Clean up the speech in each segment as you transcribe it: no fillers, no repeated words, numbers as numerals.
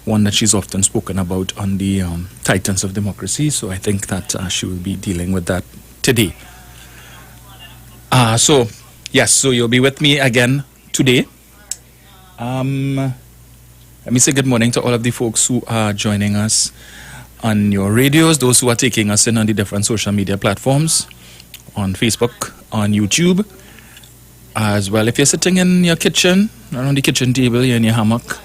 one that she's often spoken about on the Titans of Democracy. So I think that she will be dealing with that today. So you'll be with me again today. Let me say good morning to all of the folks who are joining us on your radios, those who are taking us in on the different social media platforms, on Facebook, on YouTube, as well. If you're sitting in your kitchen, around the kitchen table, you're in your hammock,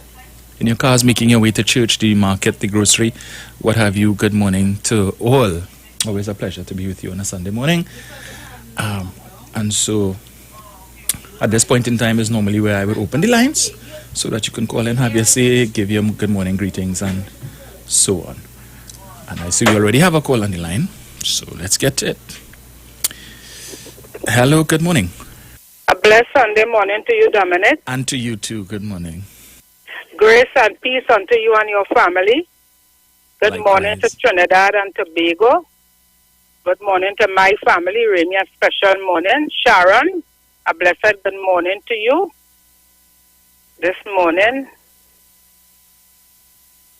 in your cars, making your way to church, the market, the grocery, what have you, good morning to all. Always a pleasure to be with you on a Sunday morning. And so at this point in time is normally where I would open the lines so that you can call and have your say, give your good morning greetings and so on. And I see we already have a call on the line, so let's get to it. Hello, good morning. A blessed Sunday morning to you, Dominic. And to you too, good morning. Grace and peace unto you and your family. Good Likewise. morning to Trinidad and Tobago. Good morning to my family, Romain, a special morning. Sharon, a blessed good morning to you. This morning,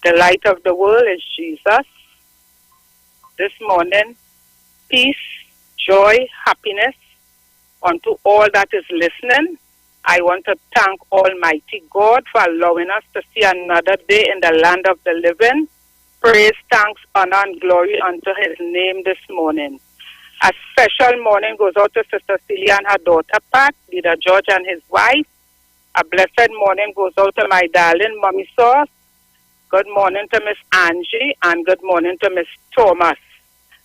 the light of the world is Jesus. This morning, peace, joy, happiness unto all that is listening. I want to thank Almighty God for allowing us to see another day in the land of the living. Praise, thanks, honor, and glory unto his name this morning. A special morning goes out to Sister Celia and her daughter Pat, Leader George and his wife. A blessed morning goes out to my darling Mommy Sauce. Good morning to Miss Angie and good morning to Miss Thomas.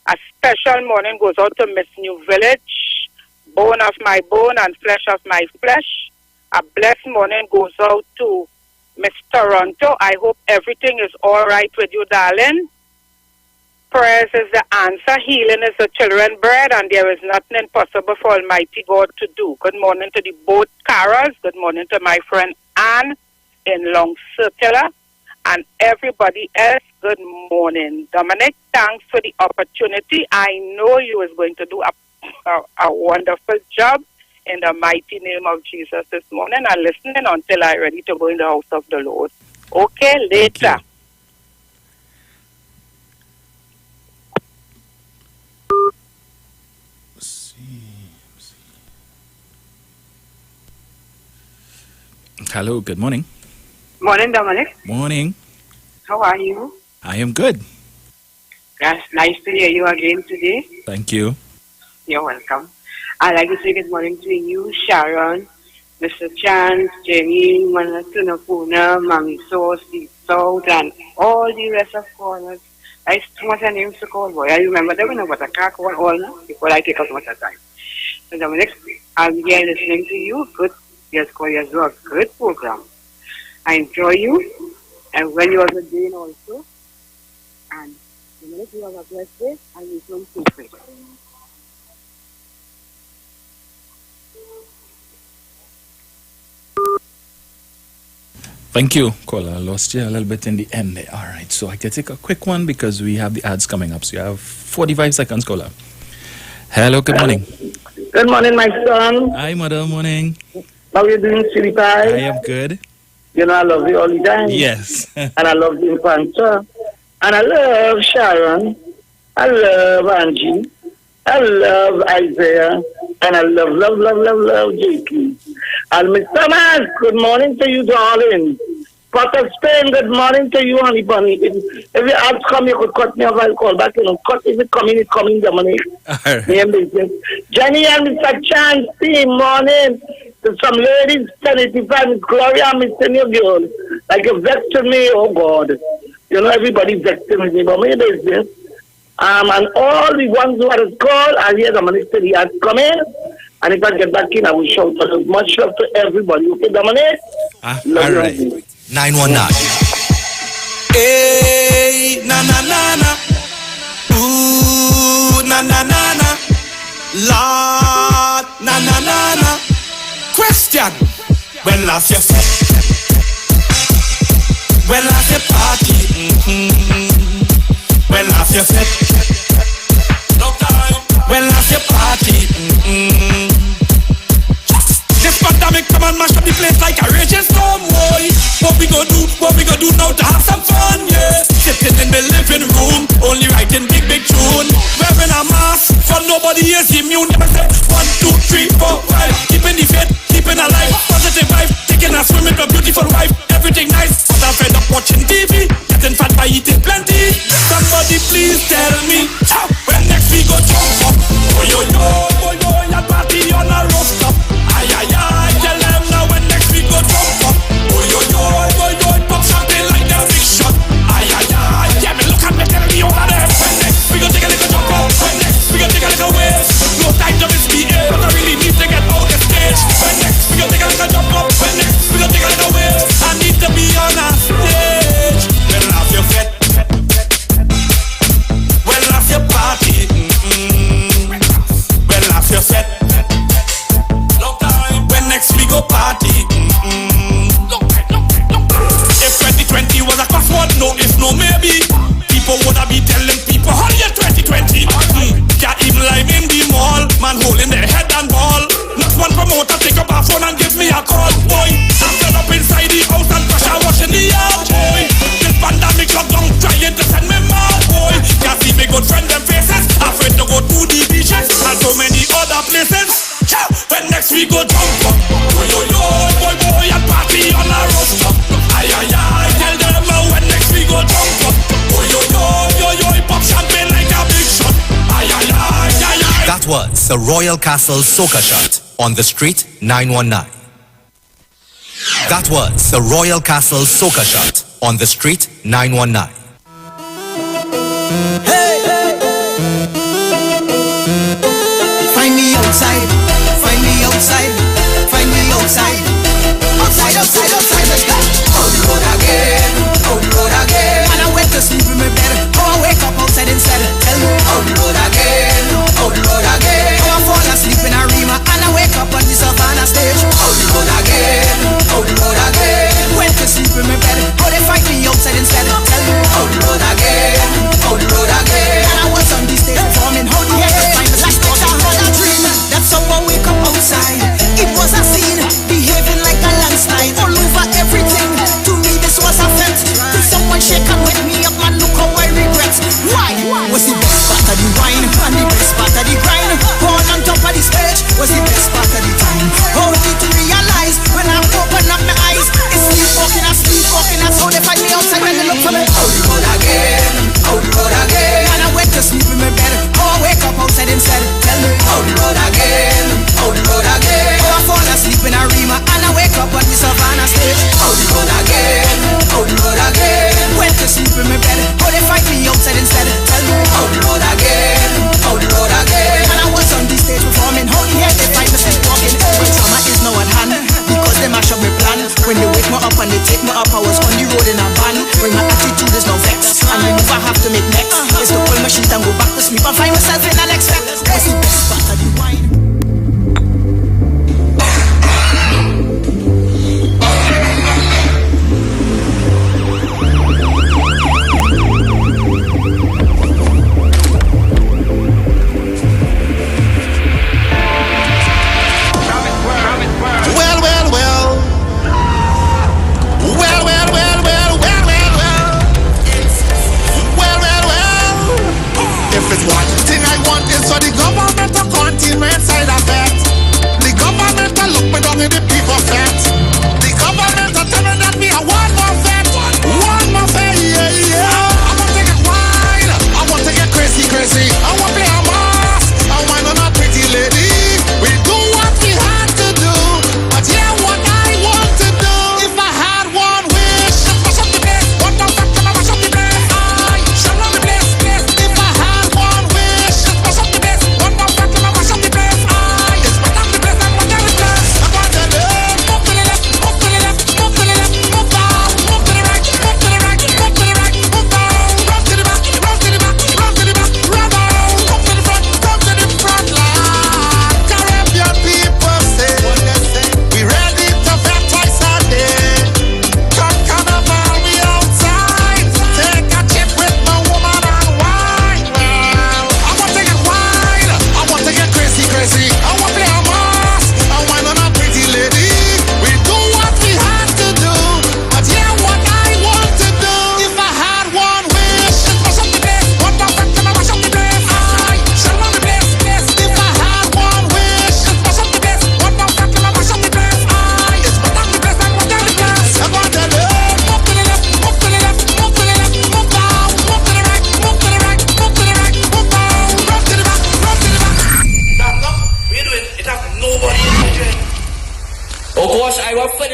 A special morning goes out to Miss New Village, bone of my bone and flesh of my flesh. A blessed morning goes out to Miss Toronto. I hope everything is all right with you, darling. Prayers is the answer. Healing is the children's bread, and there is nothing impossible for Almighty God to do. Good morning to the both Carols. Good morning to my friend Anne in Long Circular. And everybody else, good morning. Dominic, thanks for the opportunity. I know you is going to do a wonderful job in the mighty name of Jesus this morning. I'm listening until I'm ready to go in the house of the Lord. Okay, later. Hello, good morning. Morning, Dominic. Morning. How are you? I am good. Yes, nice to hear you again today. Thank you. You're welcome. I'd like to say good morning to you, Sharon, Mr. Chance, Jenny, Manatuna, Mami Sauce, Deep South, and all the rest of callers. I too much names to call, boy. I remember them, but I can't call all now before I take up so much time. So, Dominic, I'll be here listening to you. Good. Yes, call you a good program. I enjoy you, and when you are good doing also. And Dominic, you have a blessed day, and you don't take it. Thank you, caller. I lost you a little bit in the end there. All right, so I can take a quick one because we have the ads coming up. So you have 45 seconds, caller. Hello, good morning. Good morning, my son. Hi, mother, morning. How are you doing, sweetie pie? I am good. You know, I love you all the time. Yes. And I love the Infanta. And I love Sharon. I love Angie. I love Isaiah. And I love JP. And Miss Thomas, good morning to you, darling. Port of Spain, good morning to you, honey bunny. If you have to come, you could cut me off, I'll call back. You know, cut if it's coming, Dominic. All right. Jenny and Mr. Chance, team, morning. To some ladies, 75, Gloria, Mr. New Girl. Like you vexed me, oh God. You know, everybody vexed me, but me business. And all the ones who are called, I hear the minister, he has come in. And if I get back in, I will shout for much love to everybody. Okay, Dominic? All right. 919. Hey, na na na na. Ooh, na na na na. Lord, na na na na. Question. When last you fit? When last you party? When last you fit? No time. When last you party? This pandemic come and mash up the place like a raging storm, boy. What we gonna do now to have some fun? Somebody please tell me when next we go jump up. Oh yo yo, boy boy, and party on a rooftop. Ay ay ay, tell them now when next we go jump up. Oh yo yo, boy boy, pop champagne like a big shot. Ay ay ay, yeah me look at me, tell me over there. When next we go take a little jump up. When next we go take a little waves. No time to misbehave, but I really need to get out the stage. When next we go take a little jump up. When next we go take a little waves. I need to be on a stage. Well, have your fet. Well, have your party. Well, have your set. Long time. When next we go party. Long time, long time, long time. If 2020 was a password, no, it's no maybe. People woulda be telling people, hurry up 2020. Can't even lie in the mall. Man holding their head and ball. Not one promoter take up a phone and give me a call, boy. I'm fed up inside the house and pressure washing the yard, boy. This pandemic lockdown trying to send me mad, boy. Can't see me good friend them faces. Afraid to go to the beaches and so many other places. When next we go jump up. Yo yo yo, boy boy, and party on a rooftop. Ay ay ay, tell them now when next we go jump up. Oh yo yo yo yo, pop champagne like a big shot. Ay ay ay ay ay. That was the Royal Castle Soca Shot on the street 919. That was the Royal Castle Soca Shot on the street 919. Find me outside, find me outside, find me outside. Outside, outside, outside, let's go. Out the road again, out the road again. And I went to sleep in my bed, oh I wake up outside instead. Tell me, out the road again, out the road again. Oh I fall asleep in a Rima and I wake up on the Savannah stage. Out the road again, out the road again. Went to sleep in my bed, oh they find me outside instead. Tell me, out the road again, out the road again.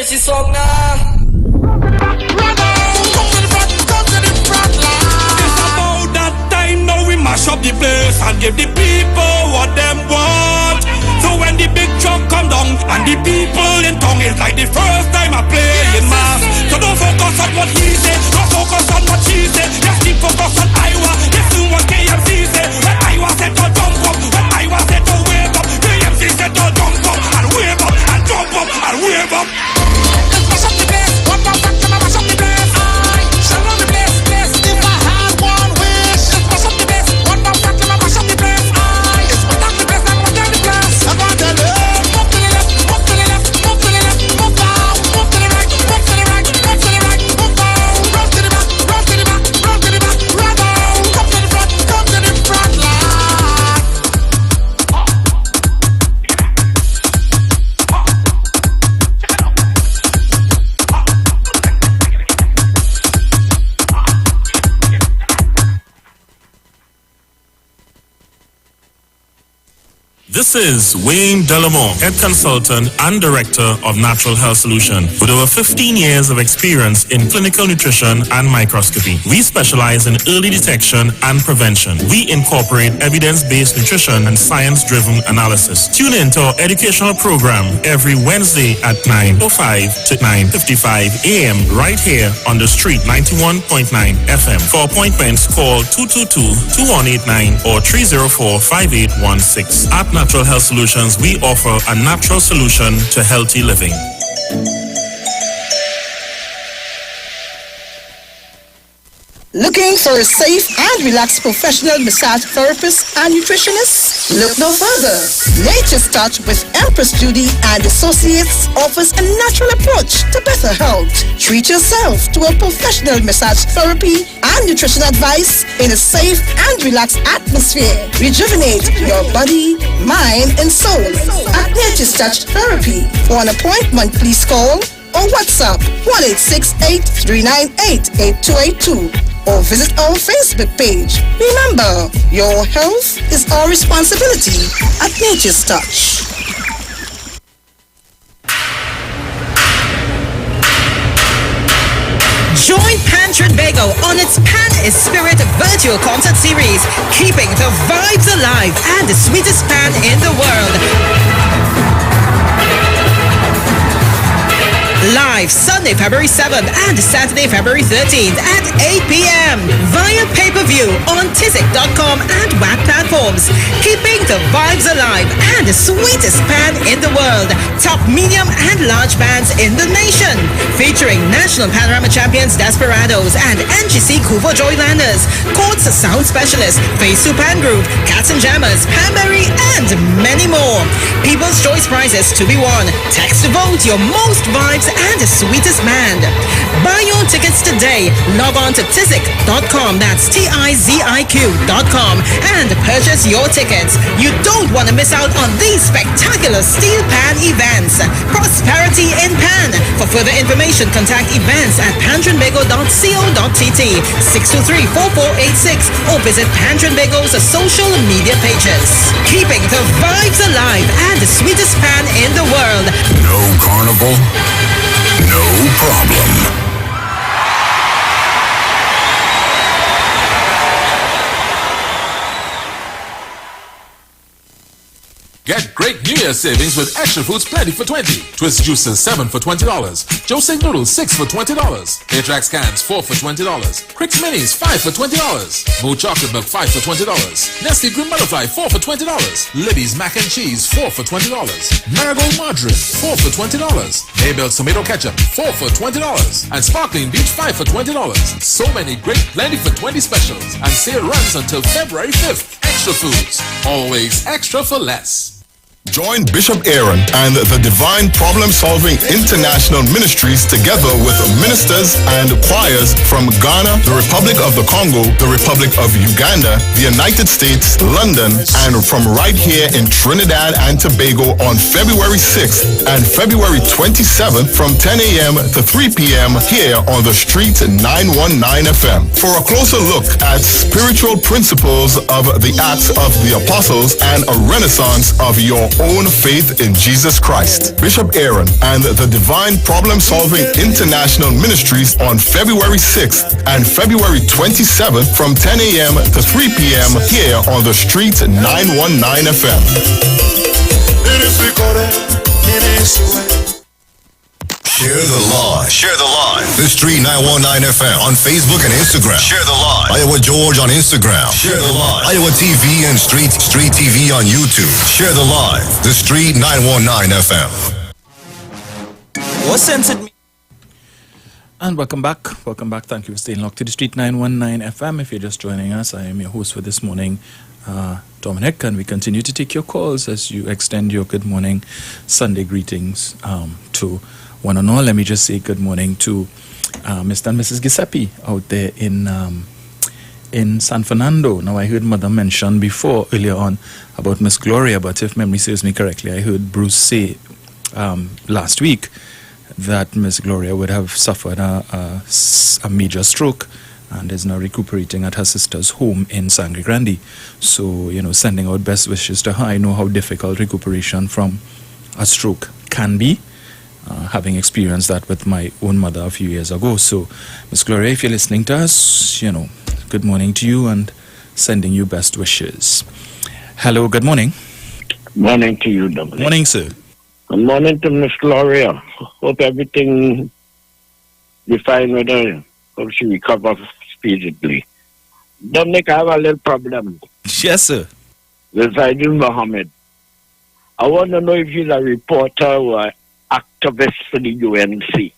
she song now. Now we mash up the place and give the people what them want. So when the big truck come down and the people in town, it's like the first time I play in mass. So don't focus on what he say, don't focus on what she say. Just keep focus on Iwer. Yes, do what KMC say. When Iwer said to jump up, when Iwer said to wave up, KMC said to jump up and wave up and jump up and wave up. Let's mash up the place. What the fuck can I mash up the place? I shall run the place. If I had one wish, let's mash up the place. What the fuck can I mash up the place? I it's what the place and what the place. I want to live. Move to the left, move to the left, move to the left, move down, move to the right, move to the right, move to the right, move down, run to the back, run to the back, run to the back, run down, come to the front line. This is Wayne Delamore, Head Consultant and Director of Natural Health Solution, with over 15 years of experience in clinical nutrition and microscopy. We specialize in early detection and prevention. We incorporate evidence-based nutrition and science-driven analysis. Tune in to our educational program every Wednesday at 9:05 to 9:55 a.m. right here on the street 91.9 FM. For appointments, call 222-2189 or 304-5816. At Natural Health Solutions, we offer a natural solution to healthy living. Looking for a safe and relaxed professional massage therapist and nutritionist? Look no further. Nature's Touch with Empress Judy and Associates offers a natural approach to better health. Treat yourself to a professional massage therapy and nutrition advice in a safe and relaxed atmosphere. Rejuvenate your body, mind, and soul at Nature's Touch Therapy. For an appointment, please call or WhatsApp 1-868-398-8282 or visit our Facebook page. Remember, your health is our responsibility at Nature's Touch. Join Pan Trinbago on its Pan is Spirit virtual concert series, keeping the vibes alive and the sweetest pan in the world. Live Sunday, February 7th and Saturday, February 13th at 8 p.m. via pay-per-view on tizic.com and WAC platforms. Keeping the vibes alive and the sweetest pan in the world. Top medium and large bands in the nation. Featuring National Panorama Champions Desperados and NGC Kuvo Joylanders. Courts Sound Specialists, Phase 2 Pan Group, Cats and Jammers, Panberry, and many more. People's Choice Prizes to be won. Text to vote your most vibes and the sweetest band. Buy your tickets today. Log on to tizic.com, that's TIZIQ.com, and purchase your tickets. You don't want to miss out on these spectacular steel pan events. Prosperity in Pan. For further information, contact events at pantrinbago.co.tt 623-4486 or visit Pantrinbago's social media pages. Keeping the vibes alive and the sweetest pan in the world. No carnival, no problem. Get great New Year savings with Extra Foods Plenty for $20. Twist juices 7 for $20. Jose noodles 6 for $20. Atrax cans 4 for $20. Crix minis 5 for $20. Moo chocolate milk 5 for $20. Nestle green butterfly 4 for $20. Libby's mac and cheese 4 for $20. Marigold margarine 4 for $20. Maybelline tomato ketchup 4 for $20. And sparkling beach 5 for $20. So many great Plenty for 20 specials, and sale runs until February 5th. Extra Foods, always extra for less. Join Bishop Aaron and the Divine Problem Solving International Ministries together with ministers and choirs from Ghana, the Republic of the Congo, the Republic of Uganda, the United States, London, and from right here in Trinidad and Tobago on February 6th and February 27th from 10 a.m. to 3 p.m. here on the street 919 FM. For a closer look at spiritual principles of the Acts of the Apostles and a renaissance of your own faith in Jesus Christ. Bishop Aaron and the Divine Problem Solving International Ministries on February 6th and February 27th from 10 a.m. to 3 p.m. here on the Street 919 FM. Share the live. Share the live. The Street 919 FM on Facebook and Instagram. Share the live. Iowa George on Instagram. Share the live. Iowa TV and Street TV on YouTube. Share the live. The Street 919 FM. What sense it me? And welcome back. Welcome back. Thank you for staying locked to the Street 919 FM. If you're just joining us, I am your host for this morning, Dominic, and we continue to take your calls as you extend your good morning Sunday greetings to one and all. Let me just say good morning to Mr. and Mrs. Giuseppe out there in San Fernando. Now, I heard Mother mention before earlier on about Miss Gloria, but if memory serves me correctly, I heard Bruce say last week that Miss Gloria would have suffered a major stroke and is now recuperating at her sister's home in Sangre Grande. So, sending out best wishes to her. I know how difficult recuperation from a stroke can be, having experienced that with my own mother a few years ago. So, Miss Gloria, if you're listening to us, good morning to you and sending you best wishes. Hello, good morning. Morning to you, Dominic. Morning, sir. Good morning to Miss Gloria. Hope everything is fine with her. Hope she recovers speedily. Dominic, I have a little problem. Yes, sir. Residing Mohammed. I want to know if he's a reporter or an activist for the UNC.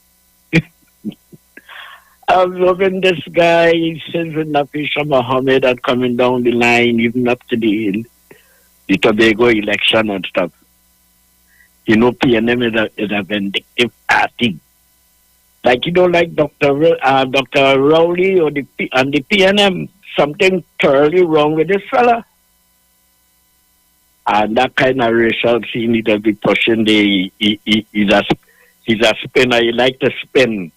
I'm loving this guy. He says with Nafisha Mohammed and coming down the line, even up to the Tobago election and stuff. PNM is a vindictive party. Like, like Dr. Rowley or the PNM, something thoroughly wrong with this fella. And that kind of racial scene need to be pushing. He's a spinner. He like to spin.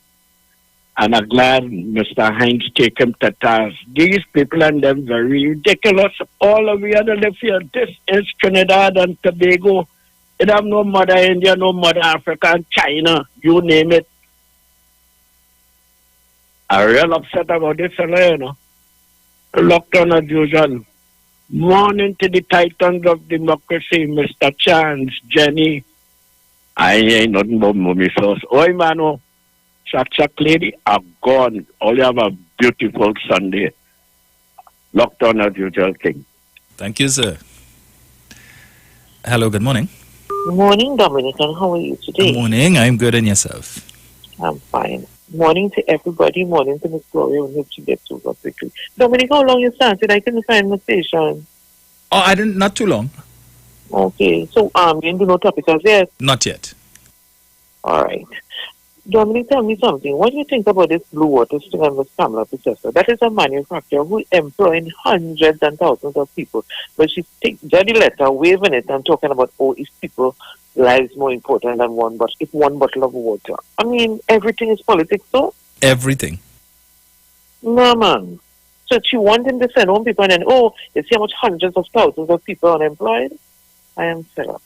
And I'm glad Mr. Hines take him to task. These people and them very ridiculous. All of the other live here. This is Trinidad and Tobago. It have no mother India, no mother Africa, China, you name it. I'm real upset about this fella, Lockdown as usual. Morning to the titans of democracy, Mr. Chance, Jenny. I ain't nothing but mommy sauce. Oi, mano. Chak lady are gone. All you have a beautiful Sunday. Lockdown as usual, King. Thank you, sir. Hello, good morning. Good morning, Dominic, and how are you today? Good morning. I'm good, and yourself? I'm fine. Morning to everybody. Morning to Miss Gloria. I hope she gets over quickly. Dominic, how long you started? I couldn't find my station. Oh, I didn't. Not too long. Okay. So, you didn't do no topicals yet? Not yet. All right. Dominic, tell me something. What do you think about this Blue Water thing and Miss Pamela Processor? That is a manufacturer who employing hundreds and thousands of people. But she takes the letter, waving it, and talking about, if people lives more important than one bottle of water. I mean, everything is politics, so? Everything. No, man. So she wanting to send home people and then, you see how much hundreds of thousands of people are unemployed? I am fed up.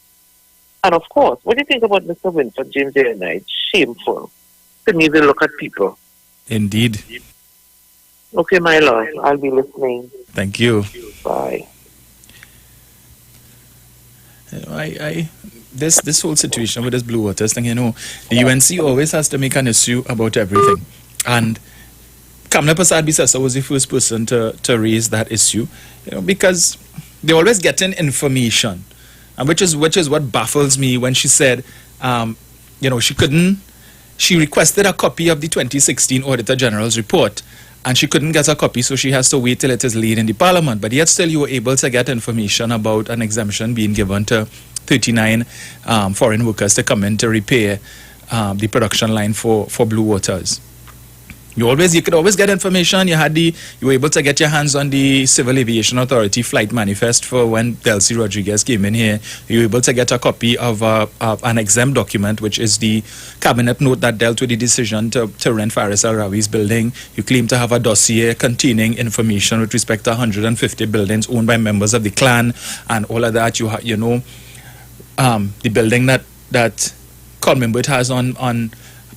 And of course, what do you think about Mr. Winford James day and night? Shameful. Couldn't even look at people. Indeed. Okay, my love. I'll be listening. Thank you. Bye. This whole situation with this Blue Waters thing, the UNC always has to make an issue about everything. And Kamla Prasad-Bissessar was the first person to raise that issue, because they're always getting information. And which is what baffles me when she said, she requested a copy of the 2016 Auditor General's report, and she couldn't get a copy, so she has to wait till it is laid in the Parliament. But yet still you were able to get information about an exemption being given to 39 foreign workers to come in to repair the production line for Blue Waters. You could always get information. You were able to get your hands on the Civil Aviation Authority flight manifest for when Delcy Rodriguez came in here. You were able to get a copy of an exempt document, which is the cabinet note that dealt with the decision to rent Faris Al-Rawi's building. You claim to have a dossier containing information with respect to 150 buildings owned by members of the clan and all of that. the building that Colminbert has on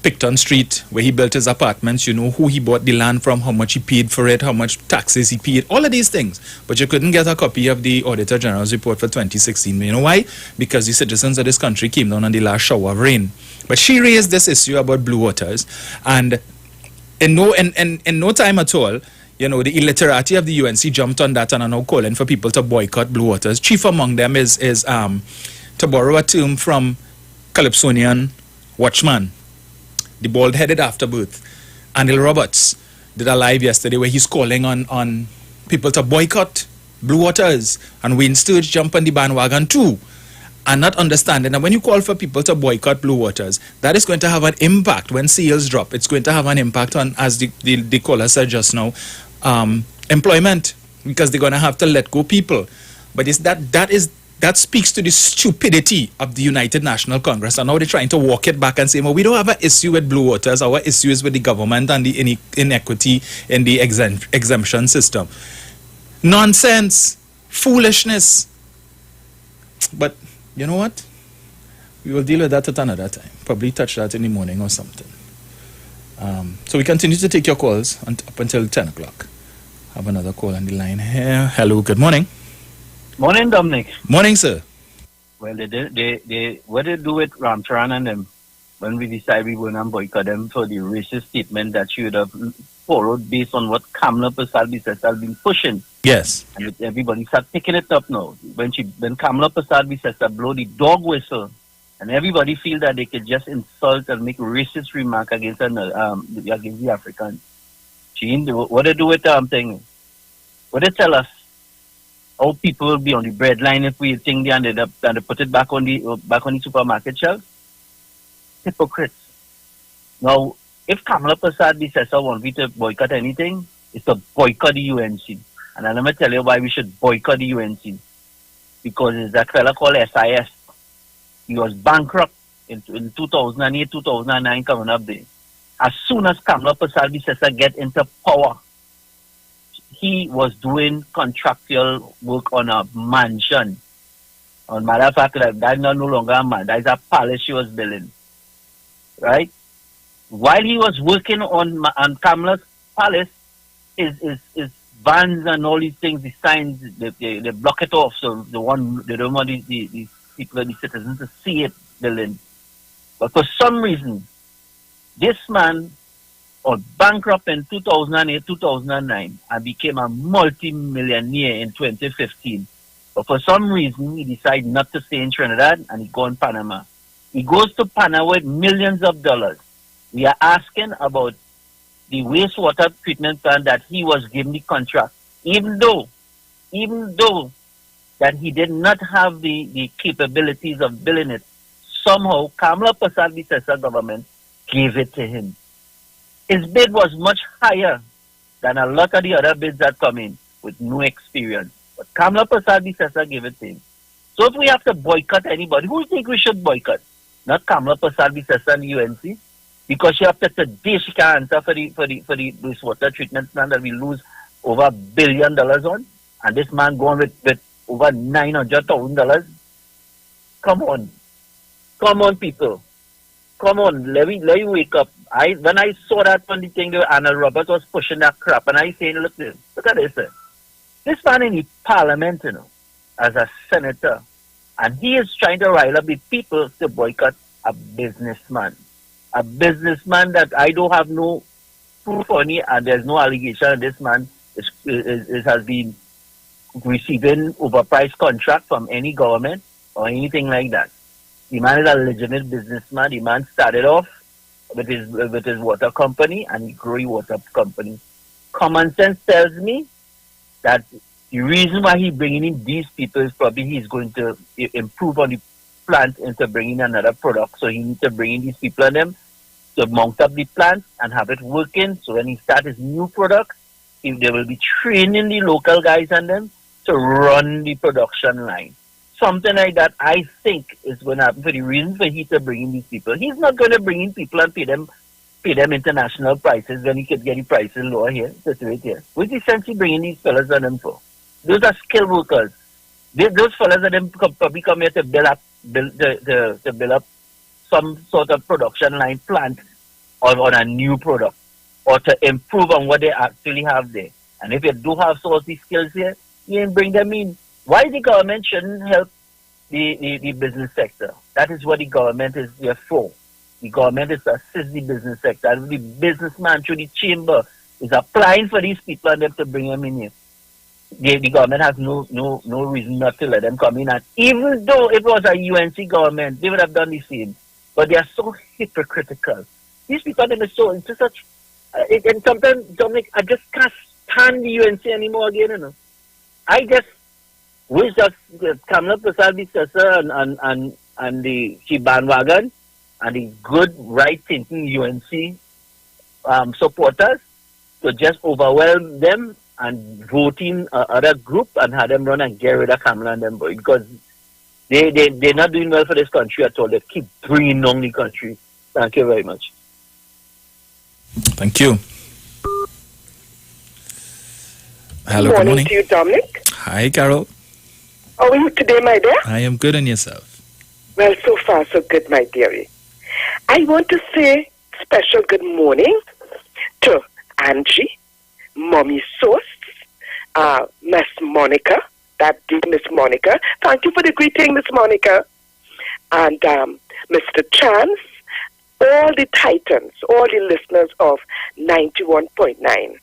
Picton Street, where he built his apartments, you know who he bought the land from, how much he paid for it, how much taxes he paid, all of these things. But you couldn't get a copy of the Auditor General's report for 2016. You know why? Because the citizens of this country came down on the last shower of rain. But she raised this issue about Blue Waters, and in no time at all, you know, the illiterati of the UNC jumped on that and are now calling for people to boycott Blue Waters. Chief among them is to borrow a term from Calypsonian Watchman, the bald-headed afterbirth, Anil Roberts, did a live yesterday where he's calling on people to boycott Blue Waters, and Wayne Sturge jumped on the bandwagon too, and not understanding that when you call for people to boycott Blue Waters, that is going to have an impact when sales drop. It's going to have an impact on, as the caller said just now, employment, because they're going to have to let go people. But that speaks to the stupidity of the United National Congress, and now they're trying to walk it back and say, well, we don't have an issue with Blue Waters. Our issue is with the government and the inequity in the exemption system. Nonsense, foolishness. But you know what? We will deal with that at another time. Probably touch that in the morning or something. So we continue to take your calls up until 10 o'clock. Have another call on the line here. Hello, good morning. Morning, Dominic. Morning, sir. Well, what they do with Ramcharan and them when we decide we will not boycott them for the racist statement that she would have followed based on what Kamala Prasad has been pushing. Yes. And everybody start picking it up now. When Kamala Prasad blow the dog whistle, and everybody feel that they could just insult and make racist remark against the Africans. What they do with thing? What they tell us? How people will be on the bread line if we think they ended up and they put it back on the supermarket shelf? Hypocrites. Now, if Kamala Prasad want we to boycott anything, it's to boycott the UNC. And I'm going to tell you why we should boycott the UNC. Because it's that fella called SIS. He was bankrupt in 2008, 2009 coming up there. As soon as Kamala Prasad get into power, he was doing contractual work on a mansion. On matter of fact, that's no longer a man. That's a palace she was building. Right? While he was working on Kamala's palace, his vans and all these things, the signs, they block it off. So they don't want the people, the citizens to see it building. But for some reason, this man was bankrupt in 2008, 2009 and became a multi-millionaire in 2015. But for some reason, he decided not to stay in Trinidad and he go in Panama. He goes to Panama with millions of dollars. We are asking about the wastewater treatment plant that he was given the contract, even though that he did not have the capabilities of building it. Somehow, Kamala Prasad government gave it to him. His bid was much higher than a lot of the other bids that come in with no experience. But Kamala Prasad gave it to him. So if we have to boycott anybody, who do you think we should boycott? Not Kamala Prasad and UNC. Because she after today she can answer for the wastewater treatment plant that we lose over $1 billion on. And this man going with over $900,000. Come on, people. Come on, let me wake up. When I saw that one thing, Anna Roberts was pushing that crap, and I saying, look at this. This man in the parliament, as a senator, and he is trying to rile up the people to boycott a businessman. A businessman that I don't have no proof on it, and there's no allegation that this man has been receiving overpriced contract from any government or anything like that. The man is a legitimate businessman. The man started off with his water company and he grew a water company. Common sense tells me that the reason why he's bringing in these people is probably he's going to improve on the plant into bringing another product. So he needs to bring in these people and them to mount up the plant and have it working. So when he starts his new product, they will be training the local guys and them to run the production line. Something like that, I think, is going to happen for the reason for he to bring in these people. He's not going to bring in people and pay them international prices when he could get the prices lower here. That's right here. What's the sense he bringing these fellas on them for? Those are skilled workers. Those fellas are them probably come here to build a to build up some sort of production line plant on a new product or to improve on what they actually have there. And if you do have sourcing skills here, you can bring them in. Why the government shouldn't help the business sector? That is what the government is there for. The government is to assist the business sector. And the businessman through the chamber is applying for these people and them to bring them in here. The government has no reason not to let them come in. And even though it was a UNC government, they would have done the same. But they are so hypocritical. These people are so into such. And sometimes, Dominic, I just can't stand the UNC anymore again. You know, I just wish that Kamala Prasad and the bandwagon and the good right-thinking UNC supporters to just overwhelm them and vote in other group and have them run and get rid of Kamala and them, because they're not doing well for this country at all. They keep bringing down the country. Thank you very much. Thank you. Hello, good morning to you, Dominic. Hi, Carol. How are you today, my dear? I am good, and yourself? Well, so far, so good, my dearie. I want to say special good morning to Angie, Mommy Sauce, Miss Monica, that dear Miss Monica. Thank you for the greeting, Miss Monica. And Mr. Chance, all the titans, all the listeners of 91.9.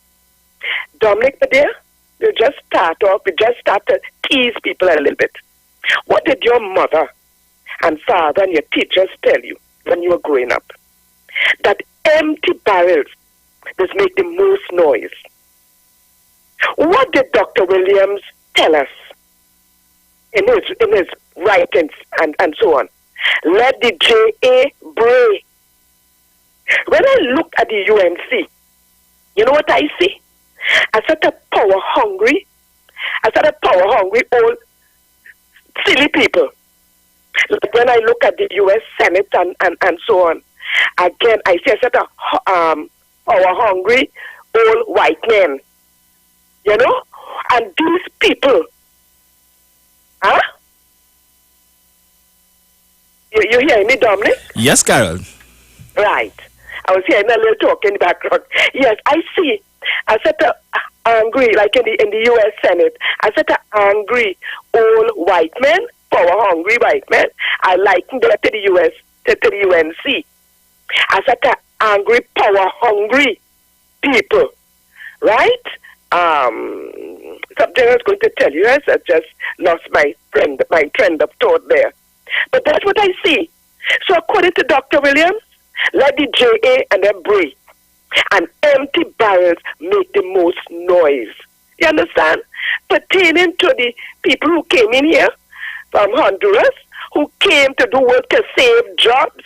Dominic, my dear, we just start to tease people a little bit. What did your mother and father and your teachers tell you when you were growing up? That empty barrels does make the most noise. What did Dr. Williams tell us in his writings and so on? Let the J.A. bray. When I look at the UNC, you know what I see? I said a power-hungry old silly people. Like when I look at the U.S. Senate and so on, again, I see a set of power-hungry old white men. You know? And these people, huh? You hear me, Dominic? Yes, Carol. Right. I was hearing a little talk in the background. Yes, I see. I said angry, like in the U.S. Senate. I said angry old white men, power-hungry white men. I likened that to the U.S. to the UNC. I said angry, power-hungry people, right? Something I was going to tell you. I just lost my trend of thought there. But that's what I see. So according to Dr. Williams, let the J.A. and them breathe. And empty barrels make the most noise. You understand? Pertaining to the people who came in here from Honduras, who came to do work to save jobs,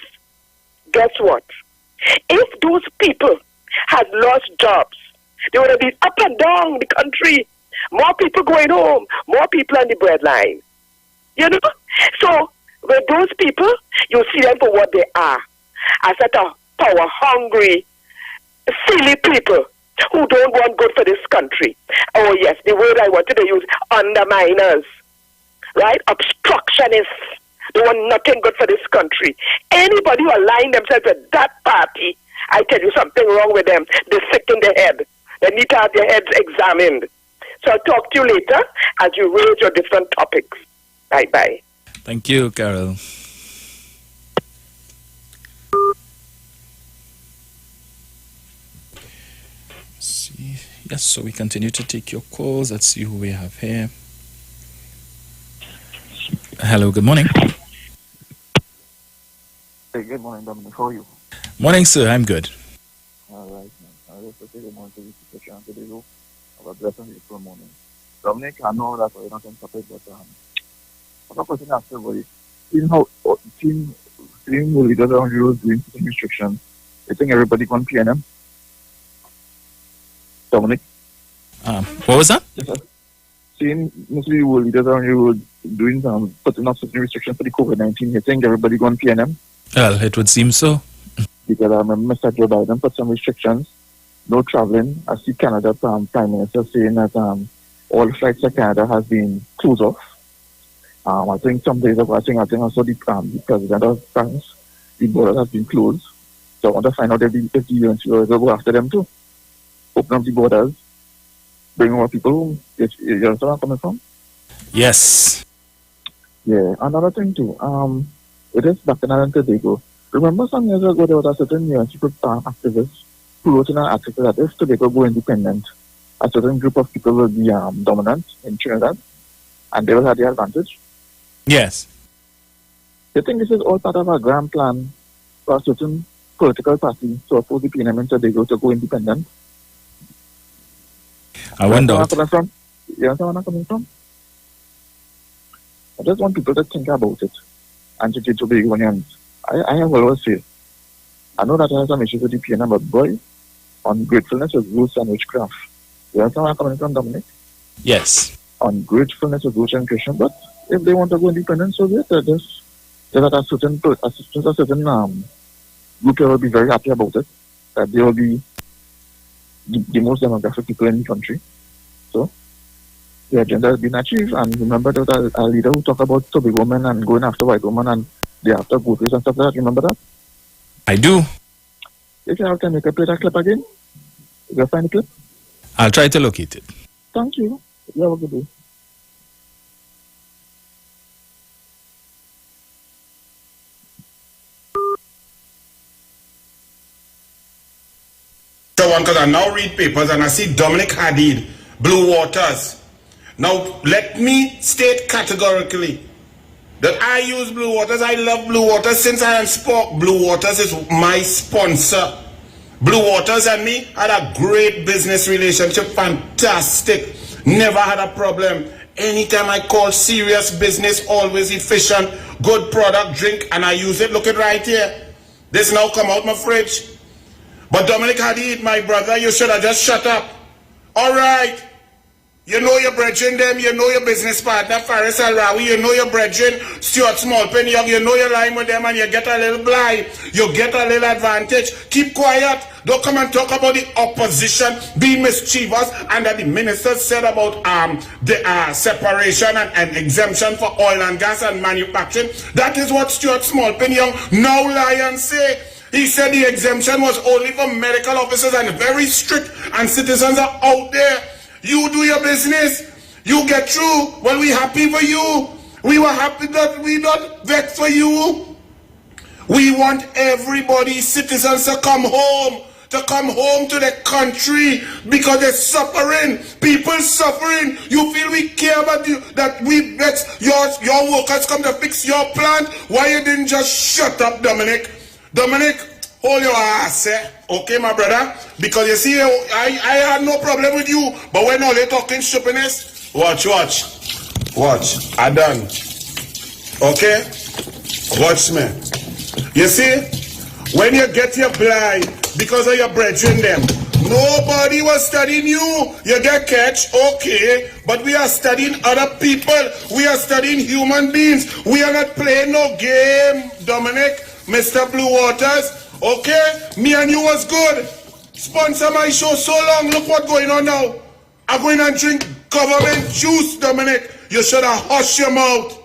guess what? If those people had lost jobs, they would have been up and down the country. More people going home, more people on the breadline. You know? So, with those people, you see them for what they are. As a power-hungry, silly people who don't want good for this country. Oh, yes, the word I wanted to use, underminers. Right? Obstructionists. They want nothing good for this country. Anybody who align themselves with that party, I tell you something wrong with them. They're sick in the head. They need to have their heads examined. So I'll talk to you later as you raise your different topics. Bye-bye. Thank you, Carol. See. Yes, so we continue to take your calls. Let's see who we have here. Hello, good morning. Hey, good morning, Dominic. How are you? Morning, sir. I'm good. All right, man. I just say good morning to you, Mr. Chan, today. Have a blessed and beautiful morning. Dominic, I know that we're not on topic, but I'm not question to ask everybody. Seeing leaders around you doing certain restrictions, I think everybody going PNM. Dominic? What was that? Yes, sir. Seeing mostly world leaders around you doing putting up certain restrictions for the COVID-19, you think everybody going PNM? Well, it would seem so. Because I remember Mr. Joe Biden put some restrictions, no traveling. I see Canada Prime Minister saying that all flights to Canada has been closed off. I think some days ago, I think also the president of France, the border has been closed. So I want to find out if the UNC will go after them too. Open up the borders, bring more people home. You understand where I'm coming from? Yes. Yeah, another thing too. It is back in Tobago. Remember some years ago there was a certain UNC activist who wrote in an article that if Tobago go independent, a certain group of people will be dominant in Trinidad, and they will have the advantage. Yes. You think this is all part of a grand plan for a certain political party to oppose the PNM in Tobago to go independent? I wonder. You understand where I'm coming from? I just want people to think about it and to take Tobagonians. I have always said, I know that I have some issues with the PNM, but boy, ungratefulness is roots and witchcraft. You understand where I'm coming from, Dominic? Yes. Ungratefulness is roots and Christian, but if they want to go independent, so there's a certain group here will be very happy about it, that they will be the most demographic people in the country. So, the agenda has been achieved, and remember that a leader who talked about Tobago women and going after white women and they after goatways and stuff like that, remember that? I do. If you have time, you can play that clip again. You can find the clip. I'll try to locate it. Thank you. You have a good day. Because I now read papers and I see Dominic Hadid, Blue Waters. Now, let me state categorically that I use Blue Waters. I love Blue Waters. Since I am Spock, Blue Waters is my sponsor. Blue Waters and me had a great business relationship, fantastic. Never had a problem. Anytime I call, serious business, always efficient, good product, drink, and I use it. Look at right here. This now come out my fridge. But Dominic Hadid, my brother, you should have just shut up. All right. You know your brethren them, you know your business partner, Faris Al-Rawi, you know your brethren, Stuart Smallpen, you know you're lying with them and you get a little blind. You get a little advantage. Keep quiet. Don't come and talk about the opposition being mischievous and that the minister said about the separation and exemption for oil and gas and manufacturing. That is what Stuart Smallpen Young now lie and say. He said the exemption was only for medical officers and very strict, and citizens are out there. You do your business. You get through. Well, we happy for you. We were happy that we not vex for you. We want everybody, citizens, to come home to the country because they're suffering. People suffering. You feel we care about you, that we vex your workers come to fix your plant? Why you didn't just shut up, Dominic? Dominic, hold your ass, okay, my brother? Because you see, I had no problem with you, but when all they talking stupidness, watch. I done. Okay? Watch me. You see, when you get your blind because of your brethren them, nobody was studying you. You get catch, okay, but we are studying other people. We are studying human beings. We are not playing no game, Dominic. Mr. Blue Waters, okay? Me and you was good. Sponsor my show so long. Look what's going on now. I'm going and drink government juice, Dominic. You should have hushed your mouth.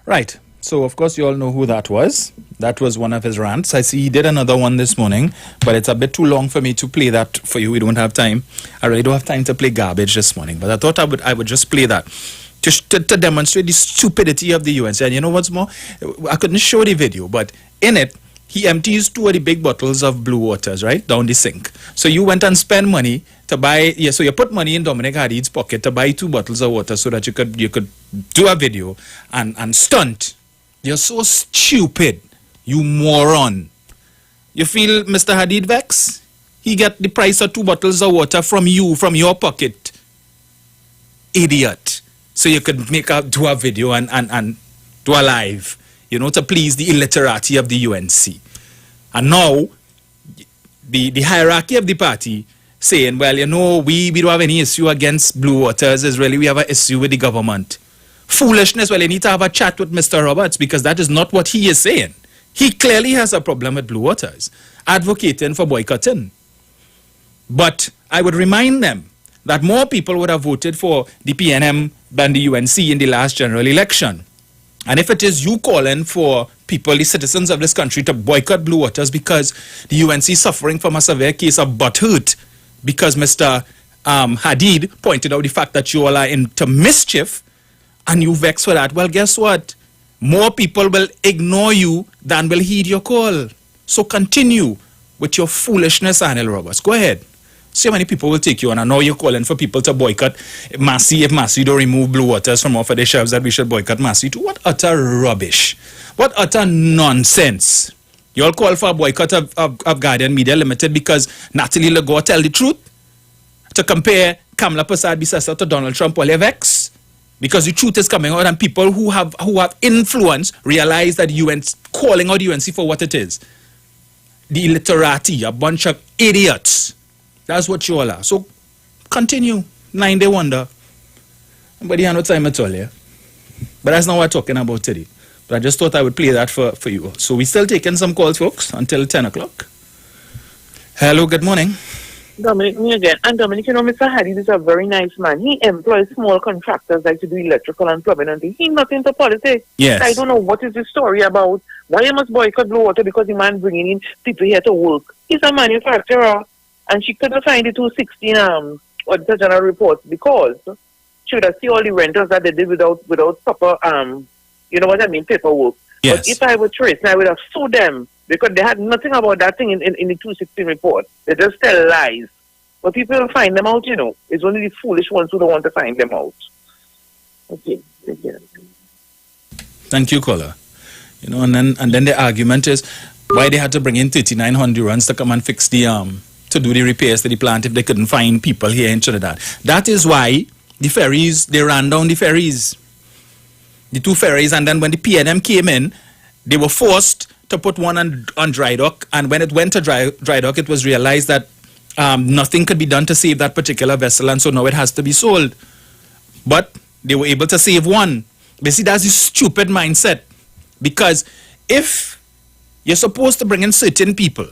Right. So, of course, you all know who that was. That was one of his rants. I see he did another one this morning, but it's a bit too long for me to play that for you. We don't have time. I really don't have time to play garbage this morning, but I thought I would just play that to demonstrate the stupidity of the UNC. And you know what's more? I couldn't show the video, but in it, he empties 2 of the big bottles of Blue Waters, right, down the sink. So you went and spent money to buy, so you put money in Dominic Hadid's pocket to buy 2 bottles of water so that you could do a video and stunt. You're so stupid, you moron. You feel Mr. Hadid vex? He get the price of 2 bottles of water from you, from your pocket. Idiot. So you could do a video and do a live, to please the illiterati of the UNC. And now, the hierarchy of the party saying, well, we don't have any issue against Blue Waters. It's really we have an issue with the government. Foolishness. Well, you need to have a chat with Mr. Roberts because that is not what he is saying. He clearly has a problem with Blue Waters, advocating for boycotting. But I would remind them that more people would have voted for the PNM than the UNC in the last general election. And if it is you calling for people, the citizens of this country, to boycott Blue Waters because the UNC is suffering from a severe case of butt hurt because Mr. Hadid pointed out the fact that you all are into mischief and you vex for that, well, guess what? More people will ignore you than will heed your call. So continue with your foolishness, Anil Roberts. Go ahead. See how many people will take you on. I know you're calling for people to boycott Massey if Massey don't remove Blue Waters from off of the shelves, that we should boycott Massey too. What utter rubbish. What utter nonsense. You all call for a boycott of Guardian Media Limited because Natalie Legault tell the truth? To compare Kamala Persad-Bissessar to Donald Trump while vex? Because the truth is coming out and people who have influence realize that calling out UNC for what it is. The illiterati, a bunch of idiots. That's what you all are. So continue. 9-day wonder. But you have no time at all, yeah? But that's not what we're talking about today. But I just thought I would play that for you all. So we're still taking some calls, folks, until 10 o'clock. Hello, good morning. Dominic, me again. And Dominic, you know, Mr. Hadid is a very nice man. He employs small contractors like to do electrical and plumbing and things. He's not into politics. Yes. I don't know what is the story about. Why you must boycott Blue Water because the man bringing in people here to work. He's a manufacturer. And she couldn't find the 216 Auditor General report because she would have seen all the rentals that they did without proper you know what I mean, paperwork. Yes. But if I were traced, I would have sued them because they had nothing about that thing in the 216 report. They just tell lies. But people will find them out, you know. It's only the foolish ones who don't want to find them out. Okay. Thank you, caller. You know, and then the argument is why they had to bring in 39 Hondurans to come and fix the to do the repairs to the plant if they couldn't find people here in Trinidad. That is why the ferries, they ran down the ferries. The two ferries, and then when the PNM came in, they were forced to put one on dry dock, and when it went to dry dock, it was realized that nothing could be done to save that particular vessel, and so now it has to be sold. But they were able to save one. You see, that's the stupid mindset. Because if you're supposed to bring in certain people,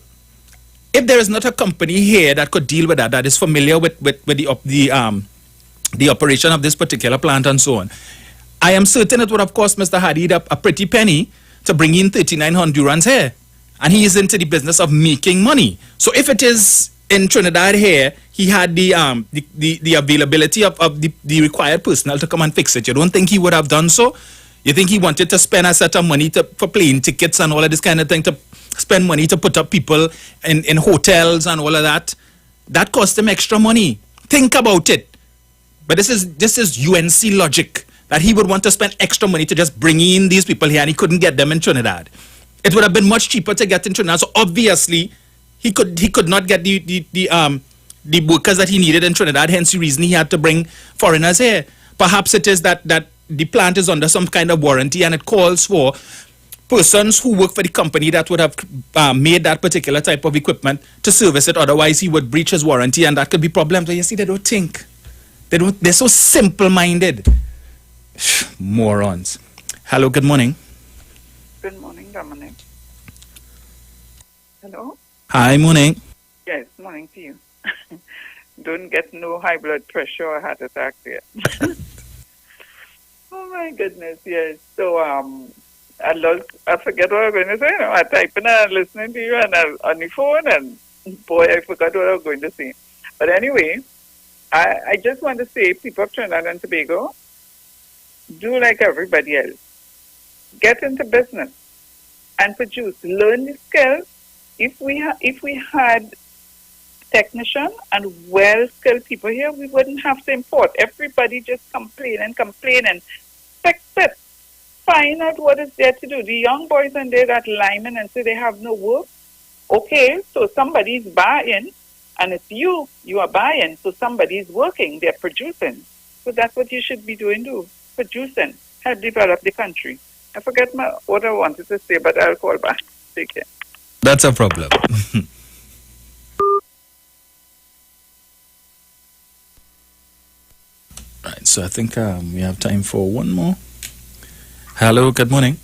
if there is not a company here that could deal with that is familiar with the operation of this particular plant and so on, I am certain it would have cost Mr. Hadid a pretty penny to bring in 39 Hondurans here. And he is into the business of making money. So if it is in Trinidad here, he had the availability of the required personnel to come and fix it. You don't think he would have done so? You think he wanted to spend a set of money for plane tickets and all of this kind of thing, to spend money to put up people in hotels and all of that? That cost him extra money. Think about it. But this is UNC logic, that he would want to spend extra money to just bring in these people here and he couldn't get them in Trinidad. It would have been much cheaper to get in Trinidad. So obviously he could not get the workers that he needed in Trinidad, hence the reason he had to bring foreigners here. Perhaps it is that the plant is under some kind of warranty and it calls for persons who work for the company that would have made that particular type of equipment to service it. Otherwise he would breach his warranty and that could be problems. So you see, they don't think. They're so simple-minded. Morons. Hello, good morning. Good morning, Dominic. Hello? Hi, morning. Yes, morning to you. Don't get no high blood pressure or heart attack yet. Oh my goodness, yes. So I forget what I was going to say. You know, I typing and listening to you and on the phone, and boy, I forgot what I was going to say. But anyway, I just want to say, people of Trinidad and Tobago, do like everybody else. Get into business and produce. Learn the skills. If we had technician and well-skilled people here, we wouldn't have to import. Everybody just complain and fix it. Find out what is there to do. The young boys and they that linemen and say they have no work. Okay, so somebody's buying, and it's you are buying, so somebody's working, they're producing. So that's what you should be doing too. Producing. Help develop the country. I forget what I wanted to say, but I'll call back. Take care. That's a problem. Right, so I think we have time for one more. Hello, good morning.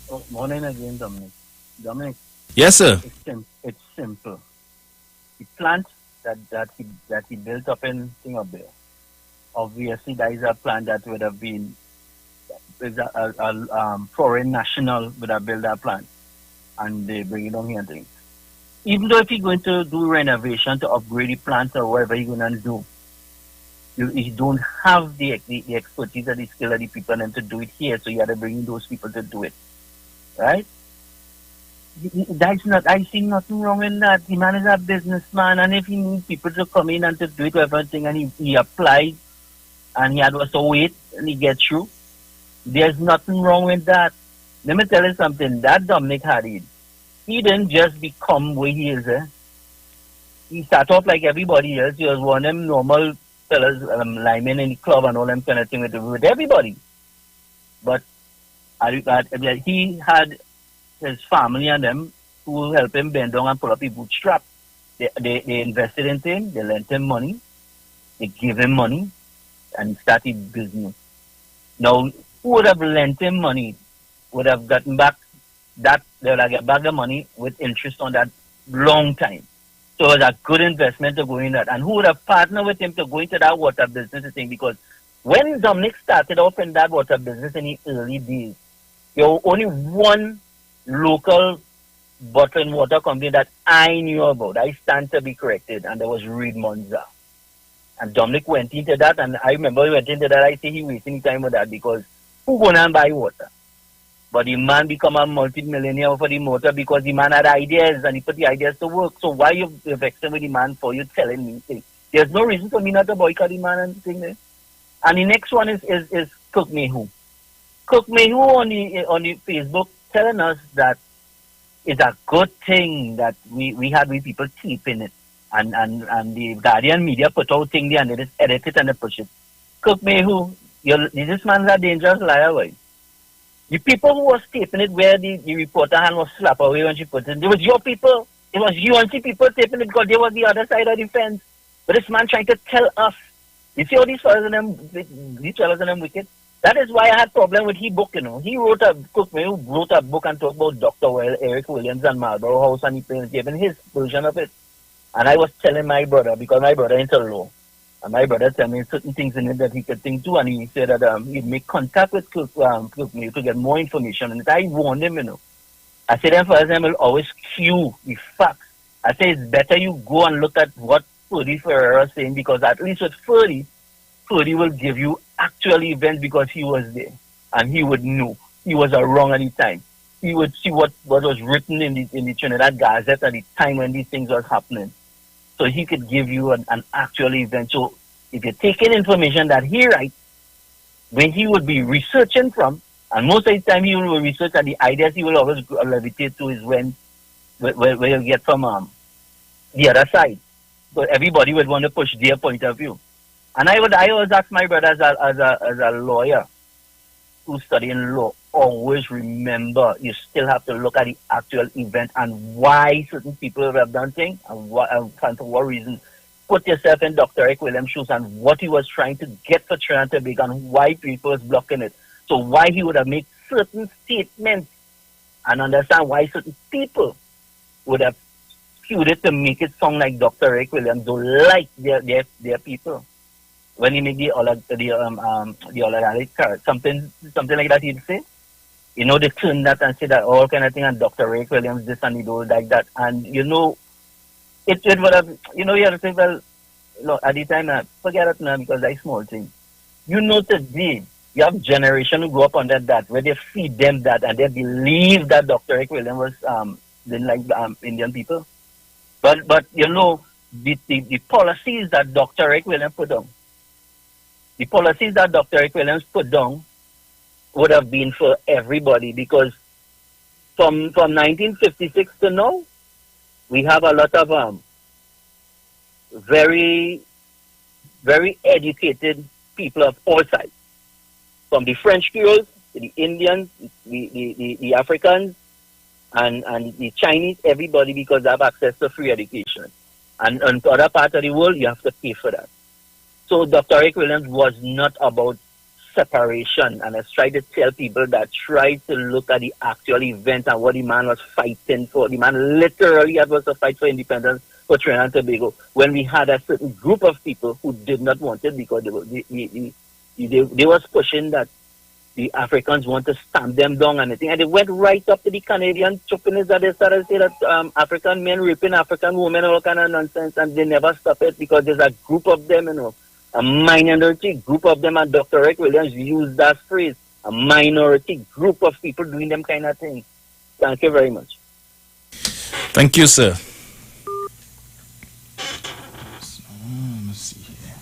Oh, morning again, Dominic. Dominic. Yes, sir. It's simple. The plant that he built up in Singapore. Obviously, that is a plant that would have been foreign national would have built that plant, and they bring it down here and things. Even though if you're going to do renovation to upgrade the plant or whatever you're going to do, you don't have the expertise or the skill of the people and them to do it here, so you have to bring in those people to do it, right? I see nothing wrong in that. The man is a businessman, and if he needs people to come in and to do it everything, and he applied, and he had to wait, and he get through, there's nothing wrong with that. Let me tell you something. That Dominic Hadid, he didn't just become where he is. He started off like everybody else. He was one of them normal fellas, linemen in the club and all them kind of thing with everybody. But he had his family and them who help him bend down and pull up his bootstrap. They invested in him, they lent him money, they gave him money, and he started business. Now, who would have lent him money would have gotten back that, they would have get back the money with interest on that long time. So it was a good investment to go in that. And who would have partnered with him to go into that water business thing? Because when Dominic started off in that water business in the early days, there was only one local bottling water company that I knew about. I stand to be corrected, and that was Reed Monza. And Dominic went into that, and I remember he went into that. I say he wasting time with that because who gonna and buy water? But the man become a multi-millionaire for the motor because the man had ideas and he put the ideas to work. So why you vexing with the man for you telling me things? There's no reason for me not to boycott the man and thing there. And the next one is Cook Mehu. Cook Mehu on the Facebook telling us that it's a good thing that we had with people keeping it. And the Guardian media put out thing there and they just edit it and they push it. Cook Mehu, this man's a dangerous liar, boy. The people who was taping it where the reporter hand was slapped away when she put it, it was your people. It was UNC people taping it because they was the other side of the fence. But this man trying to tell us, you see all these fellas and them wicked? That is why I had problem with his book, you know. He wrote a book and talked about Dr. Eric Williams and Marlborough House and he played even his version of it. And I was telling my brother, because my brother into law, and my brother tell me certain things in it that he could think too, and he said that he'd make contact with Cook to get more information. And I warned him, you know. I said, them first, will always cue the facts. I say it's better you go and look at what Ferdy Ferreira is saying, because at least with Ferdy will give you actual events because he was there. And he would know. He was wrong at the time. He would see what was written in the Trinidad Gazette at the time when these things was happening. So he could give you an actual event. So if you're taking information that he writes, when he would be researching from, and most of the time he will research and the ideas he will always levitate to is where you get from the other side. So everybody would want to push their point of view. And I always ask my brother as a lawyer who's studying law, always remember you still have to look at the actual event and why certain people have done things and for what reason. Put yourself in Dr. Eric Williams' shoes and what he was trying to get for Trinidad and Tobago and why people was blocking it. So why he would have made certain statements and understand why certain people would have skewed it to make it sound like Dr. Eric Williams don't like their people. When he made the oligarchic card, something like that he'd say. You know, they turn that and say that all kind of thing and Dr. Ray Williams this and he do like that. And you know, it would have, you know, you have to say, well, look, at the time, forget it now because that's small thing. You know, today, you have generation who grow up under that, where they feed them that and they believe that Dr. Rick Williams was didn't like Indian people. But you know, the policies that Dr. Rick Williams put down, the policies that Dr. Rick Williams put down would have been for everybody, because from 1956 to now, we have a lot of very, very educated people of all sides, from the French Creoles to the Indians, the Africans, and the Chinese, everybody, because they have access to free education. And in other parts of the world, you have to pay for that. So Dr. Rick Williams was not about separation, and I tried to tell people that tried to look at the actual event and what the man was fighting for. The man literally had was to fight for independence for Trinidad and Tobago when we had a certain group of people who did not want it because they was pushing that the Africans want to stamp them down and anything, and they went right up to the Canadian chupiness that they started to say that African men raping African women, all kind of nonsense, and they never stop it because there's a group of them, a minority group of them, and Dr. Rick Williams used that phrase, a minority group of people doing them kind of things. Thank you very much. Thank you, sir. Let's see here.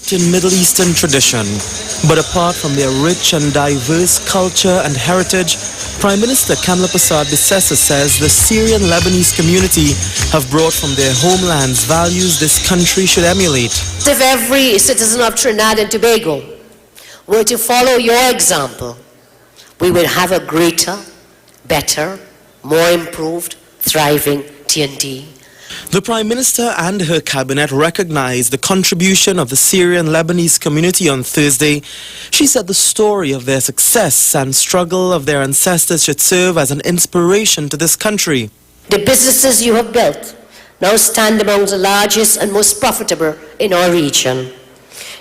In Middle Eastern tradition, but apart from their rich and diverse culture and heritage, Prime Minister Kamla Persad-Bissessar says the Syrian-Lebanese community have brought from their homelands values this country should emulate. If every citizen of Trinidad and Tobago were to follow your example, we will have a greater, better, more improved, thriving TNT. The Prime Minister and her cabinet recognized the contribution of the Syrian-Lebanese community on Thursday. She said the story of their success and struggle of their ancestors should serve as an inspiration to this country. The businesses you have built now stand among the largest and most profitable in our region.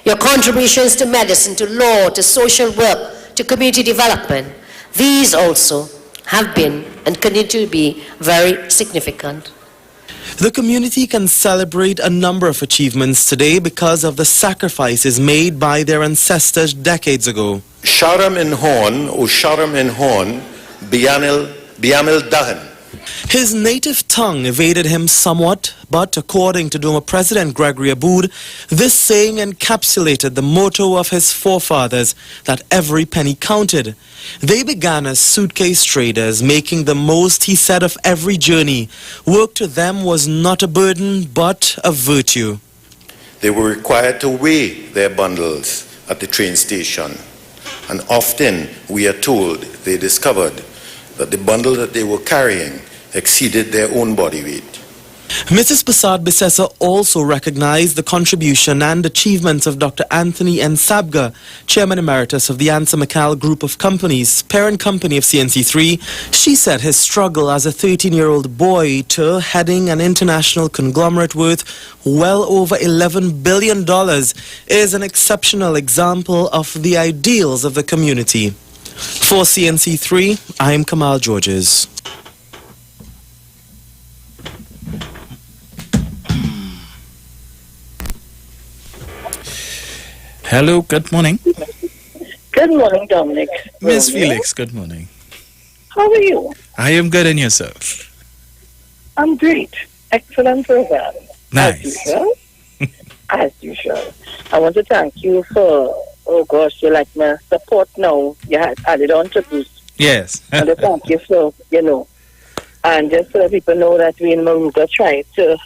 Your contributions to medicine, to law, to social work, to community development, these also have been and continue to be very significant. The community can celebrate a number of achievements today because of the sacrifices made by their ancestors decades ago. Sharam in Horn, or Sharam in Horn, Biamil Dahan. His native tongue evaded him somewhat, but according to Duma President Gregory Aboud, this saying encapsulated the motto of his forefathers that every penny counted. They began as suitcase traders, making the most, he said, of every journey. Work to them was not a burden, but a virtue. They were required to weigh their bundles at the train station, and often, we are told, they discovered that the bundle that they were carrying exceeded their own body weight. Mrs. Persad-Bissessar also recognized the contribution and achievements of Dr. Anthony N. Sabga, Chairman Emeritus of the Ansa McCall Group of Companies, parent company of CNC3. She said his struggle as a 13-year-old boy to heading an international conglomerate worth well over $11 billion is an exceptional example of the ideals of the community. For CNC3, I am Kamal Georges. Hello, good morning. Good morning, Dominic. Miss Felix, good morning. How are you? I am good, and yourself? I'm great. Excellent program. Nice. As usual. I want to thank you for, oh gosh, you're like my support now. You had added on to boost. Yes. And thank you for, and just so that people know that we in Maruga try to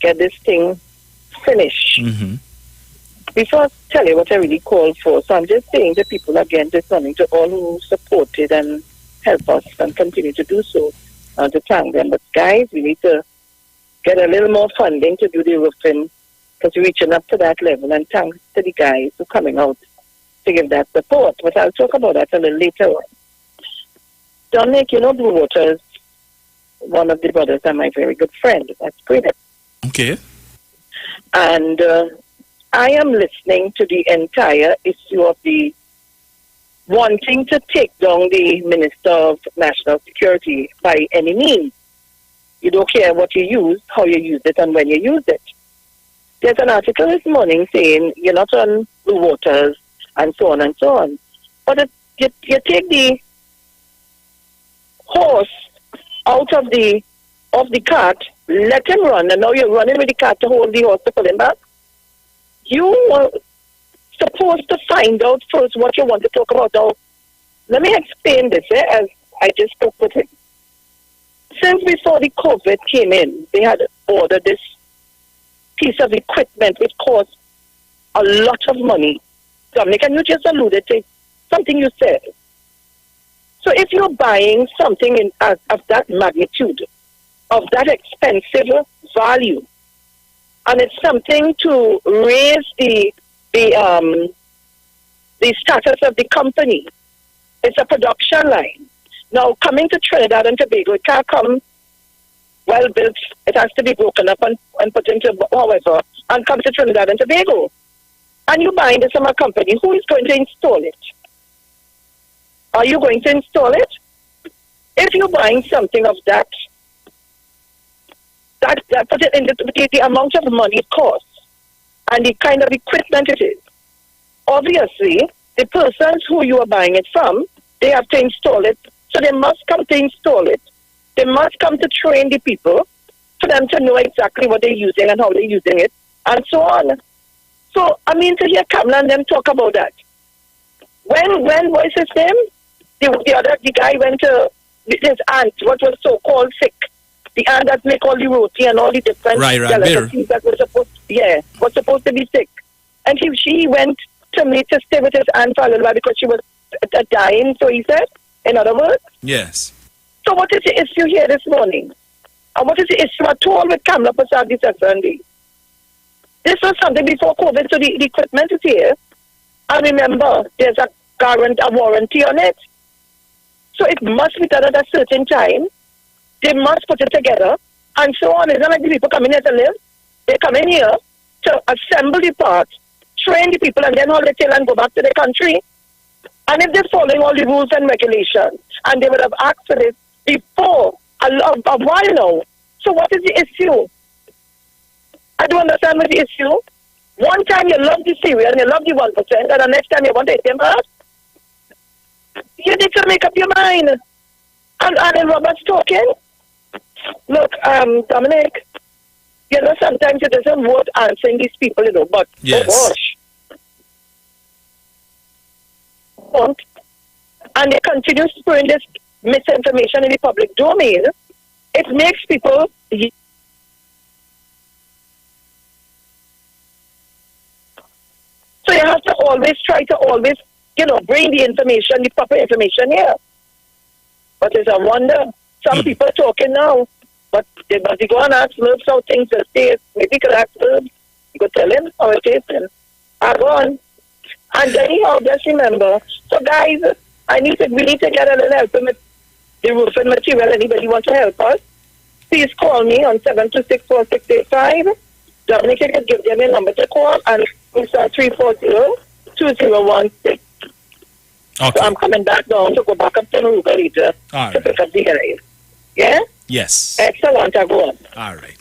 get this thing finished. Mm-hmm. Before I tell you what I really called for, so I'm just saying to people again this morning, to all who supported and help us and continue to do so, to thank them. But guys, we need to get a little more funding to do the roofing, because we're reaching up to that level. And thanks to the guys who are coming out to give that support. But I'll talk about that a little later on. Dominic, Blue Waters, one of the brothers, and my very good friend. That's great. Okay. And I am listening to the entire issue of the wanting to take down the Minister of National Security by any means. You don't care what you use, how you use it, and when you use it. There's an article this morning saying you're not on Blue Waters, and so on and so on. But you take the horse out of the cart, let him run, and now you're running with the cart to hold the horse to pull him back. You were supposed to find out first what you want to talk about. Now, let me explain this, as I just spoke with him. Since before the COVID came in, they had ordered this piece of equipment which cost a lot of money. Dominic, and you just alluded to something you said. So if you're buying something of that magnitude, of that expensive value, and it's something to raise the the status of the company. It's a production line. Now, coming to Trinidad and Tobago, it can't come well built. It has to be broken up and put into, however, and come to Trinidad and Tobago. And you buying this from a company. Who is going to install it? Are you going to install it? If you're buying something of that put it in the amount of money it costs and the kind of equipment it is. Obviously, the persons who you are buying it from, they have to install it. So they must come to install it. They must come to train the people for them to know exactly what they're using and how they're using it, and so on. So, I mean, to hear Kamala and them talk about that. When what is his name? The guy went to his aunt, what was so-called sick. The aunt that make all the roti and all the different delicacies that was supposed to be sick. And she went to stay with his aunt for a little while because she was dying, so he said, in other words. Yes. So what is the issue here this morning? And what is the issue at all with Kamala Prasad this Sunday? This was something before COVID, so the equipment is here. And remember, there's a warranty on it. So it must be done at a certain time. They must put it together, and so on. It's not like the people come in here to live. They come in here to assemble the parts, train the people, and then haul the tail and go back to their country. And if they're following all the rules and regulations, and they would have asked for this before a while now. So what is the issue? I don't understand what the issue. One time you love the cereal and you love the 1%, and the next time you want to eat them out. You need to make up your mind. And then Robert's talking. Look, Dominic, you know, sometimes it doesn't worth answering these people, you know, but yes. Oh gosh. And they continue spreading this misinformation in the public domain. It makes people... So you have to try to bring the information, the proper information here. But it's a wonder. Some people talking now, but they must go and ask Merv how things are stay. Maybe you could ask Merv. You could tell him how it is. And I go on. And anyhow, just remember. So guys, we need to get a little help with the roofing material. Anybody want to help us? Please call me on 7264685. Dominic, you can give them a number to call, and it's 340-2016. Okay. So I'm coming back down to go back up to Naruga later to pick up the guys. Yeah? Yes. Excellent. I go on. All right.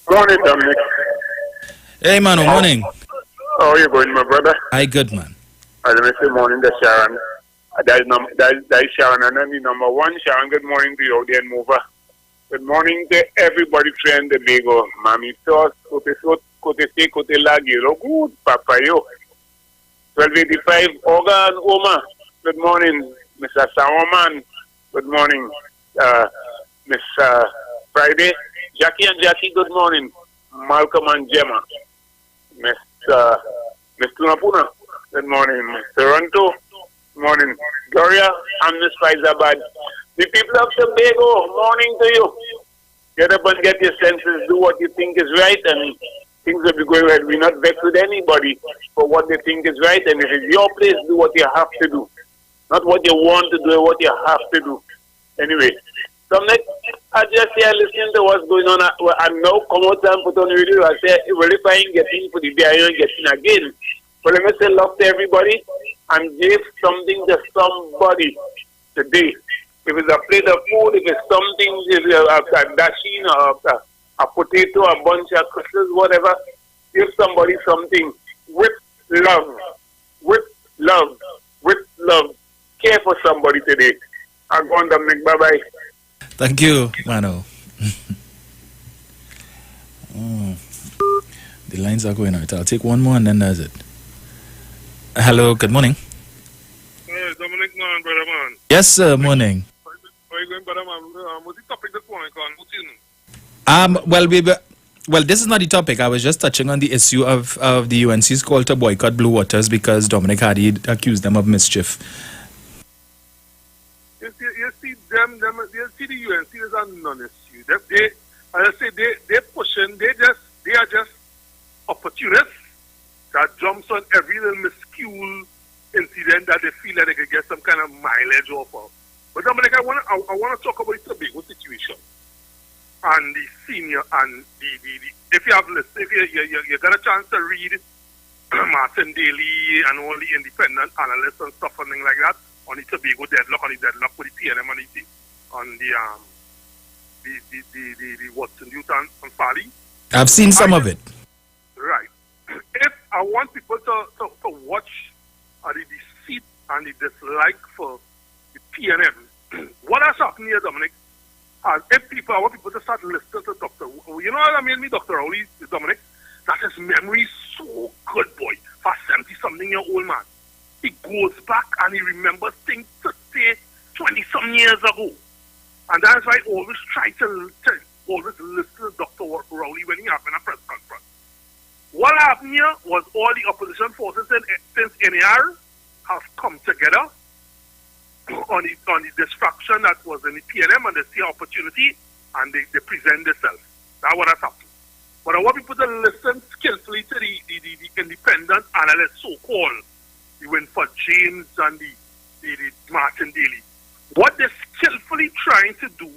Morning, Dominic. Hey, man. Morning. How are you going, my brother? Hi, good, man. Let me say morning to Sharon. That is Sharon, and then the number one, Sharon, good morning to you out there in Mover. Good morning to everybody trained the Lego. Mami sauce, kote lagi, lo good, papa yo. 1285, Organ Oma. Good morning, Mr. Sawaman. Good morning, Miss Friday. Jackie and Jackie, good morning. Malcolm and Gemma. Miss Tunapuna, good morning. Miss Toronto, good morning. Gloria and Miss Faizabad. The people of Tobago, morning to you. Get up and get your senses, do what you think is right, and things will be going right. We're not vexed with anybody for what they think is right, and if it's your place, do what you have to do. Not what you want to do, what you have to do. Anyway, Dominic, I just here listening to what's going on. I now come out and put on the radio. I say, well, if I ain't getting for the day, I ain't getting again. But let me say love to everybody and give something to somebody today. If it's a plate of food, if it's something, if it's a dasheen, a potato, a bunch of crystals, whatever, give somebody something with love. With love. With love. Care for somebody today. I'm going, Dominic. Bye-bye. Thank you, Mano. The lines are going out. I'll take one more and then that's it. Hello, good morning. Hey, Dominic, man, brother, man. Yes, sir, morning. How you going, brother, man? What's the topic this morning, Con? What's in? Well, this is not the topic. I was just touching on the issue of the UNC's call to boycott Blue Waters because Dominic Hardy accused them of mischief. You see the UNC is a non-issue. They, as I say, they're pushing. They are just opportunists that jumps on every little minuscule incident that they feel that they can get some kind of mileage off of. But Dominic, I want to talk about the Tobago situation and the senior and the if you have listened, if you got a chance to read Martin Daly and all the independent analysts and stuff and things like that on the Tobago deadlock, with the PNM and the Watson Youth and Fali. I've seen some of it. Right. If I want people to watch the deceit and the dislike for the PNM, what has happened here, Dominic, I want people to start listening to Dr. You know what I mean, Dr. Rowley, Dominic? That his memory is so good, boy, for 70-something-year-old man. He goes back and he remembers things 30, 20-some years ago. And that's why I always try to always listen to Dr. Rowley when he having a press conference. What happened here was all the opposition forces since NAR have come together on the destruction that was in the PNM, and they see opportunity and they present themselves. That's what has happened. But I want people to listen skillfully to the independent analysts, so-called, the Winford James and the Martin Daly. What they're skillfully trying to do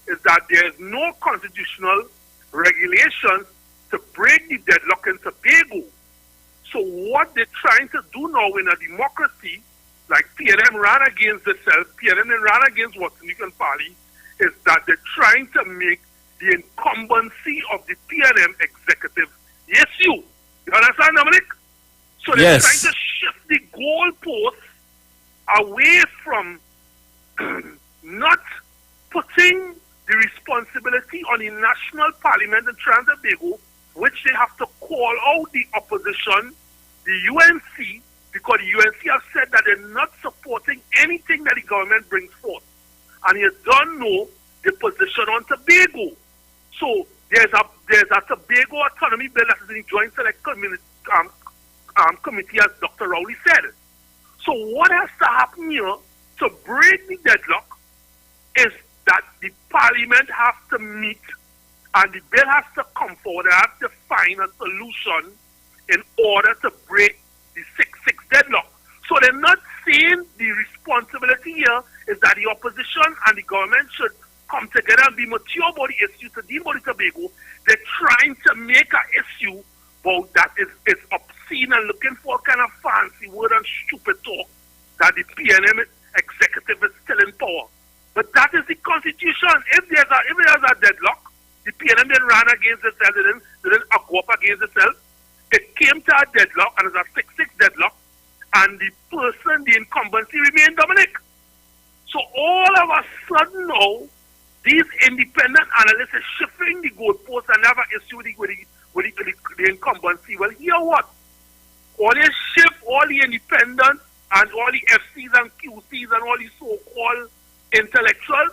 is that there is no constitutional regulations to break the deadlock in Tobago. So what they're trying to do now in a democracy, like PNM ran against itself, PNM ran against Watson and Fali, is that they're trying to make the incumbency of the PNM executive issue. You understand, Dominic? So they're trying to shift the goalposts away from not putting the responsibility on the national parliament in Trinidad and Tobago, which they have to call out the opposition, the UNC, because the UNC have said that they're not supporting anything that the government brings forth. And you don't know the position on Tobago. So there's a Tobago autonomy bill that is in the Joint Select Committee, as Dr. Rowley said. So what has to happen here to break the deadlock is that the parliament has to meet and the bill has to come forward. They have to find a solution in order to break the 6-6 deadlock. So they're not saying the responsibility here is that the opposition and the government should come together and be mature about the issue to deal with the Tobago. They're trying to make an issue about that is obscene and looking for kind of fancy word and stupid talk that the PNM executive is still in power. But that is the constitution. If there's a deadlock, the PNM didn't run against itself, they didn't go up against itself. It came to a deadlock, and it's a 6-6 deadlock, and the incumbency remained Dominic. So all of a sudden now, these independent analysts are shifting the goalposts and have an issue with the incumbency. Well, here what? All they shift all the independent and all the FCs and QCs and all the so-called intellectuals,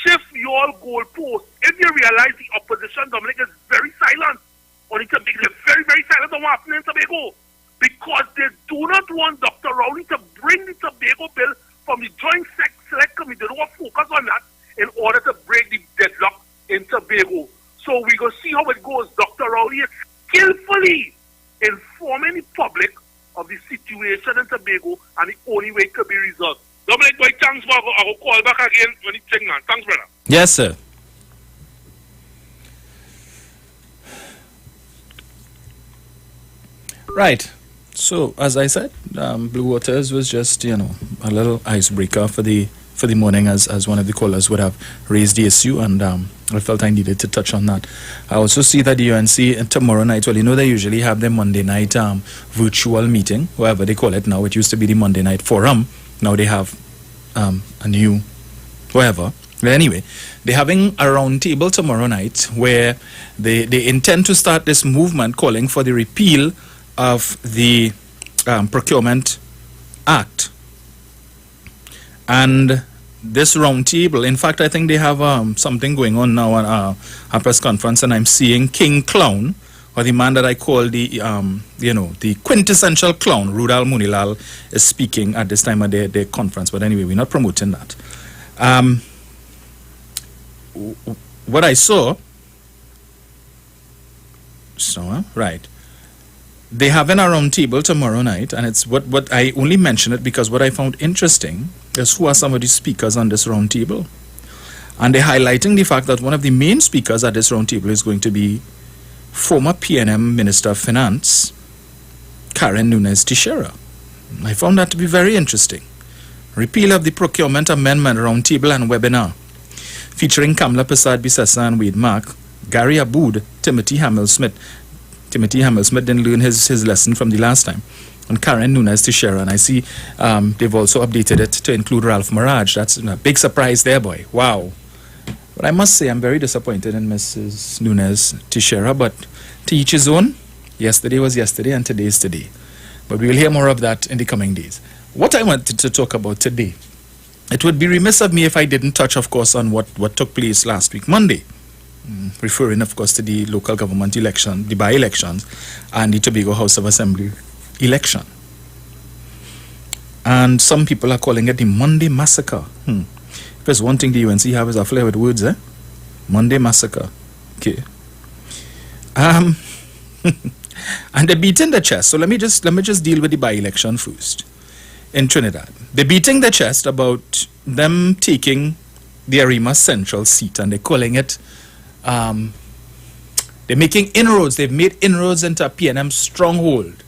shift your goalposts. If you realize the opposition, Dominic, is very silent on it, they're very, very silent on what's happening in Tobago, because they do not want Dr. Rowley to bring the Tobago bill from the Joint Select Committee. They don't want to focus on that in order to break the deadlock in Tobago. So we're going to see how it goes. Dr. Rowley is skillfully informing the public of the situation in Tobago, and the only way it could be resolved. Dominic, boy, thanks, I will call back again when it's checking on. Thanks, brother. Yes, sir. Right. So, as I said, Blue Waters was just, a little icebreaker for the morning, as one of the callers would have raised the issue, and I felt I needed to touch on that. I also see that the UNC tomorrow night, they usually have their Monday night virtual meeting, whatever they call it now. It used to be the Monday night forum. Now they have a new, whatever. But anyway, they're having a round table tomorrow night where they intend to start this movement calling for the repeal of the Procurement Act. And this roundtable, in fact, I think they have something going on now on a press conference, and I'm seeing King Clown, or the man that I call the, the quintessential clown, Rudal Munilal, is speaking at this time of their conference. But anyway, we're not promoting that. What I saw, right. They have an round table tomorrow night, and it's what I only mention it because what I found interesting is who are some of the speakers on this round table. And they're highlighting the fact that one of the main speakers at this round table is going to be former PNM Minister of Finance, Karen Nunes Teixeira. I found that to be very interesting. Repeal of the Procurement Amendment Roundtable and Webinar, featuring Kamla Prasad Bisesa and Wade Mark, Gary Aboud, Timothy Hamel-Smith. Timothy Hamel-Smith didn't learn his lesson from the last time. And Karen Nunes Teixeira. And I see they've also updated it to include Ralph Maraj. That's a big surprise there, boy. Wow. But I must say I'm very disappointed in Mrs. Nunes Teixeira. But to each his own. Yesterday was yesterday and today is today. But we will hear more of that in the coming days. What I wanted to talk about today, it would be remiss of me if I didn't touch, of course, on what took place last week, Monday. Referring, of course, to the local government election, the by-elections, and the Tobago House of Assembly election. And some people are calling it the Monday Massacre. If there's one thing the UNC have is a flair with words, Monday Massacre. Okay. And they're beating the chest. So let me just deal with the by-election first. In Trinidad, they're beating the chest about them taking the Arima Central seat, and they're calling it. They're making inroads. They've made inroads into a PNM stronghold.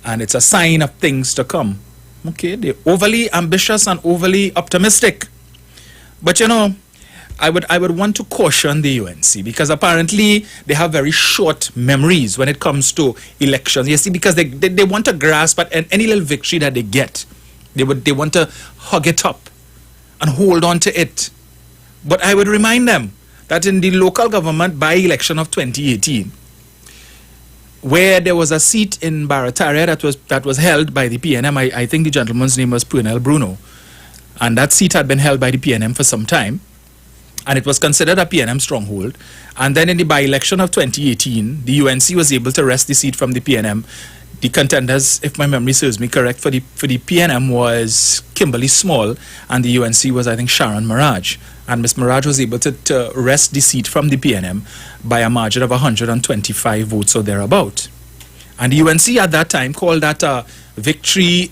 And it's a sign of things to come. Okay, they're overly ambitious and overly optimistic. But I would want to caution the UNC because apparently they have very short memories when it comes to elections. You see, because they want to grasp at any little victory that they get. They want to hug it up and hold on to it. But I would remind them that in the local government by-election of 2018, where there was a seat in Barataria that was held by the PNM, I think the gentleman's name was Purnell Bruno, and that seat had been held by the PNM for some time, and it was considered a PNM stronghold. And then in the by-election of 2018, the UNC was able to wrest the seat from the PNM. The contenders, if my memory serves me correct, for the PNM was Kimberly Small, and the UNC was, I think, Sharon Maraj. And Ms. Maraj was able to wrest the seat from the PNM by a margin of 125 votes or thereabout. And the UNC at that time called that a victory,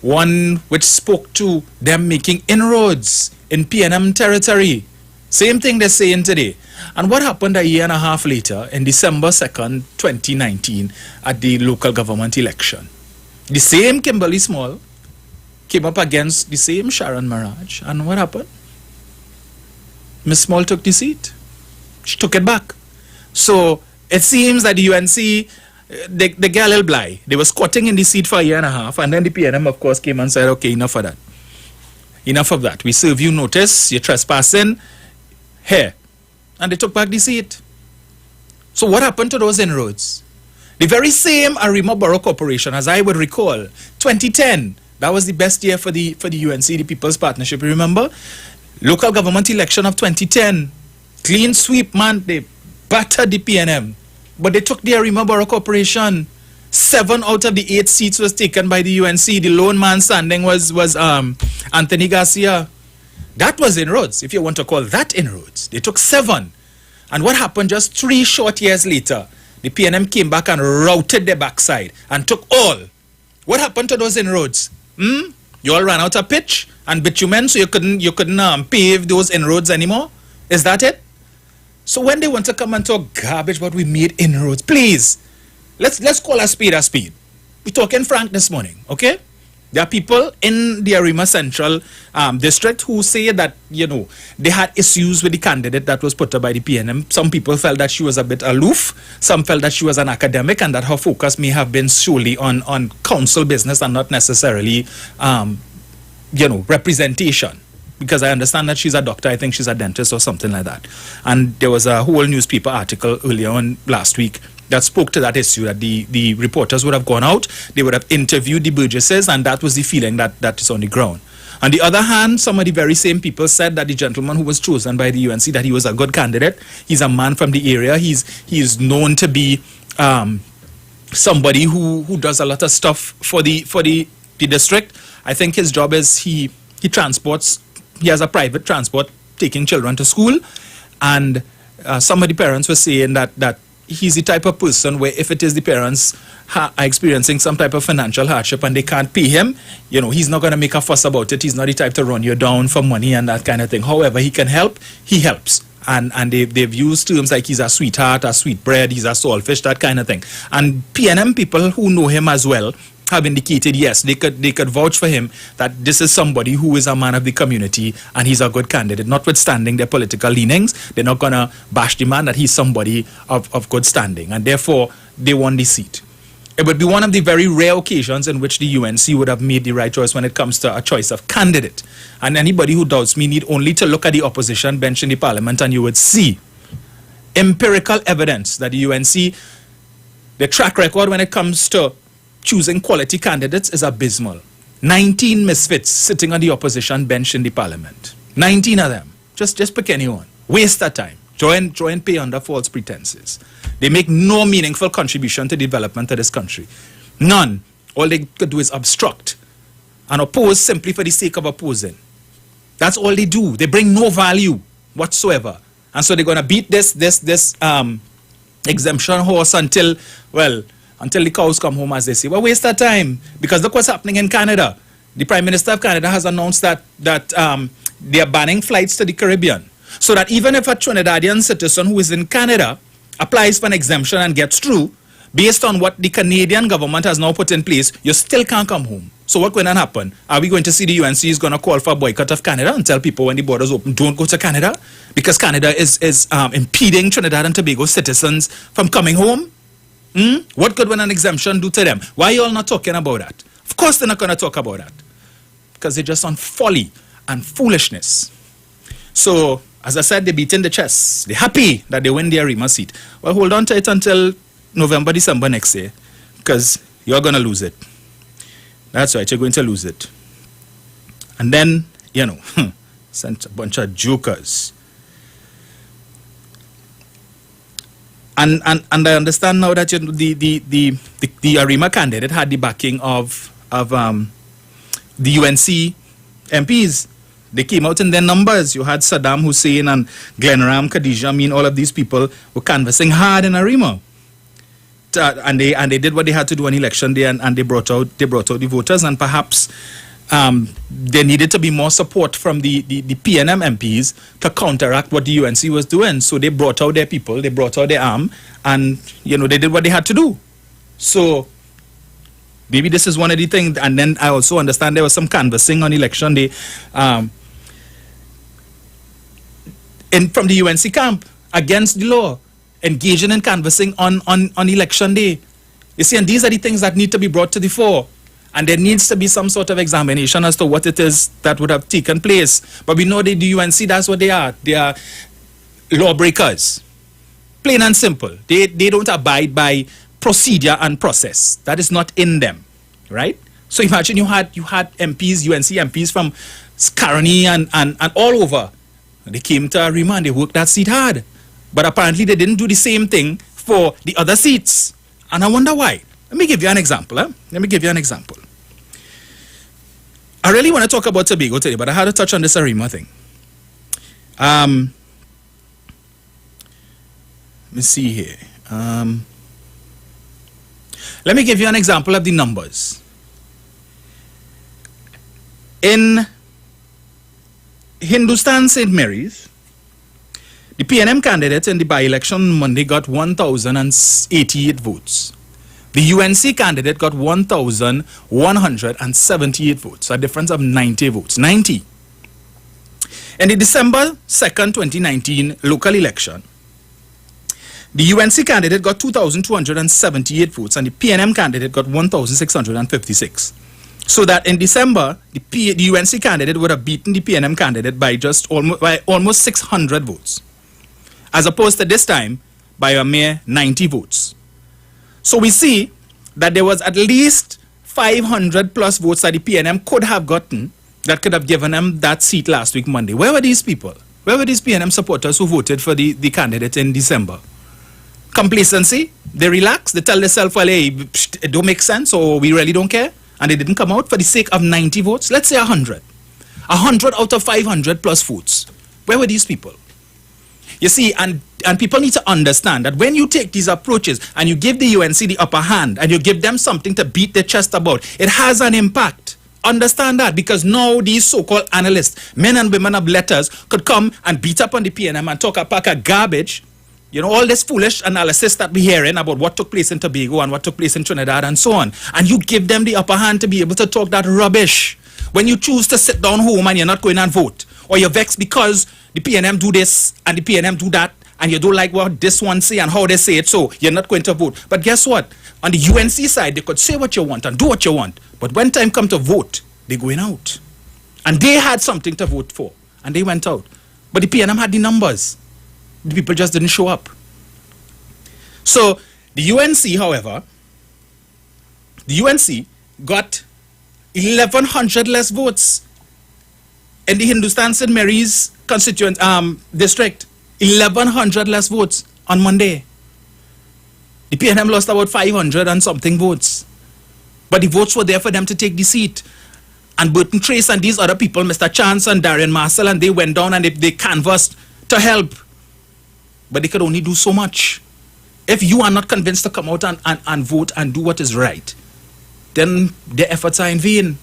one which spoke to them making inroads in PNM territory. Same thing they're saying today. And what happened a year and a half later, in December 2nd, 2019, at the local government election? The same Kimberly Small came up against the same Sharon Maraj. And what happened? Ms. Small took the seat. She took it back. So it seems that the UNC, they get a little blind. They were squatting in the seat for a year and a half, and then the PNM, of course, came and said, okay, enough of that. Enough of that. We serve you notice, you're trespassing, here. And they took back the seat. So what happened to those inroads? The very same Arima Borough Corporation, as I would recall, 2010, that was the best year for the UNC, the People's Partnership, remember? Local government election of 2010, clean sweep, man, they battered the PNM. But they took the Arima Borough Corporation. 7 out of the 8 seats was taken by the UNC. The lone man standing was Anthony Garcia. That was inroads, if you want to call that inroads. They took 7. And what happened just 3 short years later? The PNM came back and routed their backside and took all. What happened to those inroads? You all ran out of pitch and bitumen, so you couldn't pave those inroads anymore? Is that it? So when they want to come and talk garbage, but we made inroads, please, let's call a speed a speed. We're talking frank this morning, okay? There are people in the Arima Central district who say that, they had issues with the candidate that was put up by the PNM. Some people felt that she was a bit aloof. Some felt that she was an academic and that her focus may have been solely on council business and not necessarily, representation. because I understand that she's a doctor. I think she's a dentist or something like that. And there was a whole newspaper article earlier on last week that spoke to that issue, that the reporters would have gone out, they would have interviewed the Burgesses, and that was the feeling that is on the ground. On the other hand, some of the very same people said that the gentleman who was chosen by the UNC, that he was a good candidate. He's a man from the area. He's known to be somebody who does a lot of stuff for the district. I think his job is he transports. He has a private transport taking children to school, and some of the parents were saying that he's the type of person where if it is the parents are experiencing some type of financial hardship and they can't pay him, he's not going to make a fuss about it. He's not the type to run you down for money and that kind of thing. However, he can help, he helps. And they've used terms like he's a sweetheart, a sweetbread, he's a saltfish, that kind of thing. And PNM people who know him as well have indicated, yes, they could vouch for him, that this is somebody who is a man of the community and he's a good candidate. Notwithstanding their political leanings, they're not going to bash the man, that he's somebody of good standing. And therefore, they won the seat. It would be one of the very rare occasions in which the UNC would have made the right choice when it comes to a choice of candidate. And anybody who doubts me need only to look at the opposition bench in the parliament and you would see empirical evidence that the UNC, the track record when it comes to choosing quality candidates is abysmal. 19 misfits sitting on the opposition bench in the parliament. 19 of them. Just pick anyone. Waste that time. Join pay under false pretenses. They make no meaningful contribution to development of this country. None. All they could do is obstruct and oppose simply for the sake of opposing. That's all they do. They bring no value whatsoever. And so they're going to beat this exemption horse until the cows come home, as they say. Well, waste that time, because look what's happening in Canada. The Prime Minister of Canada has announced that they are banning flights to the Caribbean. So that even if a Trinidadian citizen who is in Canada applies for an exemption and gets through, based on what the Canadian government has now put in place, you still can't come home. So what's going to happen? Are we going to see the UNC is going to call for a boycott of Canada and tell people when the borders open, don't go to Canada? Because Canada is impeding Trinidad and Tobago citizens from coming home? What could an exemption do to them? Why are you all not talking about that? Of course they're not going to talk about that. Because they're just on folly and foolishness. So, as I said, they're beating the chest. They're happy that they win the Arima seat. Well, hold on to it until November, December next year. Because you're going to lose it. That's right, you're going to lose it. And then, sent a bunch of jokers. And I understand now that the Arima candidate had the backing of the UNC MPs. They came out in their numbers. You had Saddam Hussein and Glenram, Khadija, all of these people were canvassing hard in Arima. And they did what they had to do on election day, and they brought out the voters, and perhaps there needed to be more support from the PNM MPs to counteract what the UNC was doing. So they brought out their people, they brought out their arm, and they did what they had to do. So maybe this is one of the things. And then I also understand there was some canvassing on election day from the UNC camp against the law, engaging in canvassing on election day. You see, and these are the things that need to be brought to the fore. And there needs to be some sort of examination as to what it is that would have taken place. But we know the UNC, that's what they are. They are lawbreakers. Plain and simple. They don't abide by procedure and process. That is not in them. Right? So imagine you had MPs, UNC MPs from Caroni and all over. They came to Arima and they worked that seat hard. But apparently they didn't do the same thing for the other seats. And I wonder why. Let me give you an example. Let me give you an example. I really want to talk about Tobago today, but I had to touch on this Arima thing. Let me see here. Let me give you an example of the numbers. In Hindustan St. Mary's, the PNM candidate in the by-election Monday got 1,088 votes. The UNC candidate got 1,178 votes, a difference of 90 votes. 90. In the December 2nd, 2019 local election, the UNC candidate got 2,278 votes and the PNM candidate got 1,656. So that in December, the UNC candidate would have beaten the PNM candidate by almost 600 votes, as opposed to this time by a mere 90 votes. So we see that there was at least 500 plus votes that the PNM could have gotten that could have given them that seat last week, Monday. Where were these people? Where were these PNM supporters who voted for the candidate in December? Complacency? They relaxed? They tell themselves, well, hey, it don't make sense, or we really don't care? And they didn't come out for the sake of 90 votes? Let's say 100. 100 out of 500 plus votes. Where were these people? You see, and people need to understand that when you take these approaches and you give the UNC the upper hand and you give them something to beat their chest about, it has an impact. Understand that, because now these so-called analysts, men and women of letters, could come and beat up on the PNM and talk a pack of garbage. You know, all this foolish analysis that we're hearing about what took place in Tobago and what took place in Trinidad and so on. And you give them the upper hand to be able to talk that rubbish. When you choose to sit down home and you're not going and vote, or you're vexed because the PNM do this and the PNM do that, and you don't like what this one say and how they say it, so you're not going to vote. But guess what? On the UNC side, they could say what you want and do what you want. But when time comes to vote, they're going out. And they had something to vote for, and they went out. But the PNM had the numbers. The people just didn't show up. So the UNC, however, the UNC got 1,100 less votes in the Hindustan St. Mary's constituent district. 1,100 less votes on Monday. The PNM lost about 500 and something votes. But the votes were there for them to take the seat. And Burton Trace and these other people, Mr. Chance and Darian Marcel, and they went down and they canvassed to help. But they could only do so much. If you are not convinced to come out and vote and do what is right, then their efforts are in vain.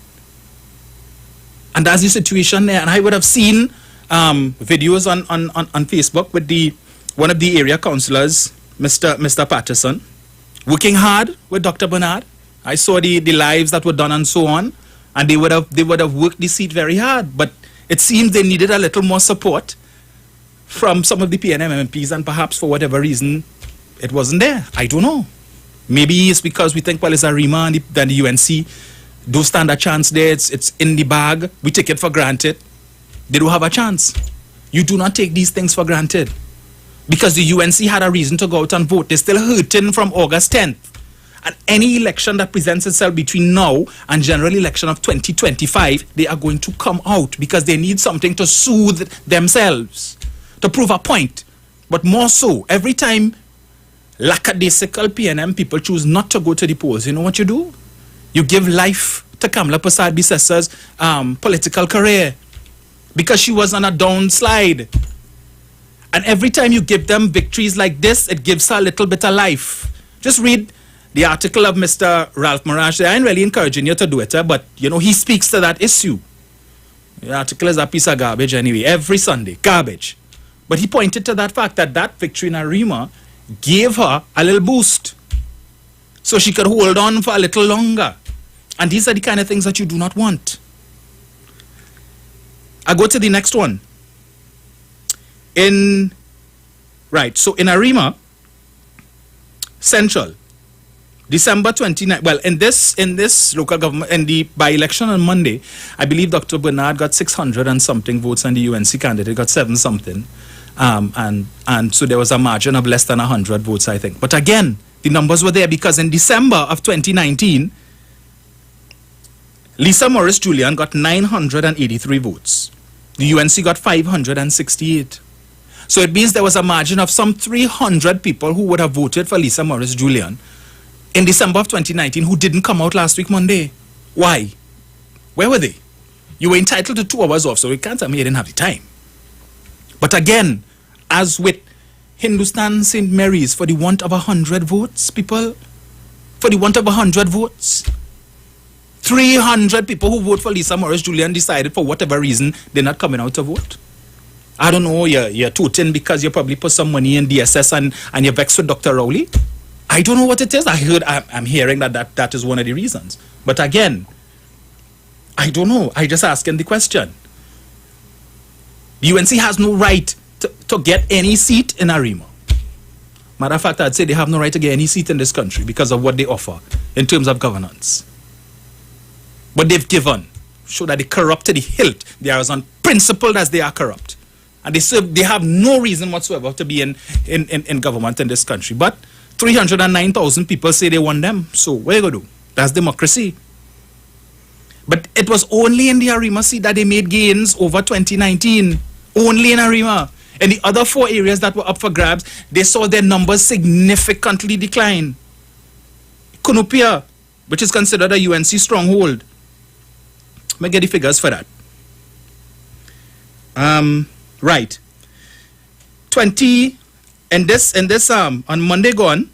And that's the situation there. And I would have seen videos on Facebook with one of the area councillors, Mr. Patterson, working hard with Dr. Bernard. I saw the lives that were done and so on, and they would have worked the seat very hard. But it seems they needed a little more support from some of the PNM MPs, and perhaps for whatever reason it wasn't there. I don't know. Maybe it's because we think, well, it's Arima and then the UNC don't stand a chance there. It's in the bag. We take it for granted. They don't have a chance. You do not take these things for granted. Because the UNC had a reason to go out and vote. They're still hurting from August 10th. And any election that presents itself between now and general election of 2025, they are going to come out because they need something to soothe themselves, to prove a point. But more so, every time lackadaisical PNM people choose not to go to the polls, you know what you do? You give life to Kamala Persad-Bissessa's political career because she was on a downslide. And every time you give them victories like this, it gives her a little bit of life. Just read the article of Mr. Ralph Mirage. I ain't really encouraging you to do it, but you know, he speaks to that issue. The article is a piece of garbage anyway, every Sunday, garbage. But he pointed to that fact that victory in Arima gave her a little boost so she could hold on for a little longer. And these are the kind of things that you do not want. I go to the next one. So in Arima Central, December 29, well, in this local government, in the by-election on Monday, I believe Dr. Bernard got 600 and something votes and the UNC candidate got 7 something. And so there was a margin of less than 100 votes, I think. But again, the numbers were there because in December of 2019, Lisa Morris Julian got 983 votes. The UNC got 568. So it means there was a margin of some 300 people who would have voted for Lisa Morris Julian in December of 2019 who didn't come out last week Monday. Why? Where were they? You were entitled to 2 hours off, so you can't tell me you didn't have the time. But again, as with Hindustan St. Mary's, for the want of 100 votes, people, for the want of 100 votes, 300 people who vote for Lisa Morris Julian decided for whatever reason they're not coming out to vote. I don't know, you're tooting because you probably put some money in DSS and you're vexed with Dr. Rowley. I don't know what it is. I'm hearing that is one of the reasons. But again, I don't know. I just asking the question. The UNC has no right to get any seat in Arima. Matter of fact, I'd say they have no right to get any seat in this country because of what they offer in terms of governance. But they've given. Show that they corrupt to the hilt. They are as unprincipled as they are corrupt. And they have no reason whatsoever to be in government in this country. But 309,000 people say they want them. So what are you going to do? That's democracy. But it was only in the Arima seat that they made gains over 2019. Only in Arima. In the other 4 areas that were up for grabs, they saw their numbers significantly decline. Kunupia, which is considered a UNC stronghold. Let me get the figures for that. Right. 20 in this on Monday gone,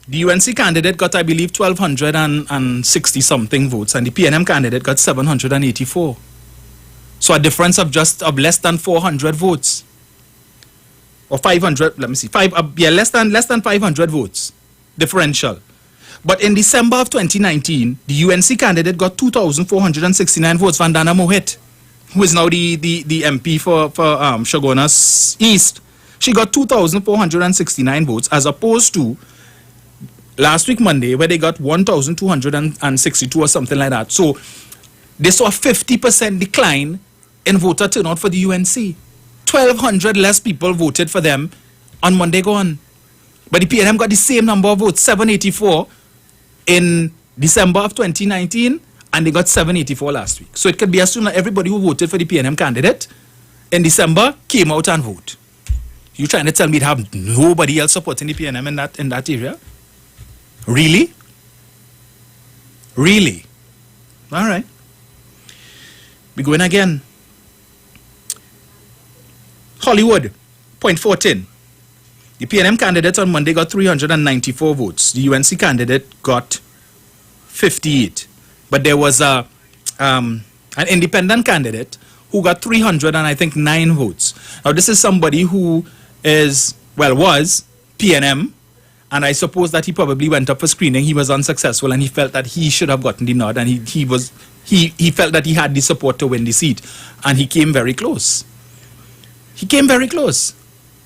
the UNC candidate got, I believe, 1,260 something votes, and the PNM candidate got 784. So a difference of less than 400 votes. Or 500, let me see, less than 500 votes differential. But in December of 2019, the UNC candidate got 2,469 votes. Vandana Mohit, who is now the MP for Shogunas East, she got 2,469 votes, as opposed to last week Monday, where they got 1,262 or something like that. So they saw a 50% decline in voter turnout for the UNC. 1,200 less people voted for them on Monday gone. But the PNM got the same number of votes, 784 in December of 2019, and they got 784 last week. So it could be assumed that everybody who voted for the PNM candidate in December came out and voted. You trying to tell me to have nobody else supporting the PNM in that area? Really? Really? All right. We going again. Hollywood, point 14. The PNM candidate on Monday got 394 votes. The UNC candidate got 58. But there was an independent candidate who got 309 votes. Now, this is somebody who was PNM, and I suppose that he probably went up for screening. He was unsuccessful, and he felt that he should have gotten the nod, and he felt that he had the support to win the seat, and he came very close. He came very close.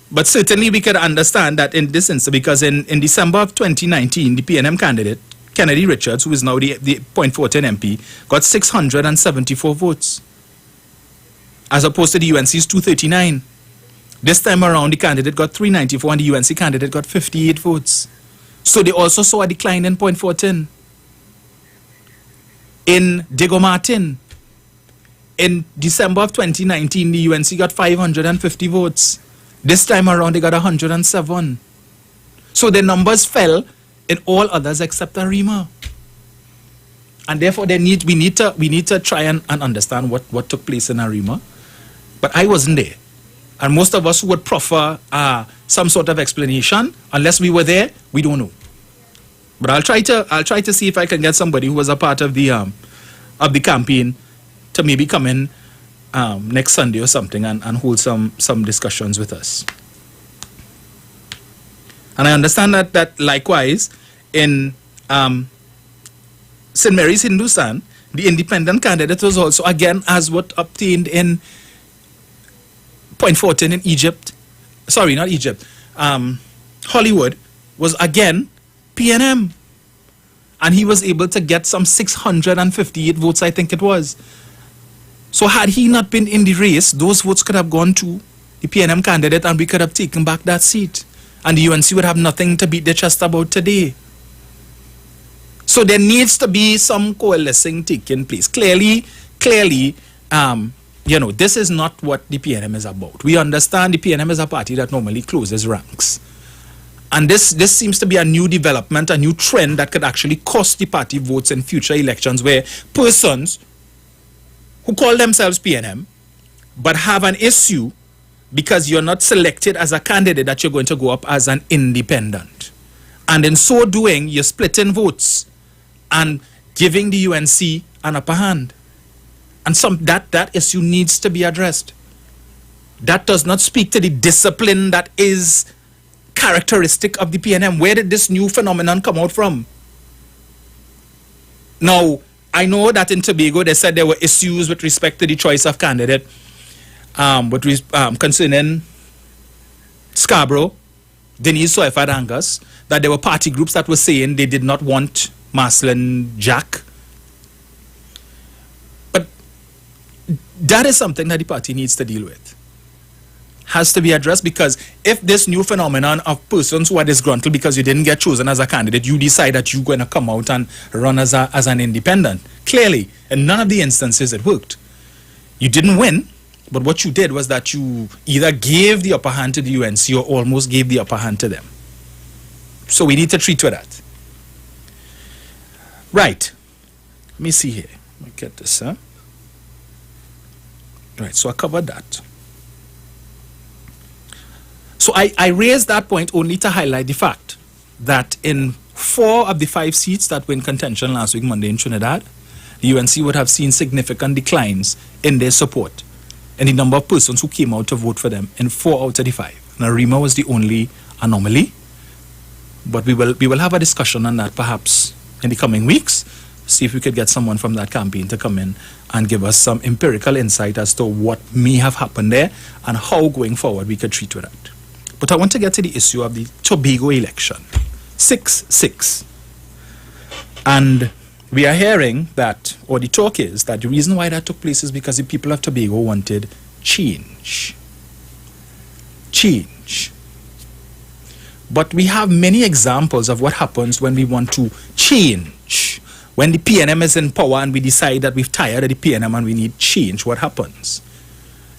But certainly we could understand that in this instance, because in December of 2019, the PNM candidate, Kennedy Richards, who is now the point 14 MP, got 674 votes, as opposed to the UNC's 239. This time around, the candidate got 394 and the UNC candidate got 58 votes. So they also saw a decline in point 14. In Diego Martin, in December of 2019, the UNC got 550 votes. This time around, they got 107. So the numbers fell in all others except Arima. And therefore, we need to try and understand what took place in Arima. But I wasn't there. And most of us who would proffer some sort of explanation, unless we were there, we don't know. But I'll try to see if I can get somebody who was a part of the campaign to maybe come in next Sunday or something and hold some discussions with us. And I understand that likewise in St. Mary's Hindustan, the independent candidate was also again as what obtained in point 14 in Egypt. Sorry, not Egypt. Hollywood was again PNM. And he was able to get some 658 votes, I think it was. So had he not been in the race, those votes could have gone to the PNM candidate and we could have taken back that seat. And the UNC would have nothing to beat their chest about today. So there needs to be some coalescing taking place. Clearly, this is not what the PNM is about. We understand the PNM is a party that normally closes ranks. And this seems to be a new development, a new trend that could actually cost the party votes in future elections, where persons who call themselves PNM but have an issue because you're not selected as a candidate that you're going to go up as an independent. And in so doing, you're splitting votes and giving the UNC an upper hand. And that issue needs to be addressed. That does not speak to the discipline that is characteristic of the PNM. Where did this new phenomenon come out from? Now, I know that in Tobago they said there were issues with respect to the choice of candidate concerning Scarborough, Denise Soifad Angus, that there were party groups that were saying they did not want Marcelin Jack. That is something that the party needs to deal with. Has to be addressed, because if this new phenomenon of persons who are disgruntled because you didn't get chosen as a candidate, you decide that you're going to come out and run as an independent. Clearly, in none of the instances it worked. You didn't win, but what you did was that you either gave the upper hand to the UNC or almost gave the upper hand to them. So we need to treat with that. Right. Let me see here. Let me get this, huh? Right, so I covered that. So I raised that point only to highlight the fact that in 4 of the 5 seats that were in contention last week, Monday in Trinidad, the UNC would have seen significant declines in their support and the number of persons who came out to vote for them in 4 out of the 5. Now, Rima was the only anomaly, but we will have a discussion on that perhaps in the coming weeks, see if we could get someone from that campaign to come in and give us some empirical insight as to what may have happened there and how going forward we could treat with that. But I want to get to the issue of the Tobago election. 6-6. And we are hearing that, or the talk is, that the reason why that took place is because the people of Tobago wanted change. Change. But we have many examples of what happens when we want to change. When the PNM is in power and we decide that we've tired of the PNM and we need change, what happens?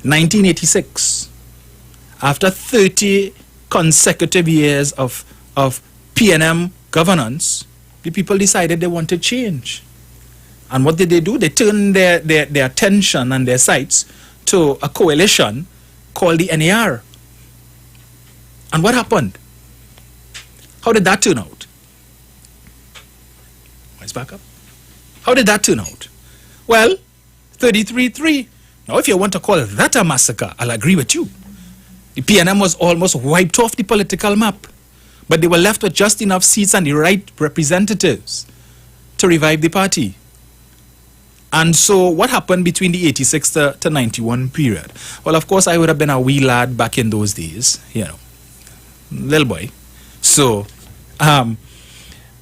1986. After 30 consecutive years of PNM governance, the people decided they wanted change. And what did they do? They turned their attention and their sights to a coalition called the NAR. And what happened? How did that turn out? Let's back up. How did that turn out? Well, 33-3. Now, if you want to call that a massacre, I'll agree with you. The PNM was almost wiped off the political map, but they were left with just enough seats and the right representatives to revive the party. And so what happened between the 86 to 91 period? Well, of course, I would have been a wee lad back in those days, little boy. So,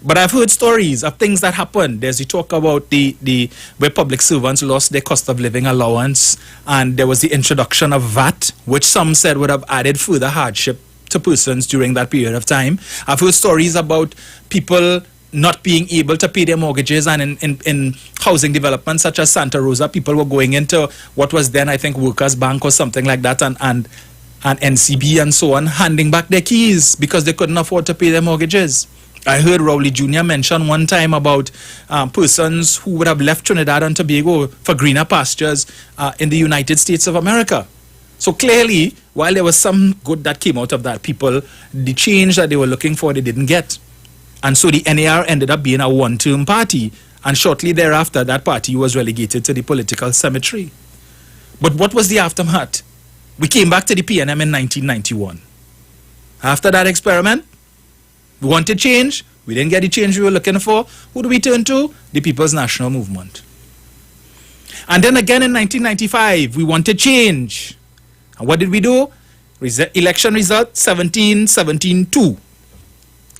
but I've heard stories of things that happened. There's the talk about where public servants lost their cost of living allowance, and there was the introduction of VAT, which some said would have added further hardship to persons during that period of time. I've heard stories about people not being able to pay their mortgages, and in housing development such as Santa Rosa, people were going into what was then, I think, Workers' Bank or something like that, and NCB and so on, handing back their keys because they couldn't afford to pay their mortgages. I heard Rowley Jr. mention one time about persons who would have left Trinidad and Tobago for greener pastures in the United States of America. So clearly, while there was some good that came out of that, people, the change that they were looking for, they didn't get. And so the NAR ended up being a one-term party. And shortly thereafter, that party was relegated to the political cemetery. But what was the aftermath? We came back to the PNM in 1991. After that experiment, we wanted change. We didn't get the change we were looking for. Who do we turn to? The People's National Movement. And then again in 1995, we wanted change. And what did we do? Election result 17-17-2.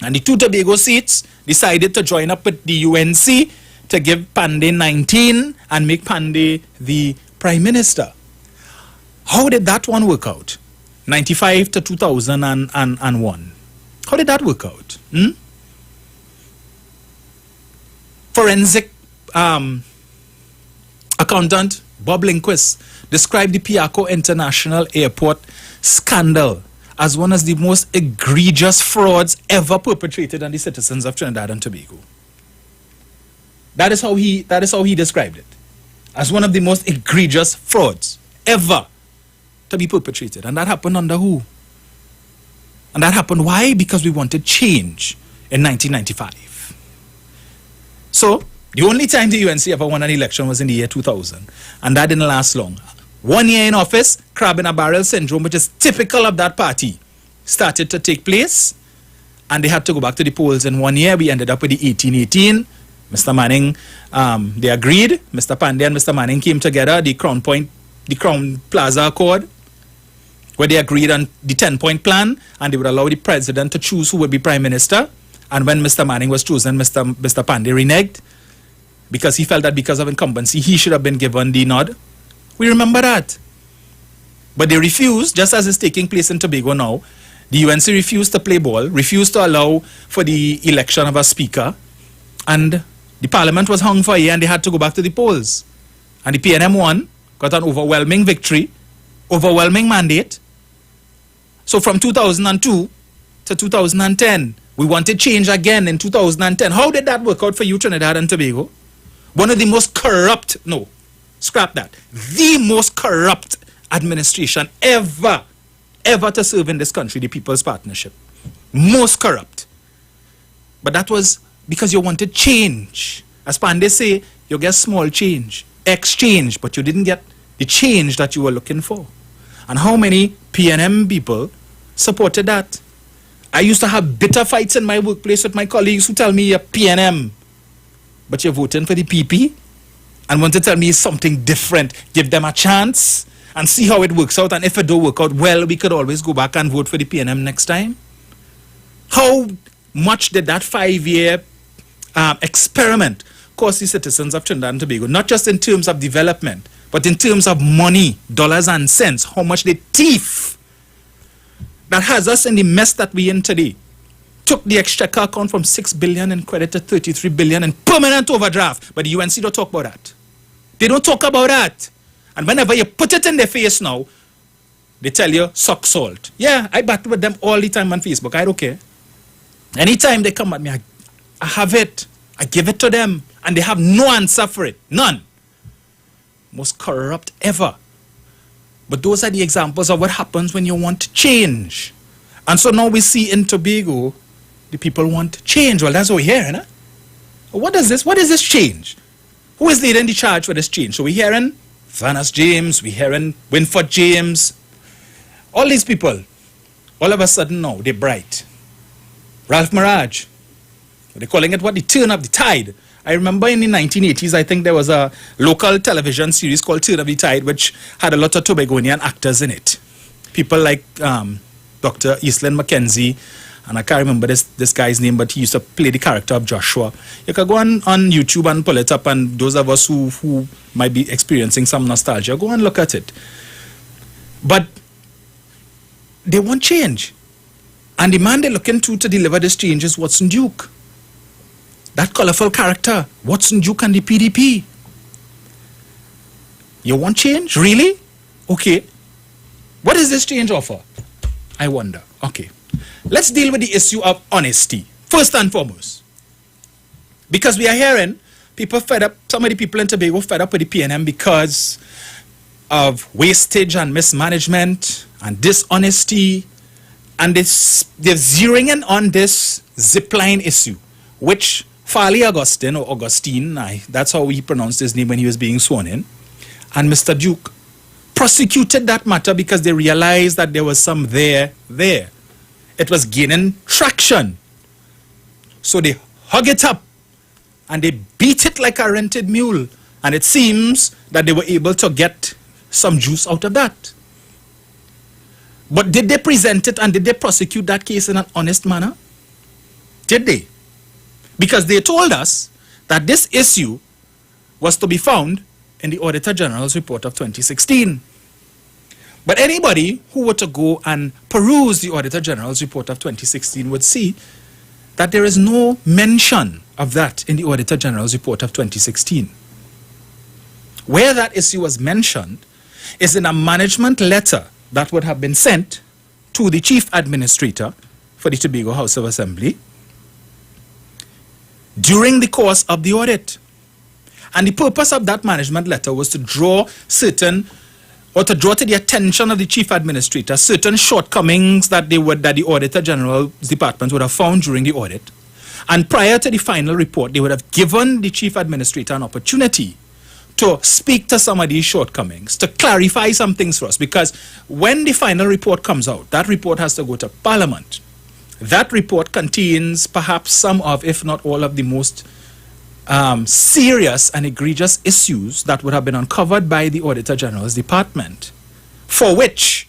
And the 2 Tobago seats decided to join up with the UNC to give Pandey 19 and make Pandey the Prime Minister. How did that one work out? 95 to 2001. How did that work out? Forensic accountant Bob Lindquist described the Piarco International Airport scandal as one of the most egregious frauds ever perpetrated on the citizens of Trinidad and Tobago. That is how he described it, as one of the most egregious frauds ever to be perpetrated. And that happened under who? And that happened why? Because we wanted change in 1995. So the only time the UNC ever won an election was in the year 2000, and that didn't last long. 1 year in office, crab in a barrel syndrome, which is typical of that party, started to take place, and they had to go back to the polls in 1 year. We ended up with the 18-18. Mr. Manning, they agreed. Mr. Pandey and Mr. Manning came together, the Crown Plaza Accord, where they agreed on the 10-point plan, and they would allow the president to choose who would be prime minister. And when Mr. Manning was chosen, Mr. Pandey reneged, because he felt that because of incumbency, he should have been given the nod We remember that. But they refused, just as is taking place in Tobago now. The UNC refused to play ball, refused to allow for the election of a speaker, and the parliament was hung for a year and they had to go back to the polls. And the PNM won, got an overwhelming victory, overwhelming mandate. So from 2002 to 2010, we wanted change again in 2010. How did that work out for you, Trinidad and Tobago? One of the most corrupt, no, scrap that, the most corrupt administration ever to serve in this country, the People's Partnership. Most corrupt. But that was because you wanted change. As Pandey say, you get small change, exchange, but you didn't get the change that you were looking for. And how many PNM people supported that? I used to have bitter fights in my workplace with my colleagues who tell me you're PNM, but you're voting for the PP and want to tell me something different. Give them a chance and see how it works out. And if it don't work out well, we could always go back and vote for the PNM next time. How much did that 5-year experiment cost the citizens of Trinidad and Tobago? Not just in terms of development, but in terms of money, dollars and cents. How much the thief that has us in the mess that we're in today took the exchequer account from 6 billion in credit to 33 billion in permanent overdraft. But the UNC don't talk about that. They don't talk about that. And whenever you put it in their face now, they tell you, suck salt. Yeah, I battle with them all the time on Facebook. I don't care. Anytime they come at me, I have it. I give it to them. And they have no answer for it. None. Most corrupt ever. But those are the examples of what happens when you want change. And so now we see in Tobago, the people want change. Well, that's what we're hearing. Huh? What is this change? Who is leading the charge for this change? So we're hearing Vanas James, we're hearing Winford James. All these people, all of a sudden now, they're bright. Ralph Mirage, they're calling it what? The turn of the tide. I remember in the 1980s, I think there was a local television series called Turn of the Tide, which had a lot of Tobagonian actors in it. People like Dr. Eastland Mackenzie, and I can't remember this guy's name, but he used to play the character of Joshua. You can go on YouTube and pull it up, and those of us who might be experiencing some nostalgia, go and look at it. But they want change. And the man they're looking to deliver this change is Watson Duke. That colorful character, Watson Duke and the PDP. You want change? Really? Okay. What does this change offer? I wonder. Okay. Let's deal with the issue of honesty, first and foremost. Because we are hearing people fed up, some of the people in Tobago fed up with the PNM because of wastage and mismanagement and dishonesty. And they're zeroing in on this zipline issue, which Farley Augustine, that's how he pronounced his name when he was being sworn in, and Mr. Duke prosecuted that matter because they realized that there was some there. It was gaining traction. So they hug it up and they beat it like a rented mule. And it seems that they were able to get some juice out of that. But did they present it and did they prosecute that case in an honest manner? Did they? Because they told us that this issue was to be found in the Auditor General's report of 2016. But anybody who were to go and peruse the Auditor General's report of 2016 would see that there is no mention of that in the Auditor General's report of 2016. Where that issue was mentioned is in a management letter that would have been sent to the Chief Administrator for the Tobago House of Assembly during the course of the audit. And the purpose of that management letter was to draw to the attention of the Chief Administrator certain shortcomings that the Auditor General's Department would have found during the audit. And prior to the final report, they would have given the Chief Administrator an opportunity to speak to some of these shortcomings, to clarify some things for us. Because when the final report comes out, that report has to go to Parliament. That report contains perhaps some of, if not all of the most serious and egregious issues that would have been uncovered by the Auditor General's Department, for which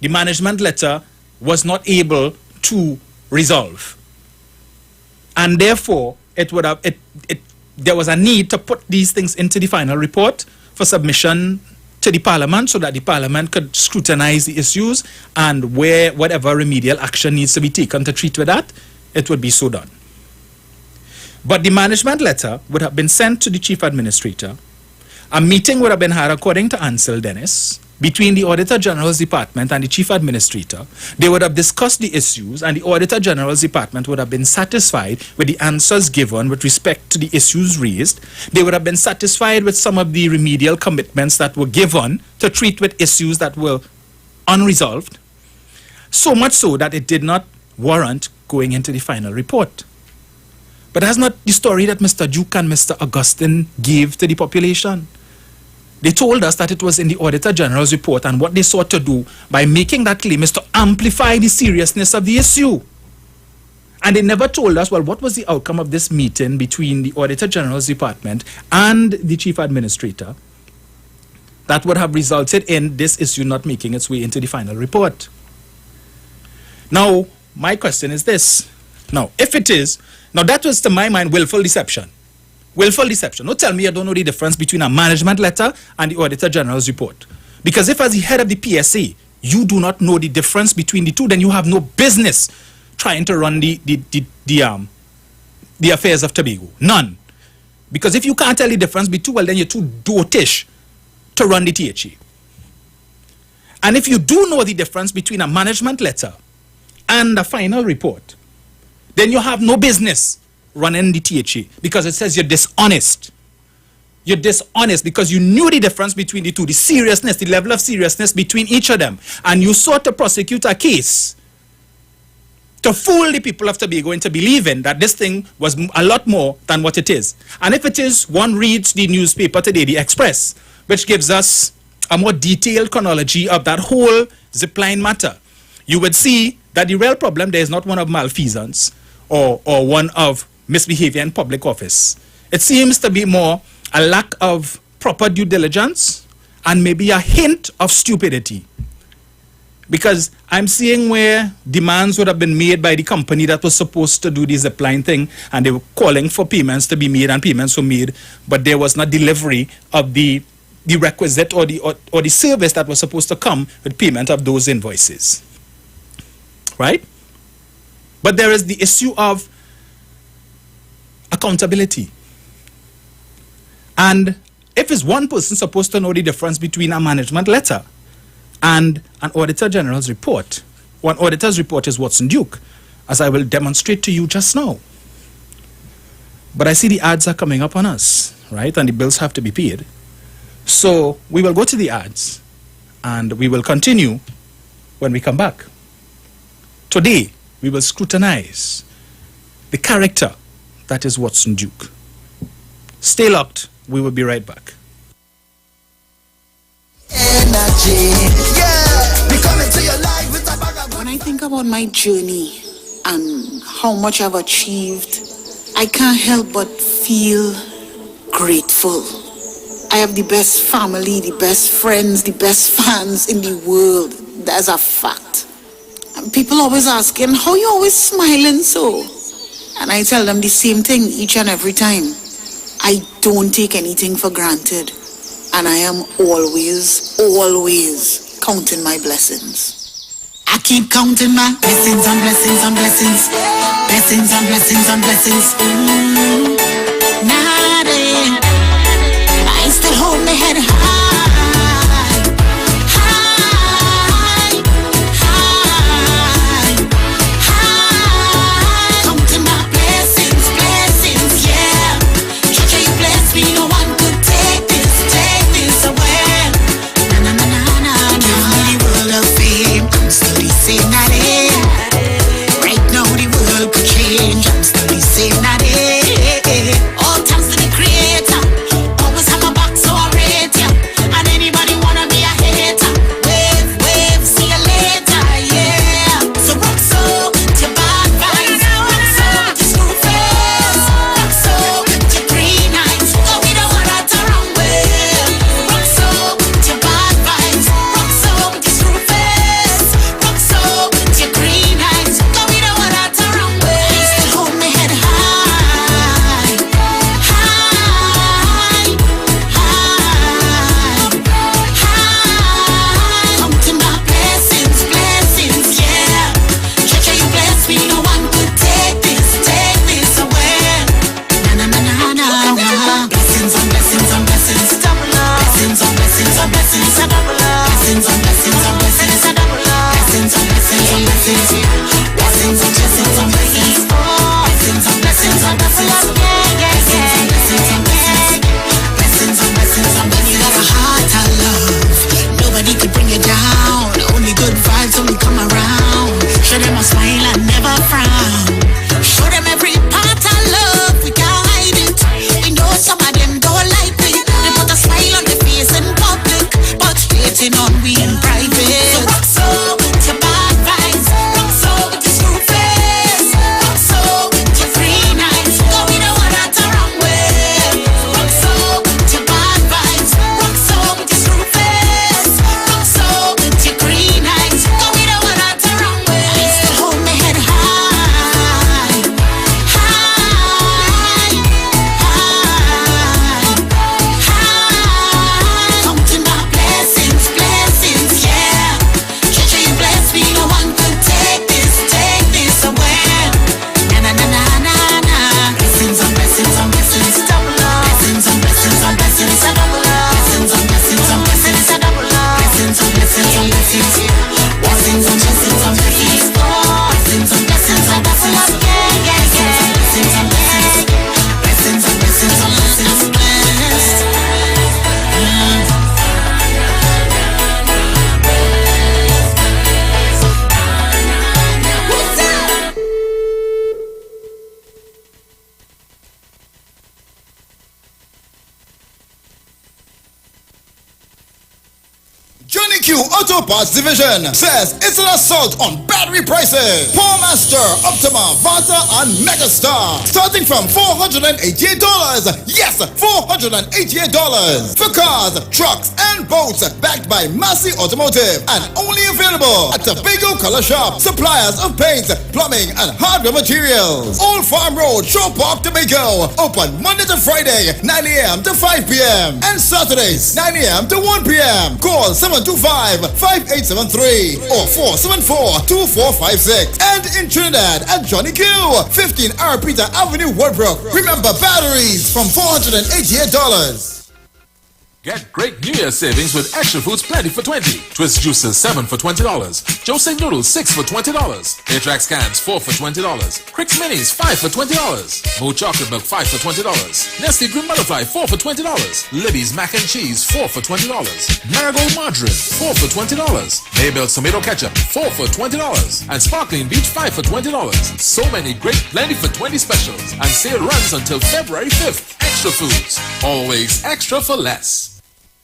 the management letter was not able to resolve. And therefore, there was a need to put these things into the final report for submission to the Parliament so that the Parliament could scrutinize the issues, and where whatever remedial action needs to be taken to treat with that, it would be so done. But the management letter would have been sent to the Chief Administrator. A meeting would have been had, according to Ansel Dennis, between the Auditor General's Department and the Chief Administrator. They would have discussed the issues, and the Auditor General's Department would have been satisfied with the answers given with respect to the issues raised. They would have been satisfied with some of the remedial commitments that were given to treat with issues that were unresolved, so much so that it did not warrant going into the final report. But that's not the story that Mr. Duke and Mr. Augustine gave to the population. They told us that it was in the Auditor General's report, and what they sought to do by making that claim is to amplify the seriousness of the issue. And they never told us, well, what was the outcome of this meeting between the Auditor General's Department and the Chief Administrator that would have resulted in this issue not making its way into the final report. Now, my question is this. Now, if it is, now that was to my mind willful deception. Willful deception. Don't tell me you don't know the difference between a management letter and the Auditor General's report. Because if as the head of the PSA, you do not know the difference between the two, then you have no business trying to run the affairs of Tobago. None. Because if you can't tell the difference between, well, then you're too dotish to run the THA. And if you do know the difference between a management letter and a final report, then you have no business running the THA, because it says you're dishonest. You're dishonest because you knew the difference between the two, the seriousness, the level of seriousness between each of them, and you sought to prosecute a case to fool the people of Tobago into believing that this thing was a lot more than what it is. And if it is, one reads the newspaper today, the Express, which gives us a more detailed chronology of that whole zipline matter. You would see that the real problem there is not one of malfeasance or one of misbehavior in public office. It seems to be more a lack of proper due diligence and maybe a hint of stupidity. Because I'm seeing where demands would have been made by the company that was supposed to do the zipline thing, and they were calling for payments to be made, and payments were made, but there was not delivery of the requisite or the service that was supposed to come with payment of those invoices. Right? But there is the issue of accountability. And if it's one person supposed to know the difference between a management letter and an Auditor General's report, one auditor's report is Watson Duke, as I will demonstrate to you just now. But I see the ads are coming up on us, right? And the bills have to be paid. So we will go to the ads and we will continue when we come back. Today, we will scrutinize the character that is Watson Duke. Stay locked. We will be right back. When I think about my journey and how much I've achieved, I can't help but feel grateful. I have the best family, the best friends, the best fans in the world. That's a fact. And people always asking, how you always smiling so? And I tell them the same thing each and every time. I don't take anything for granted. And I am always counting my blessings. I keep counting my blessings and blessings and blessings. Blessings and blessings and blessings. I still hold my head high. Right now the world could change. I'm still the same, not it. Q Auto Parts Division says it's an assault on battery prices. Master, Optima, Vata, and Megastar. Starting from $488. Yes, $488. For cars, trucks, and boats. Backed by Massey Automotive. And only available at Tobago Color Shop. Suppliers of paints, plumbing, and hardware materials. Old Farm Road, Shore Park, Tobago. Open Monday to Friday, 9 a.m. to 5 p.m. And Saturdays, 9 a.m. to 1 p.m. Call 725-5873 or 474-2456. And in Trinidad at Johnny Q, 15 R. Peter Avenue, Woodbrook. Remember, batteries from $488. Get great New Year savings with Extra Foods Plenty for 20. Twist juices 7 for $20. Jose noodles 6 for $20. Atrax cans 4 for $20. Cricks minis 5 for $20. Mo chocolate milk 5 for $20. Nestle green butterfly 4 for $20. Libby's mac and cheese 4 for $20. Marigold margarine 4 for $20. Maybelline tomato ketchup 4 for $20. And sparkling beach 5 for $20. So many great Plenty for 20 specials, and sale runs until February 5th. Extra Foods, always extra for less.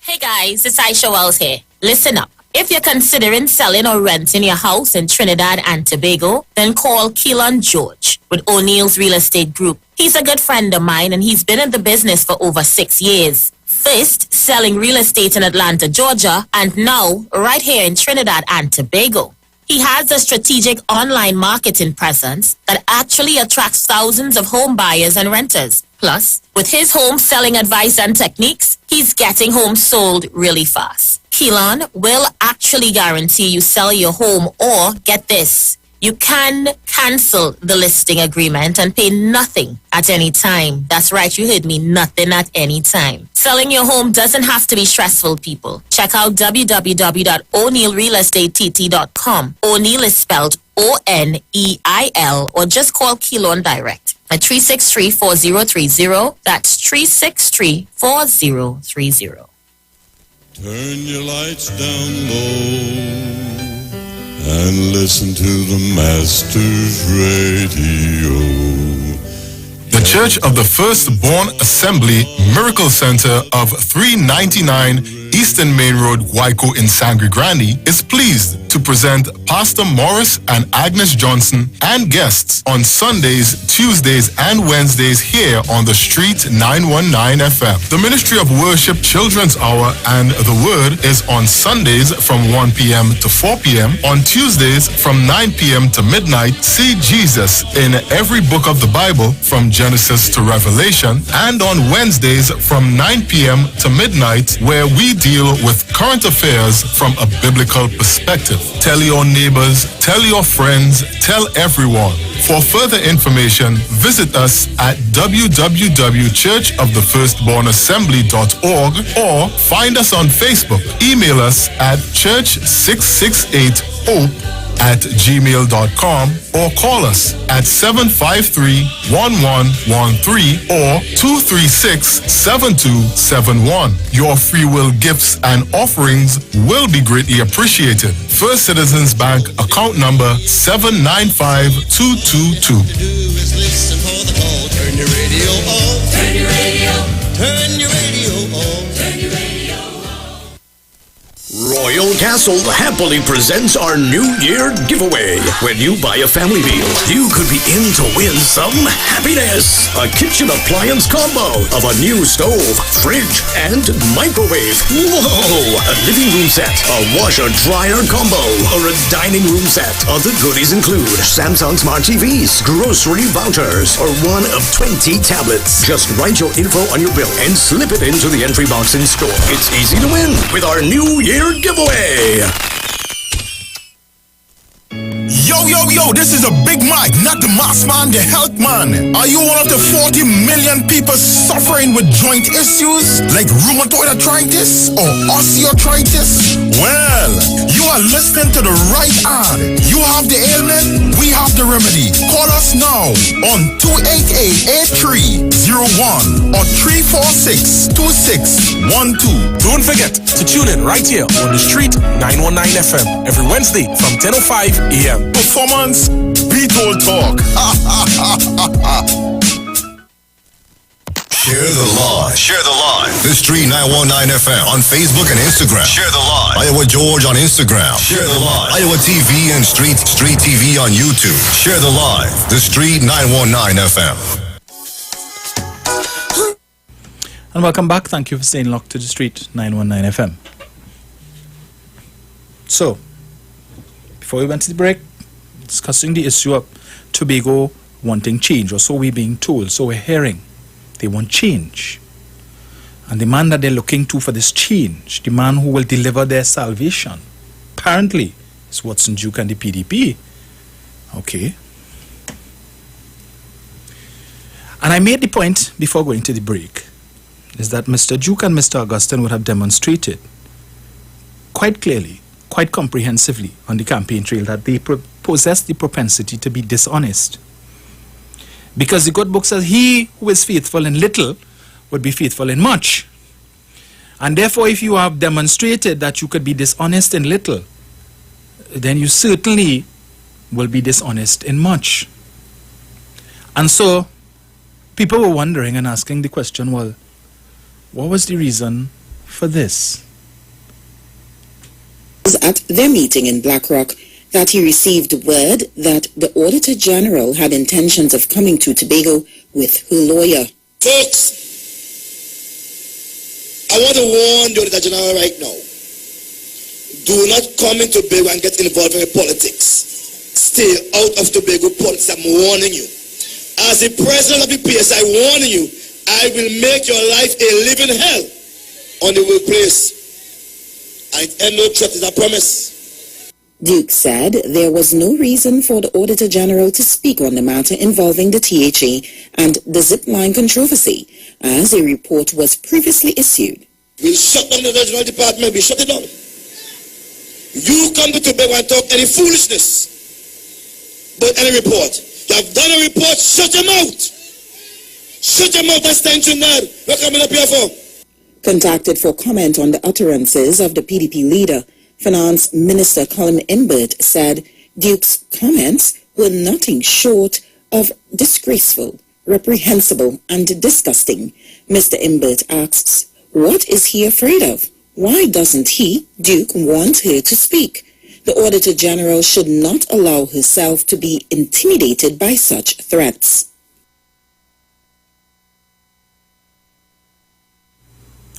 Hey guys, it's Aisha Wells here. Listen up. If you're considering selling or renting your house in Trinidad and Tobago, then call Keelan George with O'Neill's Real Estate Group. He's a good friend of mine and he's been in the business for over 6 years. First, selling real estate in Atlanta, Georgia, and now right here in Trinidad and Tobago. He has a strategic online marketing presence that actually attracts thousands of home buyers and renters. Plus, with his home selling advice and techniques, he's getting homes sold really fast. Keelan will actually guarantee you sell your home, or get this, you can cancel the listing agreement and pay nothing at any time. That's right, you heard me, nothing at any time. Selling your home doesn't have to be stressful, people. Check out www.o'neillrealestatetT.com. O'Neill is spelled O-N-E-I-L, or just call Keelan direct at 363-4030. That's 363-4030. Turn your lights down low and listen to the Master's Radio. The Church of the Firstborn Assembly Miracle Center of 399 Eastern Main Road, Guayco in Sangre Grande is pleased to present Pastor Morris and Agnes Johnson and guests on Sundays, Tuesdays, and Wednesdays here on the Street 919 FM. The Ministry of Worship Children's Hour and the Word is on Sundays from 1 p.m. to 4 p.m. On Tuesdays from 9 p.m. to midnight, see Jesus in every book of the Bible from Genesis to Revelation. And on Wednesdays from 9 p.m. to midnight, where we deal with current affairs from a biblical perspective. Tell your neighbors, tell your friends, tell everyone. For further information, visit us at www.churchofthefirstbornassembly.org or find us on Facebook. Email us at church668hope@gmail.com or call us at 753-1113 or 236-7271. Your free will gifts and offerings will be greatly appreciated. First Citizens Bank account number 795222. Turn your radio on. Turn your radio. Turn your radio on. Turn your radio on. Royal Castle happily presents our New Year giveaway. When you buy a family meal, you could be in to win some happiness. A kitchen appliance combo of a new stove, fridge, and microwave. Whoa! A living room set, a washer-dryer combo, or a dining room set. Other goodies include Samsung Smart TVs, grocery vouchers, or one of 20 tablets. Just write your info on your bill and slip it into the entry box in store. It's easy to win with our New Year giveaway. Yo, this is a Big Mike, not the mass man, the health man. Are you one of the 40 million people suffering with joint issues like rheumatoid arthritis or osteoarthritis? Well, you are listening to the right ad. You have the ailment, we have the remedy. Call us now on 288-8301 or 346-2612. Don't forget to tune in right here on the Street 919 FM every Wednesday from 10:05 a.m. Performance, Beat Talk. Share the live. Share the live. The Street 919 FM on Facebook and Instagram. Share the live. Iowa George on Instagram. Share the live. Iowa TV and Street TV on YouTube. Share the live. The Street 919 FM. And welcome back. Thank you for staying locked to the Street 919 FM. So, before we went to the break, discussing the issue of Tobago wanting change, or so we're being told, so we're hearing. They want change. And the man that they're looking to for this change, the man who will deliver their salvation, apparently, is Watson Duke and the PDP. Okay. And I made the point before going to the break, is that Mr. Duke and Mr. Augustine would have demonstrated quite clearly, quite comprehensively on the campaign trail that they possess the propensity to be dishonest. Because the good book says, he who is faithful in little would be faithful in much. And therefore, if you have demonstrated that you could be dishonest in little, then you certainly will be dishonest in much. And so, people were wondering and asking the question, well, what was the reason for this? At their meeting in Blackrock, that he received word that the Auditor General had intentions of coming to Tobago with her lawyer. Folks, I want to warn the Auditor General right now. Do not come into Tobago and get involved in politics. Stay out of Tobago politics, I'm warning you. As the president of the PS, I warn you, I will make your life a living hell on the workplace. I end no threat, is a promise. Duke said there was no reason for the Auditor General to speak on the matter involving the THA and the zipline controversy, as a report was previously issued. We'll shut down the regional department, we'll shut it down. You come to Tobago and talk any foolishness about any report. You have done a report, shut your mouth! Shut your mouth, that's time to nod. What coming up here for? Contacted for comment on the utterances of the PDP leader, Finance Minister Colin Imbert said Duke's comments were nothing short of disgraceful, reprehensible, and disgusting. Mr. Imbert asks, what is he afraid of? Why doesn't he, Duke, want her to speak? The Auditor General should not allow herself to be intimidated by such threats.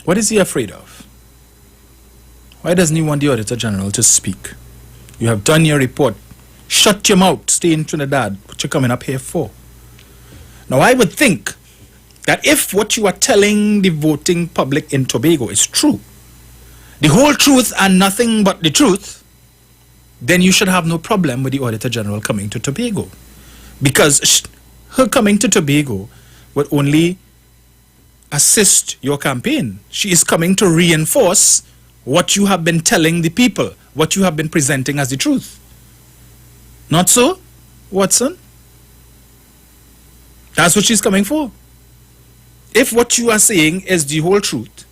What is he afraid of? Why doesn't he want the Auditor General to speak? You have done your report. Shut your mouth. Stay in Trinidad. What you're coming up here for? Now, I would think that if what you are telling the voting public in Tobago is true, the whole truth and nothing but the truth, then you should have no problem with the Auditor General coming to Tobago. Because her coming to Tobago would only assist your campaign. She is coming to reinforce what you have been telling the people, what you have been presenting as the truth. Not so, Watson? That's what she's coming for. If what you are saying is the whole truth,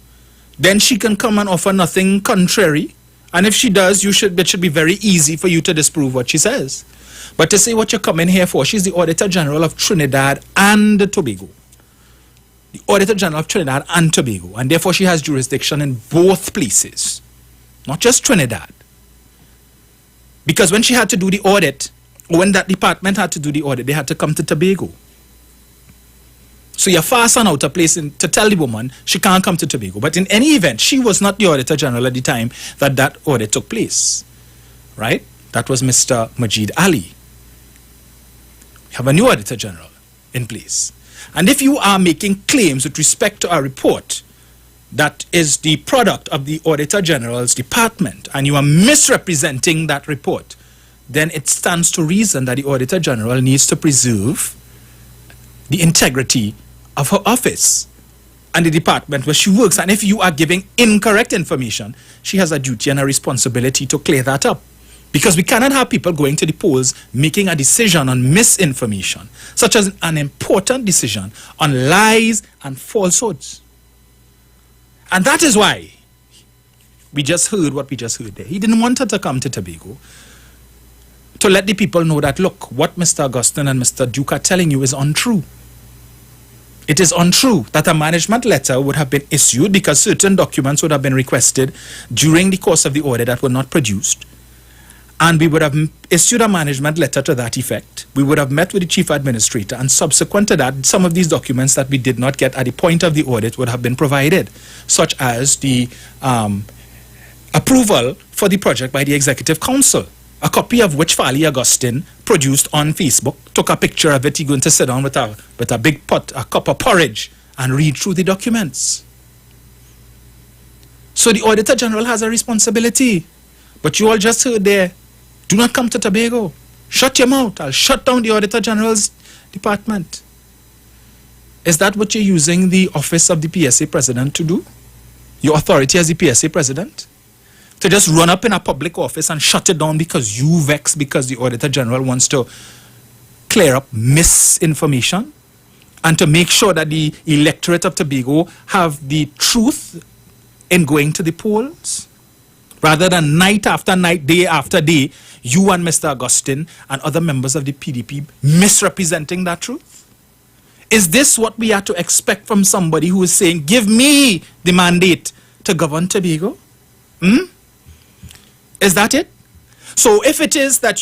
then she can come and offer nothing contrary. And if she does, it should be very easy for you to disprove what she says. But to say what you're coming here for, she's the Auditor General of Trinidad and Tobago. The Auditor General of Trinidad and Tobago, and therefore she has jurisdiction in both places, not just Trinidad. Because when she had to do the audit, or when that department had to do the audit, they had to come to Tobago. So you're fast and out of place to tell the woman she can't come to Tobago. But in any event, she was not the Auditor General at the time that audit took place. Right? That was Mr. Majid Ali. We have a new Auditor General in place. And if you are making claims with respect to a report that is the product of the Auditor General's department, and you are misrepresenting that report, then it stands to reason that the Auditor General needs to preserve the integrity of her office and the department where she works. And if you are giving incorrect information, she has a duty and a responsibility to clear that up. Because we cannot have people going to the polls making a decision on misinformation, such as an important decision on lies and falsehoods. And that is why we just heard what we just heard there. He didn't want her to come to Tobago to let the people know that, look, what Mr. Augustine and Mr. Duke are telling you is untrue. It is untrue that a management letter would have been issued because certain documents would have been requested during the course of the audit that were not produced. And we would have issued a management letter to that effect. We would have met with the chief administrator, and subsequent to that, some of these documents that we did not get at the point of the audit would have been provided, such as the approval for the project by the Executive Council, a copy of which Fali Augustine produced on Facebook, took a picture of it. He going to sit down with a big pot, a cup of porridge, and read through the documents. So the Auditor General has a responsibility. But you all just heard there, do not come to Tobago. Shut your mouth. I'll shut down the Auditor General's department. Is that what you're using the office of the PSA president to do? Your authority as the PSA president? To just run up in a public office and shut it down because you vex because the Auditor General wants to clear up misinformation and to make sure that the electorate of Tobago have the truth in going to the polls? Rather than night after night, day after day, you and Mr. Augustine and other members of the PDP misrepresenting that truth? Is this what we are to expect from somebody who is saying, give me the mandate to govern Tobago? Is that it? So if it is that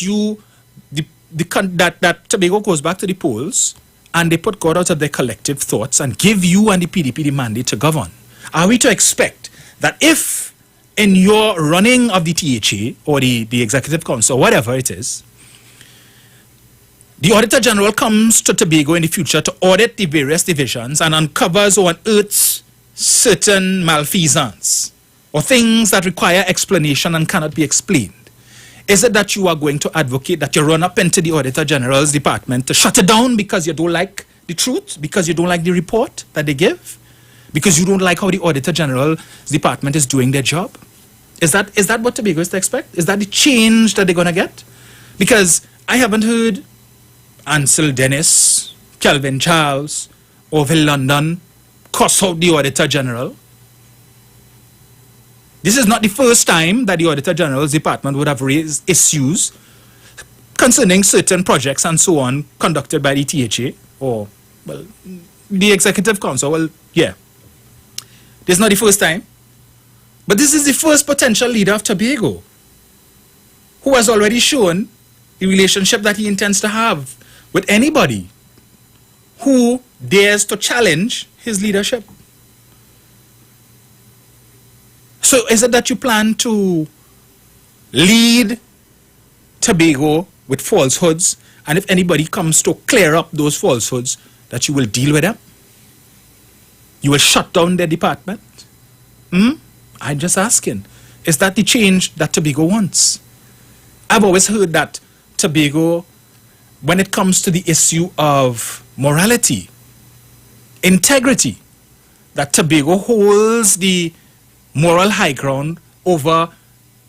that Tobago goes back to the polls and they put God out of their collective thoughts and give you and the PDP the mandate to govern, are we to expect that if in your running of the THA or the Executive Council, whatever it is, the Auditor General comes to Tobago in the future to audit the various divisions and uncovers or unearths certain malfeasance or things that require explanation and cannot be explained? Is it that you are going to advocate that you run up into the Auditor General's department to shut it down because you don't like the truth, because you don't like the report that they give, because you don't like how the Auditor General's department is doing their job? Is that what Tobago is to expect? Is that the change that they're going to get? Because I haven't heard Ansel Dennis, Kelvin Charles, Orville London cuss out the Auditor General. This is not the first time that the Auditor General's department would have raised issues concerning certain projects and so on conducted by the THA or, well, the Executive Council. Well, yeah. This is not the first time. But this is the first potential leader of Tobago who has already shown the relationship that he intends to have with anybody who dares to challenge his leadership. So is it that you plan to lead Tobago with falsehoods, and if anybody comes to clear up those falsehoods, that you will deal with them? You will shut down their department? I'm just asking. Is that the change that Tobago wants? I've always heard that Tobago, when it comes to the issue of morality, integrity, that Tobago holds the moral high ground over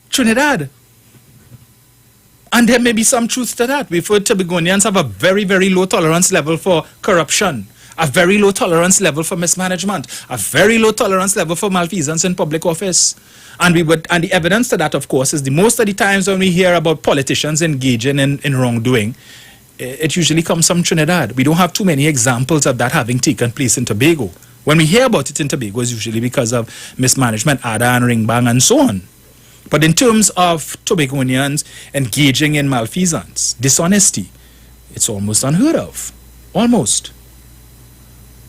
Trinidad. And there may be some truth to that. We've heard Tobagonians have a very, very low tolerance level for corruption, a very low tolerance level for mismanagement, a very low tolerance level for malfeasance in public office. And the evidence to that, of course, is the most of the times when we hear about politicians engaging in wrongdoing, it usually comes from Trinidad. We don't have too many examples of that having taken place in Tobago. When we hear about it in Tobago, it's usually because of mismanagement, ADA and ring-bang and so on. But in terms of Tobagonians engaging in malfeasance, dishonesty, it's almost unheard of. Almost.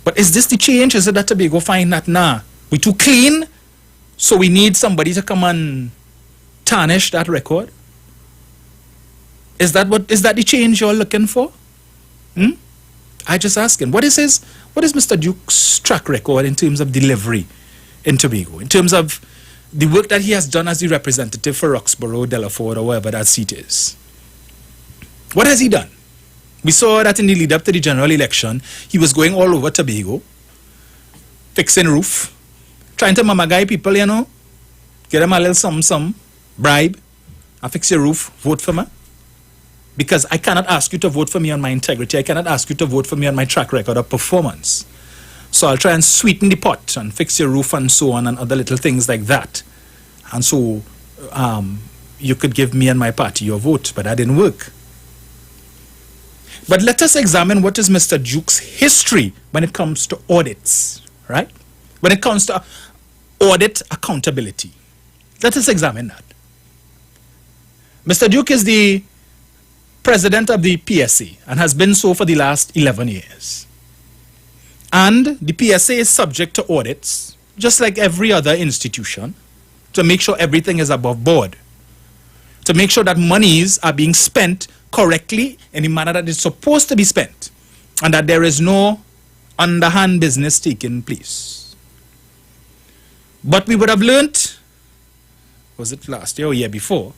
But is this the change? Is it that Tobago find that, nah, we're too clean, so we need somebody to come and tarnish that record? Is that the change you're looking for? I just asking, what is Mr. Duke's track record in terms of delivery in Tobago, in terms of the work that he has done as the representative for Roxborough, Delaford, or wherever that seat is? What has he done? We saw that in the lead up to the general election, he was going all over Tobago, fixing roof, trying to mamagai people, get them a little some bribe, and fix your roof, vote for me. Because I cannot ask you to vote for me on my integrity. I cannot ask you to vote for me on my track record of performance. So I'll try and sweeten the pot and fix your roof and so on and other little things like that. And so you could give me and my party your vote, but that didn't work. But let us examine what is Mr. Duke's history when it comes to audits, right? When it comes to audit accountability. Let us examine that. Mr. Duke is the president of the PSA and has been so for the last 11 years. And the PSA is subject to audits, just like every other institution, to make sure everything is above board, to make sure that monies are being spent correctly in the manner that it's supposed to be spent, and that there is no underhand business taking place. But we would have learnt, was it last year or year before,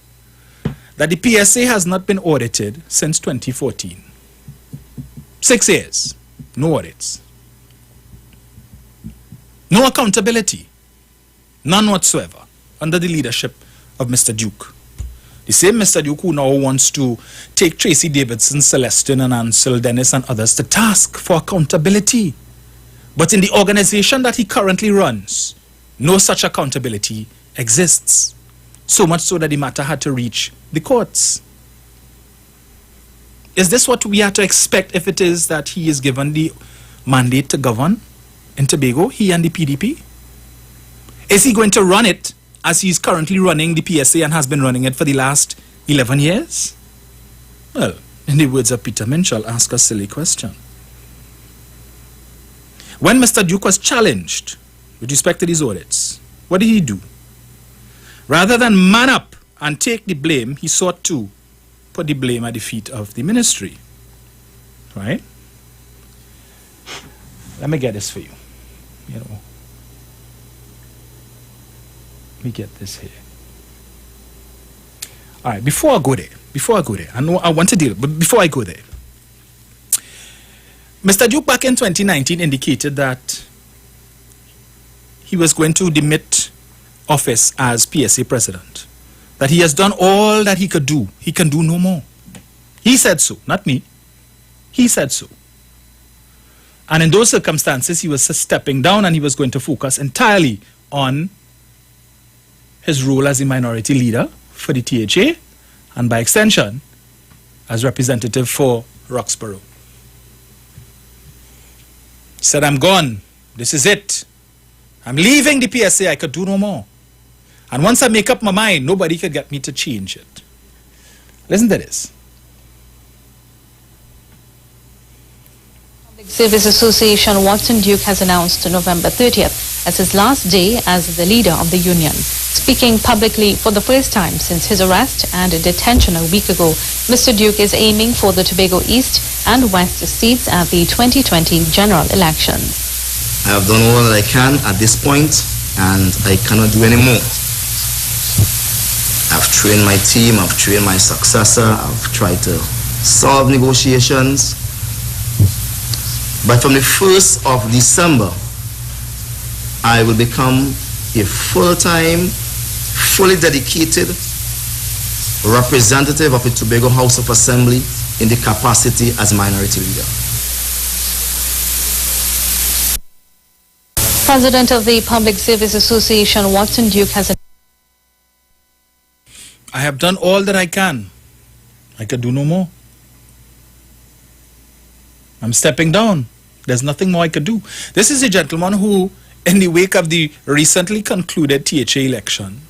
that the PSA has not been audited since 2014. 6 years, no audits. No accountability, none whatsoever, under the leadership of Mr. Duke. The same Mr. Duke who now wants to take Tracy Davidson, Celestine and Ansel Dennis and others to task for accountability. But in the organization that he currently runs, no such accountability exists. So much so that the matter had to reach the courts. Is this what we are to expect if it is that he is given the mandate to govern in Tobago, he and the PDP? Is he going to run it as he's currently running the PSA and has been running it for the last 11 years? Well, in the words of Peter Minshall, ask a silly question. When Mr. Duke was challenged with respect to these audits, what did he do? Rather than man up and take the blame, he sought to put the blame at the feet of the ministry. Right? Let me get this for you. You know. Let me get this here. All right, before I go there, I know I want to deal, but before I go there, Mr. Duke back in 2019 indicated that he was going to demit office as PSA president, that he has done all that he could do. He can do no more. He said so, not me. He said so. And in those circumstances, he was stepping down and he was going to focus entirely on his role as the minority leader for the THA and by extension as representative for Roxborough. He said, I'm gone. This is it. I'm leaving the PSA. I could do no more. And once I make up my mind, nobody could get me to change it. Listen to this. Public Service Association Watson Duke has announced November 30th as his last day as the leader of the union. Speaking publicly for the first time since his arrest and detention a week ago, Mr. Duke is aiming for the Tobago East and West seats at the 2020 general elections. I have done all that I can at this point, and I cannot do any more. I've trained my team, I've trained my successor, I've tried to solve negotiations. But from the 1st of December, I will become a full-time, fully dedicated representative of the Tobago House of Assembly in the capacity as minority leader. President of the Public Service Association, Watson Duke, has I have done all that I can. I could do no more. I'm stepping down. There's nothing more I could do. This is a gentleman who, in the wake of the recently concluded THA election,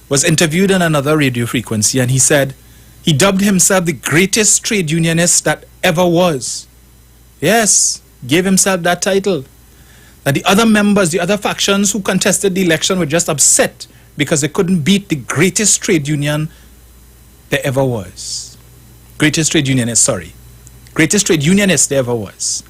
was interviewed on another radio frequency, and he said he dubbed himself the greatest trade unionist that ever was. Yes, gave himself that title. That the other members, the other factions who contested the election were just upset because they couldn't beat the greatest trade union there ever was. Greatest trade unionist, sorry. Greatest trade unionist there ever was.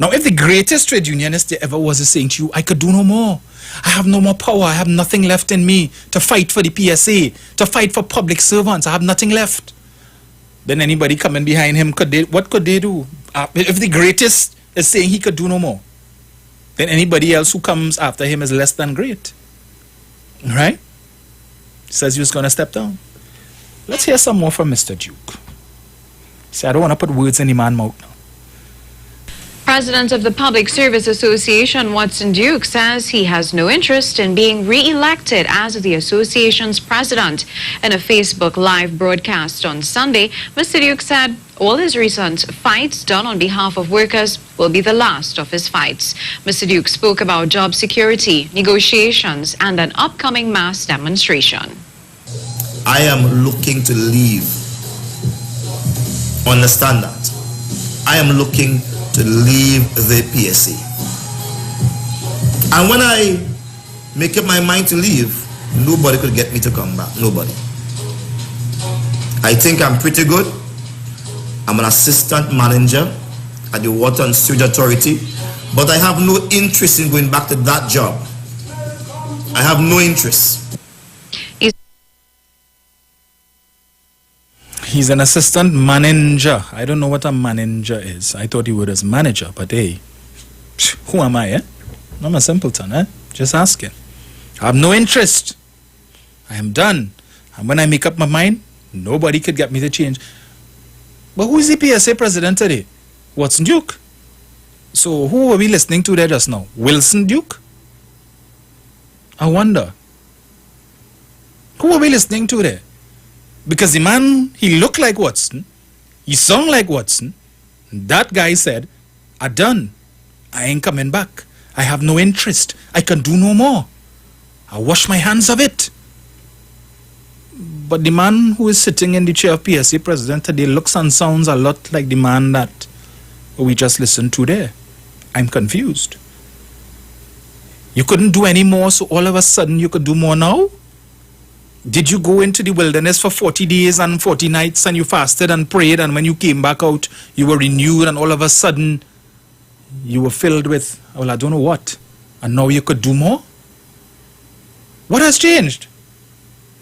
Now, if the greatest trade unionist there ever was is saying to you, I could do no more. I have no more power. I have nothing left in me to fight for the PSA, to fight for public servants. I have nothing left. Then anybody coming behind him, what could they do? If the greatest is saying he could do no more, then anybody else who comes after him is less than great. Right? Says he was going to step down. Let's hear some more from Mr. Duke. See, I don't want to put words in the man's mouth now. President of the Public Service Association, Watson Duke, says he has no interest in being re-elected as the association's president. In a Facebook Live broadcast on Sunday, Mr. Duke said all his recent fights done on behalf of workers will be the last of his fights. Mr. Duke spoke about job security, negotiations, and an upcoming mass demonstration. I am looking to leave. Understand that. I am looking to leave the PSA. And when I make up my mind to leave, nobody could get me to come back. Nobody. I think I'm pretty good. I'm an assistant manager at the Water and Sewage Authority, but I have no interest in going back to that job. I have no interest. He's an assistant manager. I don't know what a manager is. I thought he was manager, but hey, who am I, eh? I'm a simpleton, eh? Just asking. I have no interest. I am done. And when I make up my mind, nobody could get me to change. But who is the PSA president today? Watson Duke. So who are we listening to there just now? Wilson Duke? I wonder. Who are we listening to there? Because the man, he looked like Watson, he sung like Watson. That guy said, I'm done. I ain't coming back. I have no interest. I can do no more. I wash my hands of it. But the man who is sitting in the chair of PSA president today looks and sounds a lot like the man that we just listened to there. I'm confused. You couldn't do any more, so all of a sudden you could do more now? Did you go into the wilderness for 40 days and 40 nights and you fasted and prayed, and when you came back out, you were renewed, and all of a sudden you were filled with, well, I don't know what, and now you could do more? What has changed?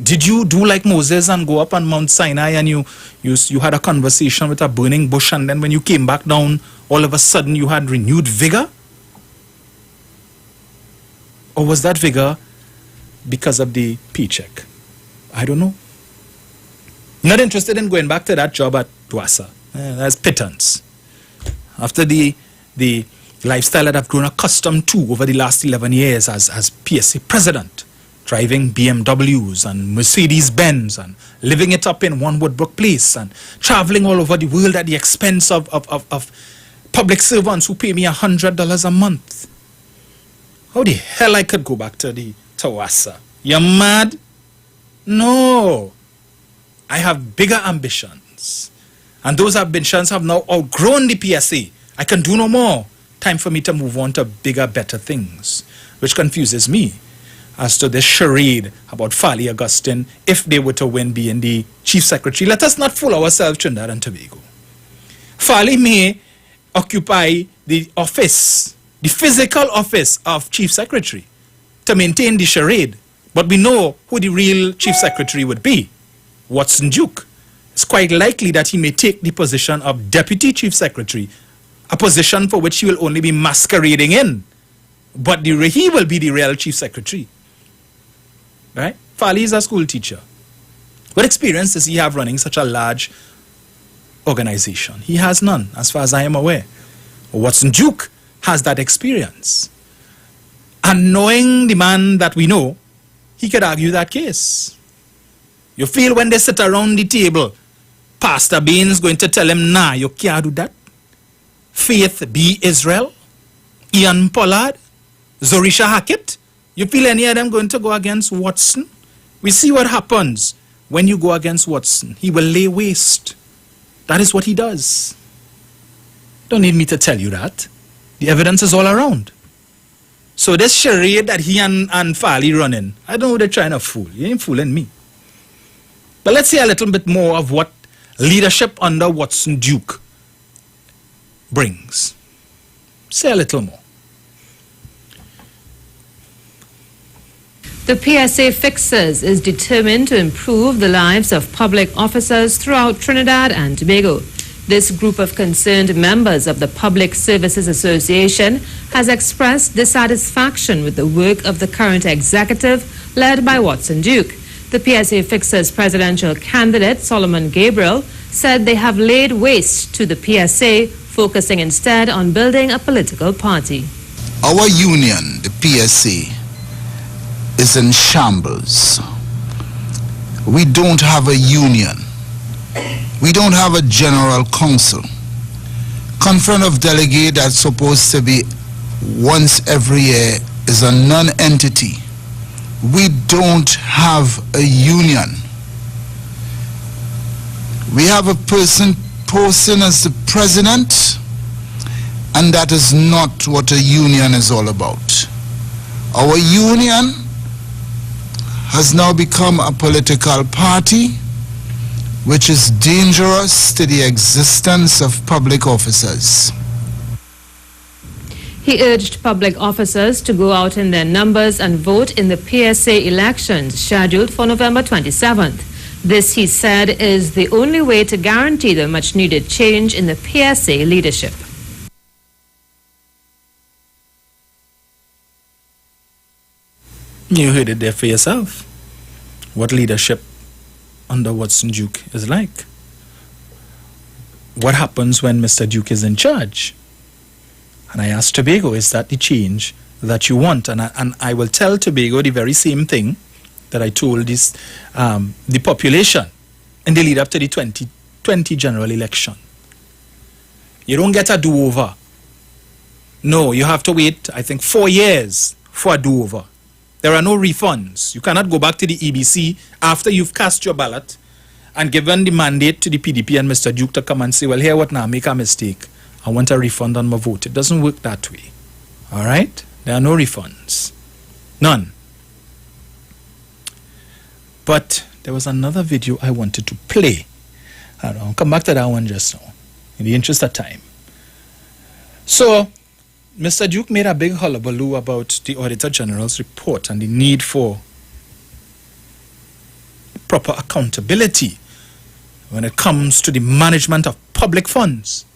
Did you do like Moses and go up on Mount Sinai and you had a conversation with a burning bush, and then when you came back down, all of a sudden you had renewed vigor? Or was that vigor because of the paycheck? I don't know. Not interested in going back to that job at Tuasa. That's pittance. After the lifestyle that I've grown accustomed to over the last 11 years as PSA president, driving BMWs and Mercedes-Benz and living it up in One Woodbrook Place and traveling all over the world at the expense of public servants who pay me $100 a month. How the hell I could go back to the Tuasa? You're mad? No. I have bigger ambitions. And those ambitions have now outgrown the PSA. I can do no more. Time for me to move on to bigger, better things. Which confuses me as to this charade about Farley Augustine, if they were to win being the chief secretary. Let us not fool ourselves, Trinidad and Tobago. Farley may occupy the office, the physical office of chief secretary, to maintain the charade. But we know who the real chief secretary would be. Watson Duke. It's quite likely that he may take the position of deputy chief secretary, a position for which he will only be masquerading in. But he will be the real chief secretary. Right? Farley is a school teacher. What experience does he have running such a large organization? He has none, as far as I am aware. Watson Duke has that experience. And knowing the man that we know, he could argue that case. You feel when they sit around the table, Pastor Bain's going to tell him, nah, you can't do that. Faith B. Israel, Ian Pollard, Zorisha Hackett, you feel any of them going to go against Watson? We see what happens when you go against Watson. He will lay waste. That is what he does. Don't need me to tell you that. The evidence is all around. So this charade that he and Farley running, I don't know who they're trying to fool. You ain't fooling me. But let's see a little bit more of what leadership under Watson Duke brings. Say a little more. The PSA Fixers is determined to improve the lives of public officers throughout Trinidad and Tobago. This group of concerned members of the Public Services Association has expressed dissatisfaction with the work of the current executive led by Watson Duke. The PSA Fixers presidential candidate, Solomon Gabriel, said they have laid waste to the PSA focusing instead on building a political party. Our union, the PSA, is in shambles. We don't have a union. We don't have a general council. Conference of Delegate that's supposed to be once every year is a non-entity. We don't have a union. We have a person posing as the president, and that is not what a union is all about. Our union has now become a political party which is dangerous to the existence of public officers. He urged public officers to go out in their numbers and vote in the PSA elections scheduled for November 27th. This, he said, is the only way to guarantee the much-needed change in the PSA leadership. You heard it there for yourself. What leadership under Watson Duke is like. What happens when Mr. Duke is in charge? And I asked Tobago, is that the change that you want? And I will tell Tobago the very same thing that I told this, the population in the lead up to the 2020 general election. You don't get a do-over. No, you have to wait, I think, 4 years for a do-over. There are no refunds. You cannot go back to the EBC after you've cast your ballot and given the mandate to the PDP and Mr. Duke to come and say, well, here what now, make a mistake. I want a refund on my vote. It doesn't work that way. All right? There are no refunds. None. But there was another video I wanted to play. I'll come back to that one just now, in the interest of time. So, Mr. Duke made a big hullabaloo about the Auditor General's report and the need for proper accountability when it comes to the management of public funds.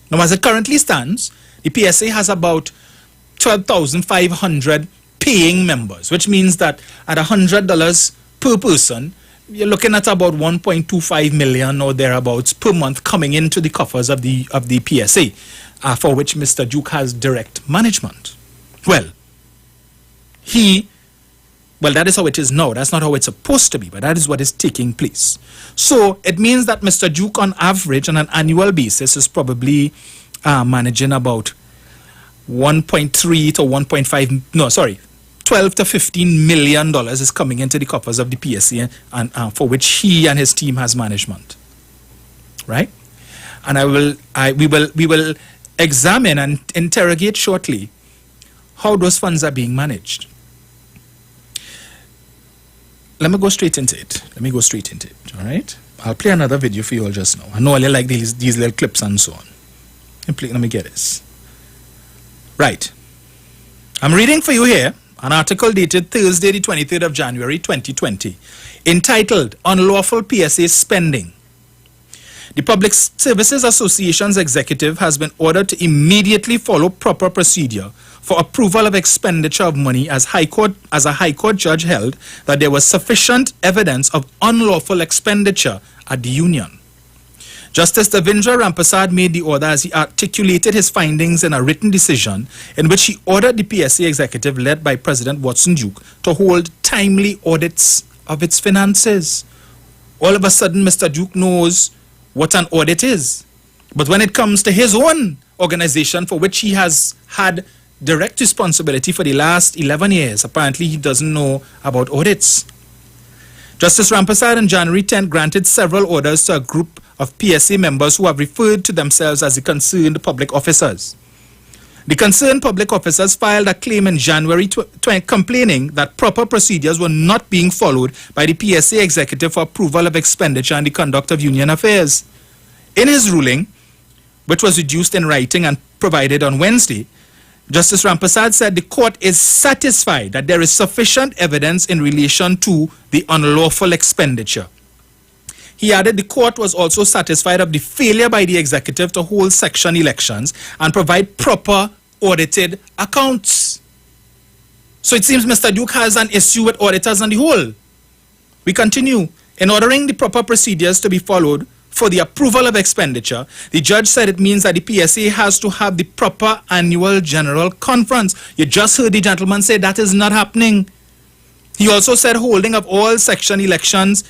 Now, as it currently stands, the PSA has about 12,500 paying members, which means that at $100 per person, you're looking at about 1.25 million or thereabouts per month coming into the coffers of the PSA, for which Mr. Duke has direct management. Well, that is how it is now. That's not how it's supposed to be, but that is what is taking place. So it means that Mr. Duke, on average, on an annual basis, is probably managing about 1.3 to 1.5, no, sorry, 12 to 15 million dollars is coming into the coffers of the PSA, and for which he and his team has management, right? And we will examine and interrogate shortly how those funds are being managed. Let me go straight into it. All right? I'll play another video for you all just now. I know you like these little clips and so on. Let me get this. Right. I'm reading for you here an article dated Thursday, the 23rd of January, 2020, entitled Unlawful PSA Spending. The Public Services Association's executive has been ordered to immediately follow proper procedure for approval of expenditure of money as a High Court judge held that there was sufficient evidence of unlawful expenditure at the union. Justice Davindra Rampasad made the order as he articulated his findings in a written decision in which he ordered the PSA executive led by President Watson Duke to hold timely audits of its finances. All of a sudden, Mr. Duke knows what an audit is. But when it comes to his own organization, for which he has had direct responsibility for the last 11 years, apparently he doesn't know about audits. Justice Rampasad on January 10th granted several orders to a group of PSA members who have referred to themselves as the concerned public officers. The concerned public officers filed a claim in January complaining that proper procedures were not being followed by the PSA executive for approval of expenditure and the conduct of union affairs. In his ruling, which was reduced in writing and provided on Wednesday, Justice Rampasad said the court is satisfied that there is sufficient evidence in relation to the unlawful expenditure. He added the court was also satisfied of the failure by the executive to hold section elections and provide proper audited accounts. So it seems Mr. Duke has an issue with auditors on the whole. We continue. In ordering the proper procedures to be followed for the approval of expenditure, the judge said it means that the PSA has to have the proper annual general conference. You just heard the gentleman say that is not happening. He also said holding of all section elections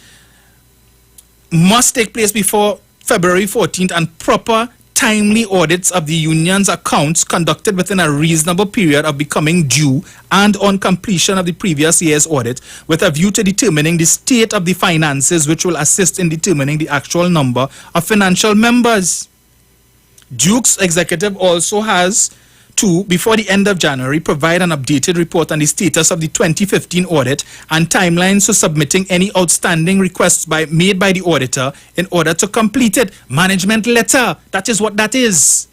must take place before February 14th and proper timely audits of the union's accounts conducted within a reasonable period of becoming due and on completion of the previous year's audit with a view to determining the state of the finances, which will assist in determining the actual number of financial members. Duke's executive also has to, before the end of January, provide an updated report on the status of the 2015 audit and timelines for submitting any outstanding requests made by the auditor in order to complete it. Management letter, that is what that is.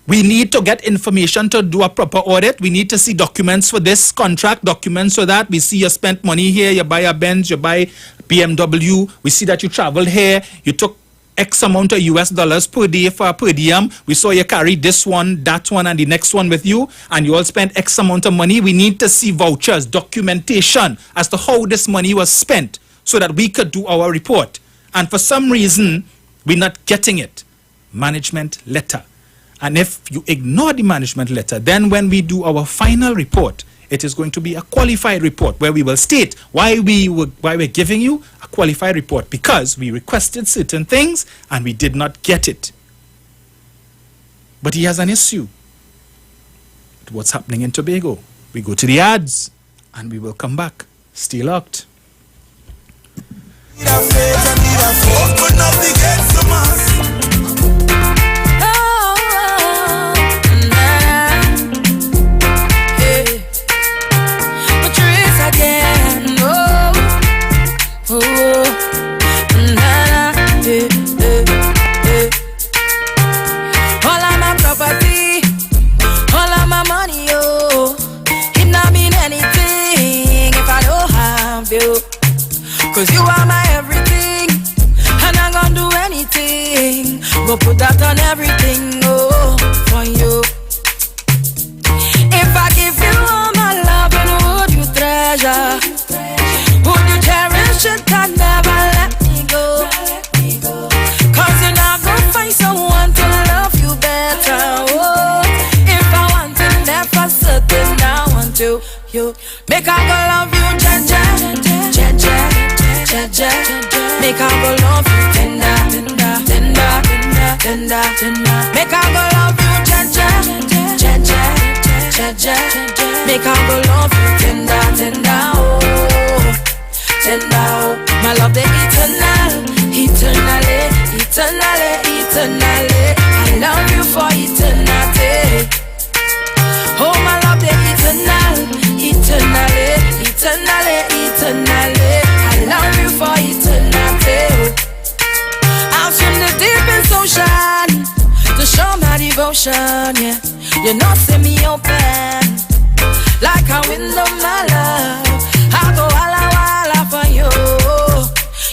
We need to get information to do a proper audit. We need to see documents for this contract, documents for that. We see you spent money here, you buy a Benz, you buy BMW. We see that you traveled here, you took X amount of US dollars per day for a per diem. We saw you carry this one, that one, and the next one with you, and you all spent X amount of money. We need to see vouchers, documentation as to how this money was spent so that we could do our report. And for some reason, we're not getting it. Management letter. And if you ignore the management letter, then when we do our final report, it is going to be a qualified report where we will state why we're giving you a qualified report, because we requested certain things and we did not get it. But he has an issue with what's happening in Tobago. We go to the ads and we will come back. Stay locked. Open up the gates to us. All of my property, all of my money, oh, it not mean anything if I don't have you. Cause you are my everything, and I'm gonna do anything. Go put that on everything, oh, for you. If I give you all my love, and would you treasure? Would you cherish it and never let me go? Cause you're not gonna find someone to love you better. Oh, if I want to never certain, I want to. You make I go love you, Jaja, Jaja, Jaja. Make I go love you, tender, tender, tender, tender, tender. Make I go love you, Jaja, Jaja, Jaja. Make I go love you, tender, tender, oh, tender, oh. My love, they eternal, eternally, eternally, eternally. I love you for eternity. Oh, my love, they eternal, eternally, eternally, eternally. I love you for eternity. I'll swim the deepest ocean to show my devotion, yeah. You know, see me open like a window, my love. I go walla for you.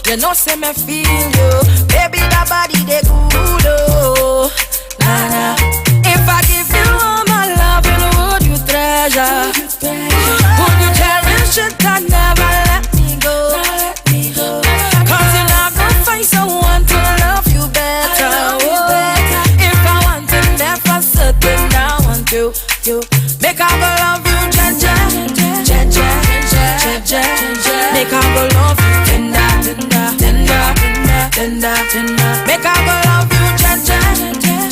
You know, see me feel you. Baby, that body, they good, oh. Nah, nah. If I give you all my love, and would you treasure? Would you cherish it and never let me go? Cause you're not gonna find someone to love you better. Oh, if I want to never certain, I want to. You make I go love you, Jaja, Jaja, Jaja. Make I go love you, tender, tender, tender, tender, tender. Make I go love you, Jaja,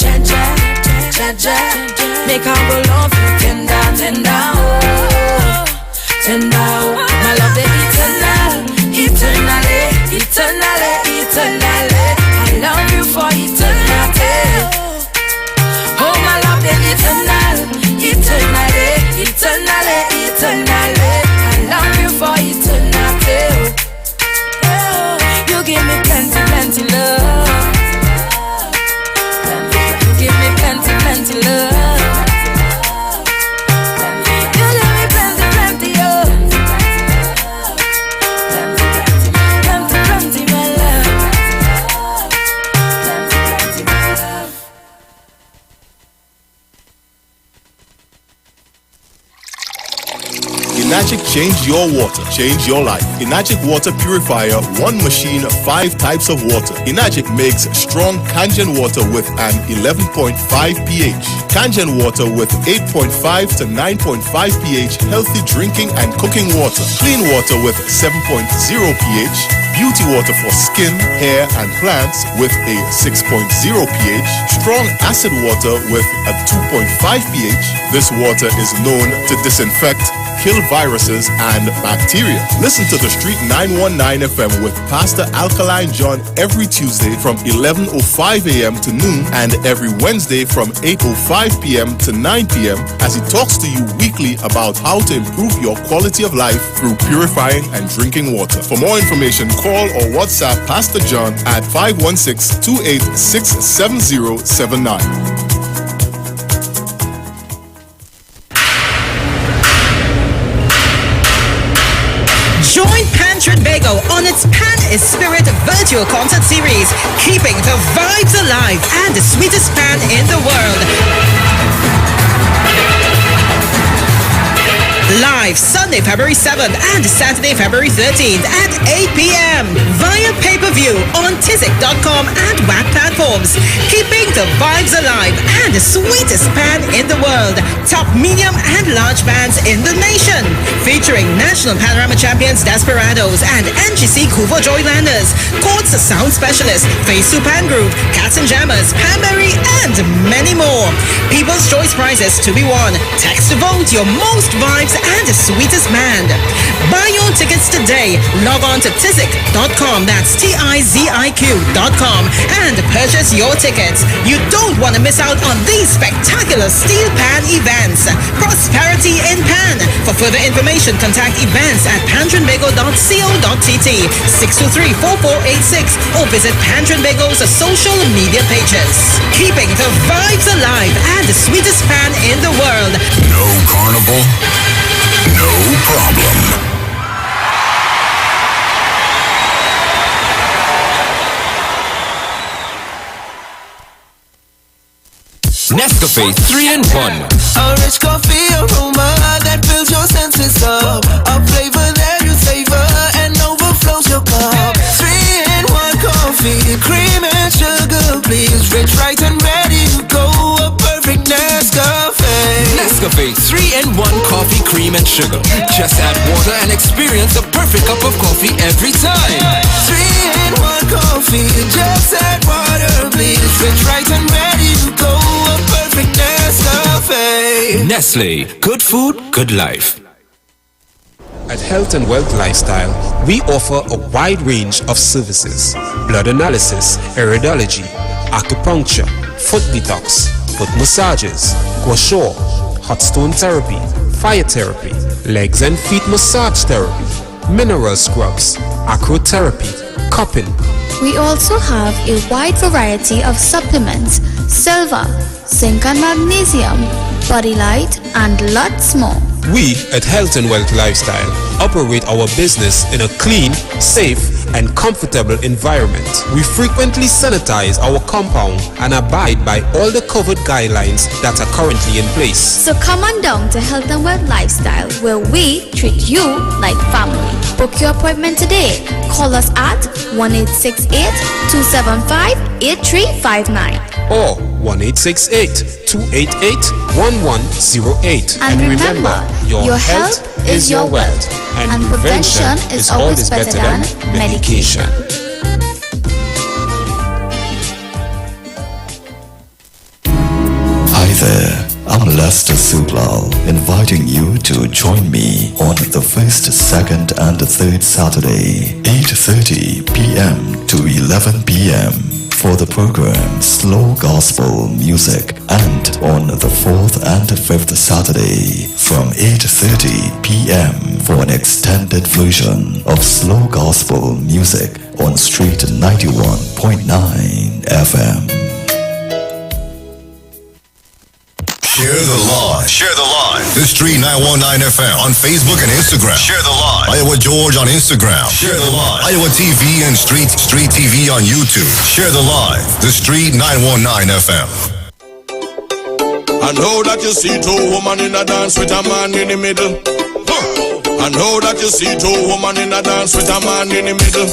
Jaja, Jaja. Make I go love you, tender, tender, oh, tender, oh. My love, they eternal, eternally, eternally, eternally. I love you for eternity. Oh, my love, they eternal, eternally, eternally, eternally. I love you for eternity. You give me plenty, plenty love. You give me plenty, plenty love. You give me plenty, plenty, oh. Plenty, plenty, my love. The change your water, change your life. Enagic Water Purifier, one machine, 5 types of water. Enagic makes strong Kangen water with an 11.5 pH. Kangen water with 8.5 to 9.5 pH, healthy drinking and cooking water. Clean water with 7.0 pH. Beauty water for skin, hair, and plants with a 6.0 pH. Strong acid water with a 2.5 pH. This water is known to disinfect, kill viruses and bacteria. Listen to the Street 919 FM with Pastor Alkaline John every Tuesday from 11:05 a.m. to noon and every Wednesday from 8:05 p.m. to 9 p.m. as he talks to you weekly about how to improve your quality of life through purifying and drinking water. For more information, call or WhatsApp Pastor John at 516-286-7079. Join Pan Trinbago on its Pan is Spirit virtual concert series, keeping the vibes alive and the sweetest pan in the world. Live Sunday, February 7th and Saturday, February 13th at 8 p.m. via pay-per-view on tizic.com and WAC platforms. Keeping the vibes alive and the sweetest pan in the world. Top medium and large bands in the nation. Featuring National Panorama Champions Desperados and NGC Kuvo Joylanders. Courts Sound Specialists, Face to Pan Group, Cats and Jammers, Panberry, and many more. People's Choice Prizes to be won. Text to vote your most vibes and the sweetest band. Buy your tickets today. Log on to tizic.com, that's TIZIQ.com, and purchase your tickets. You don't want to miss out on these spectacular Steel Pan events. Prosperity in Pan. For further information, contact events at pantrinbago.co.tt, 623-4486, or visit Pantrinbago's social media pages. Keeping the vibes alive and the sweetest pan in the world. No carnival, no problem. Nescafe 3-in-1. A rich coffee aroma that fills your senses up. A flavor that you savor and overflows your cup. 3-in-1 coffee, cream and sugar, please. Rich, right, and ready to go. A perfect Nescafe. Nescafe 3-in-1 coffee, cream, and sugar. Just add water and experience a perfect cup of coffee every time. 3-in-1 coffee, just add water, please. Rich, right, and ready to go. A perfect Nescafe. Nestle, good food, good life. At Health and Wealth Lifestyle, we offer a wide range of services: blood analysis, iridology, acupuncture, foot detox, foot massages, gua sha, hot stone therapy, fire therapy, legs and feet massage therapy, mineral scrubs, acrotherapy, cupping. We also have a wide variety of supplements: silver, zinc and magnesium, body light, and lots more. We at Health and Wealth Lifestyle operate our business in a clean, safe, and comfortable environment. We frequently sanitize our compound and abide by all the COVID guidelines that are currently in place. So come on down to Health and Wealth Lifestyle, where we treat you like family. Book your appointment today. Call us at 1-868-275-8359 or 1-868-288-1108. And remember, your health is your wealth, and prevention is always better than medication. Hi there, I'm Lester Sublal, inviting you to join me on the first, second, and third Saturday, 8:30 p.m. to 11 p.m. for the program Slow Gospel Music, and on the fourth and fifth Saturday from 8:30 p.m. for an extended version of Slow Gospel Music on Street 91.9 FM. Share the live. Share the live. The Street 919 FM on Facebook and Instagram. Share the live. Iowa George on Instagram. Share the live. Iowa TV and Street TV on YouTube. Share the live. The Street 919 FM. I know that you see two women in a dance with a man in the middle. I know that you see two women in a dance with a man in the middle.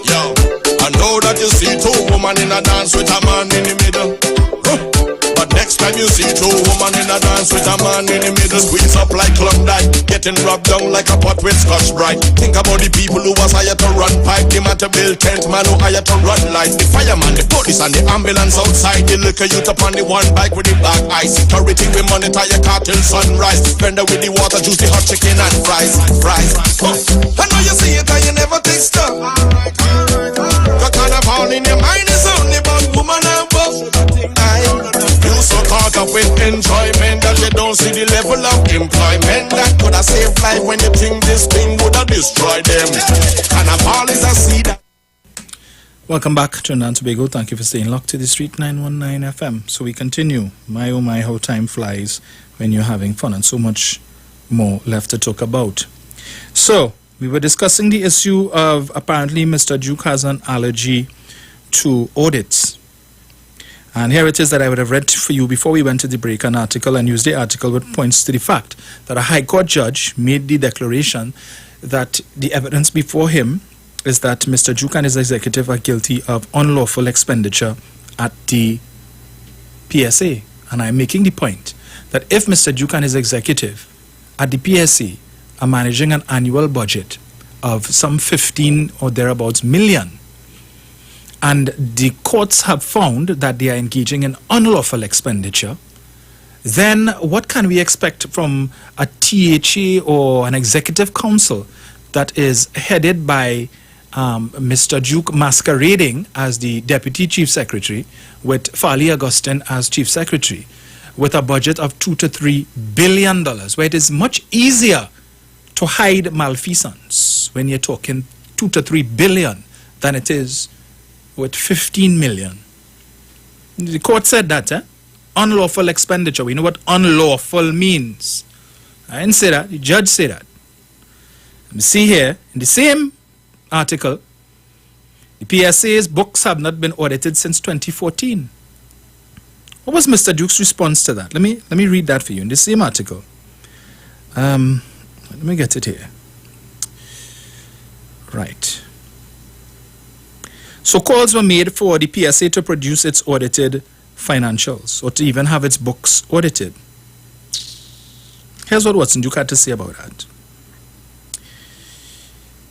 Yo, I know that you see two women in a dance with a man in the middle. But next time you see two women in a dance with a man in the middle, squeeze up like Klondike, getting rubbed down like a pot with Scotch Brite. Think about the people who was hired to run pipe, the man to build tent, man who hired to run lights, the fireman, the police and the ambulance outside, the liquor youth upon the one bike with the black eye. Security we monitor your car till sunrise, vendor with the water juice, the hot chicken and fries. I know you see it and you never take stuff. The carnival in your mind is only about woman and buff. You so caught up with enjoyment that you don't see the level of employment that could have saved life when you think this thing would have destroyed them. Carnival is a seed. Welcome back to Trinidad and Tobago. Thank you for staying locked to the Street 919 FM. So we continue. My oh my, how time flies when you're having fun, and so much more left to talk about. So we were discussing the issue of apparently Mr. Duke has an allergy to audits. And here it is that I would have read for you before we went to the break an article, and used the article which points to the fact that a High Court judge made the declaration that the evidence before him is that Mr. Duke and his executive are guilty of unlawful expenditure at the PSA. And I'm making the point that if Mr. Duke and his executive at the PSA are managing an annual budget of some 15 or thereabouts million, and the courts have found that they are engaging in unlawful expenditure, then what can we expect from a THA or an executive council that is headed by Mr. Duke masquerading as the Deputy Chief Secretary, with Farley Augustine as Chief Secretary, with a budget of $2 to $3 billion, where it is much easier to hide malfeasance when you're talking $2 to $3 billion than it is with 15 million. The court said that, unlawful expenditure. We know what unlawful means. I didn't say that. The judge said that. And see here, in the same article, the PSA's books have not been audited since 2014. What was Mr. Duke's response to that? Let me read that for you in the same article. Let me get it here. Right. So calls were made for the PSA to produce its audited financials, or to even have its books audited. Here's what Watson Duke had to say about that.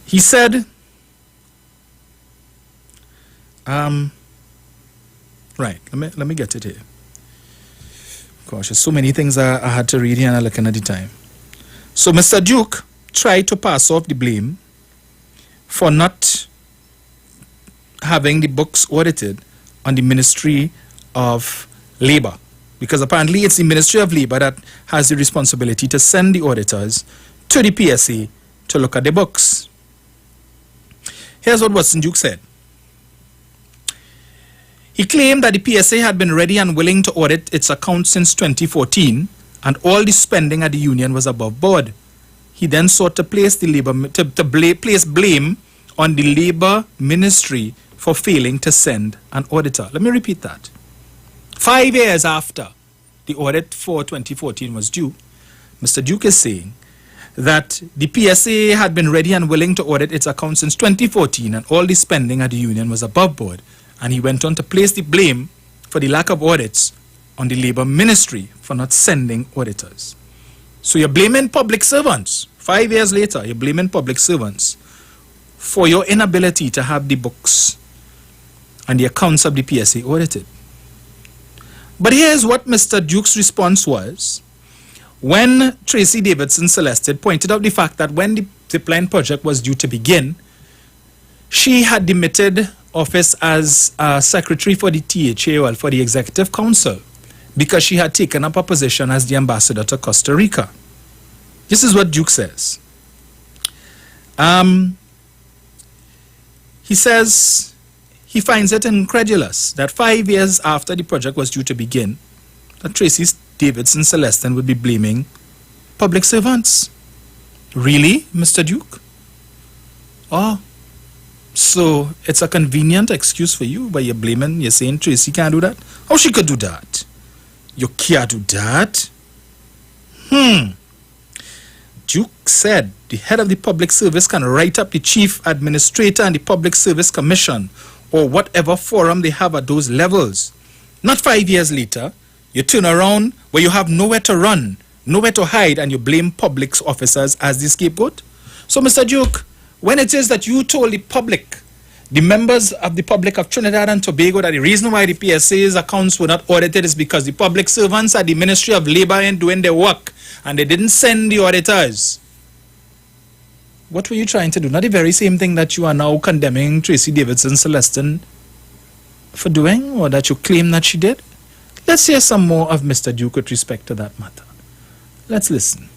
He said, right, let me get it here. Gosh, there's so many things I had to read here and I'm looking at the time. So Mr. Duke tried to pass off the blame for not having the books audited on the Ministry of Labor, because apparently it's the Ministry of Labor that has the responsibility to send the auditors to the PSA to look at the books. Here's what Watson Duke said. He claimed that the PSA had been ready and willing to audit its accounts since 2014, and all the spending at the union was above board. He then sought to place place blame on the Labor Ministry for failing to send an auditor. Let me repeat that. 5 years after the audit for 2014 was due, Mr. Duke is saying that the PSA had been ready and willing to audit its accounts since 2014, and all the spending at the union was above board. And he went on to place the blame for the lack of audits on the Labor Ministry for not sending auditors. So you're blaming public servants. 5 years later, you're blaming public servants for your inability to have the books and the accounts of the PSA audited. But here's what Mr. Duke's response was when Tracy Davidson Celestin pointed out the fact that when the pipeline project was due to begin, she had demitted office as secretary for the THA, well, for the Executive Council, because she had taken up a position as the ambassador to Costa Rica. This is what Duke says. He says he finds it incredulous that 5 years after the project was due to begin, that Tracy Davidson Celestin would be blaming public servants. Really, Mr. Duke? Oh, so it's a convenient excuse for you, but you're saying Tracy can't do that? How she could do that? You can't do that? Duke said the head of the public service can write up the chief administrator and the Public Service Commission or whatever forum they have at those levels. Not 5 years later, you turn around where you have nowhere to run, nowhere to hide, and you blame public officers as the scapegoat. So, Mr. Duke, when it is that you told the public, the members of the public of Trinidad and Tobago, that the reason why the PSA's accounts were not audited is because the public servants at the Ministry of Labour ain't doing their work and they didn't send the auditors. What were you trying to do? Not the very same thing that you are now condemning Tracy Davidson Celestin for doing, or that you claim that she did? Let's hear some more of Mr. Duke with respect to that matter. Let's listen.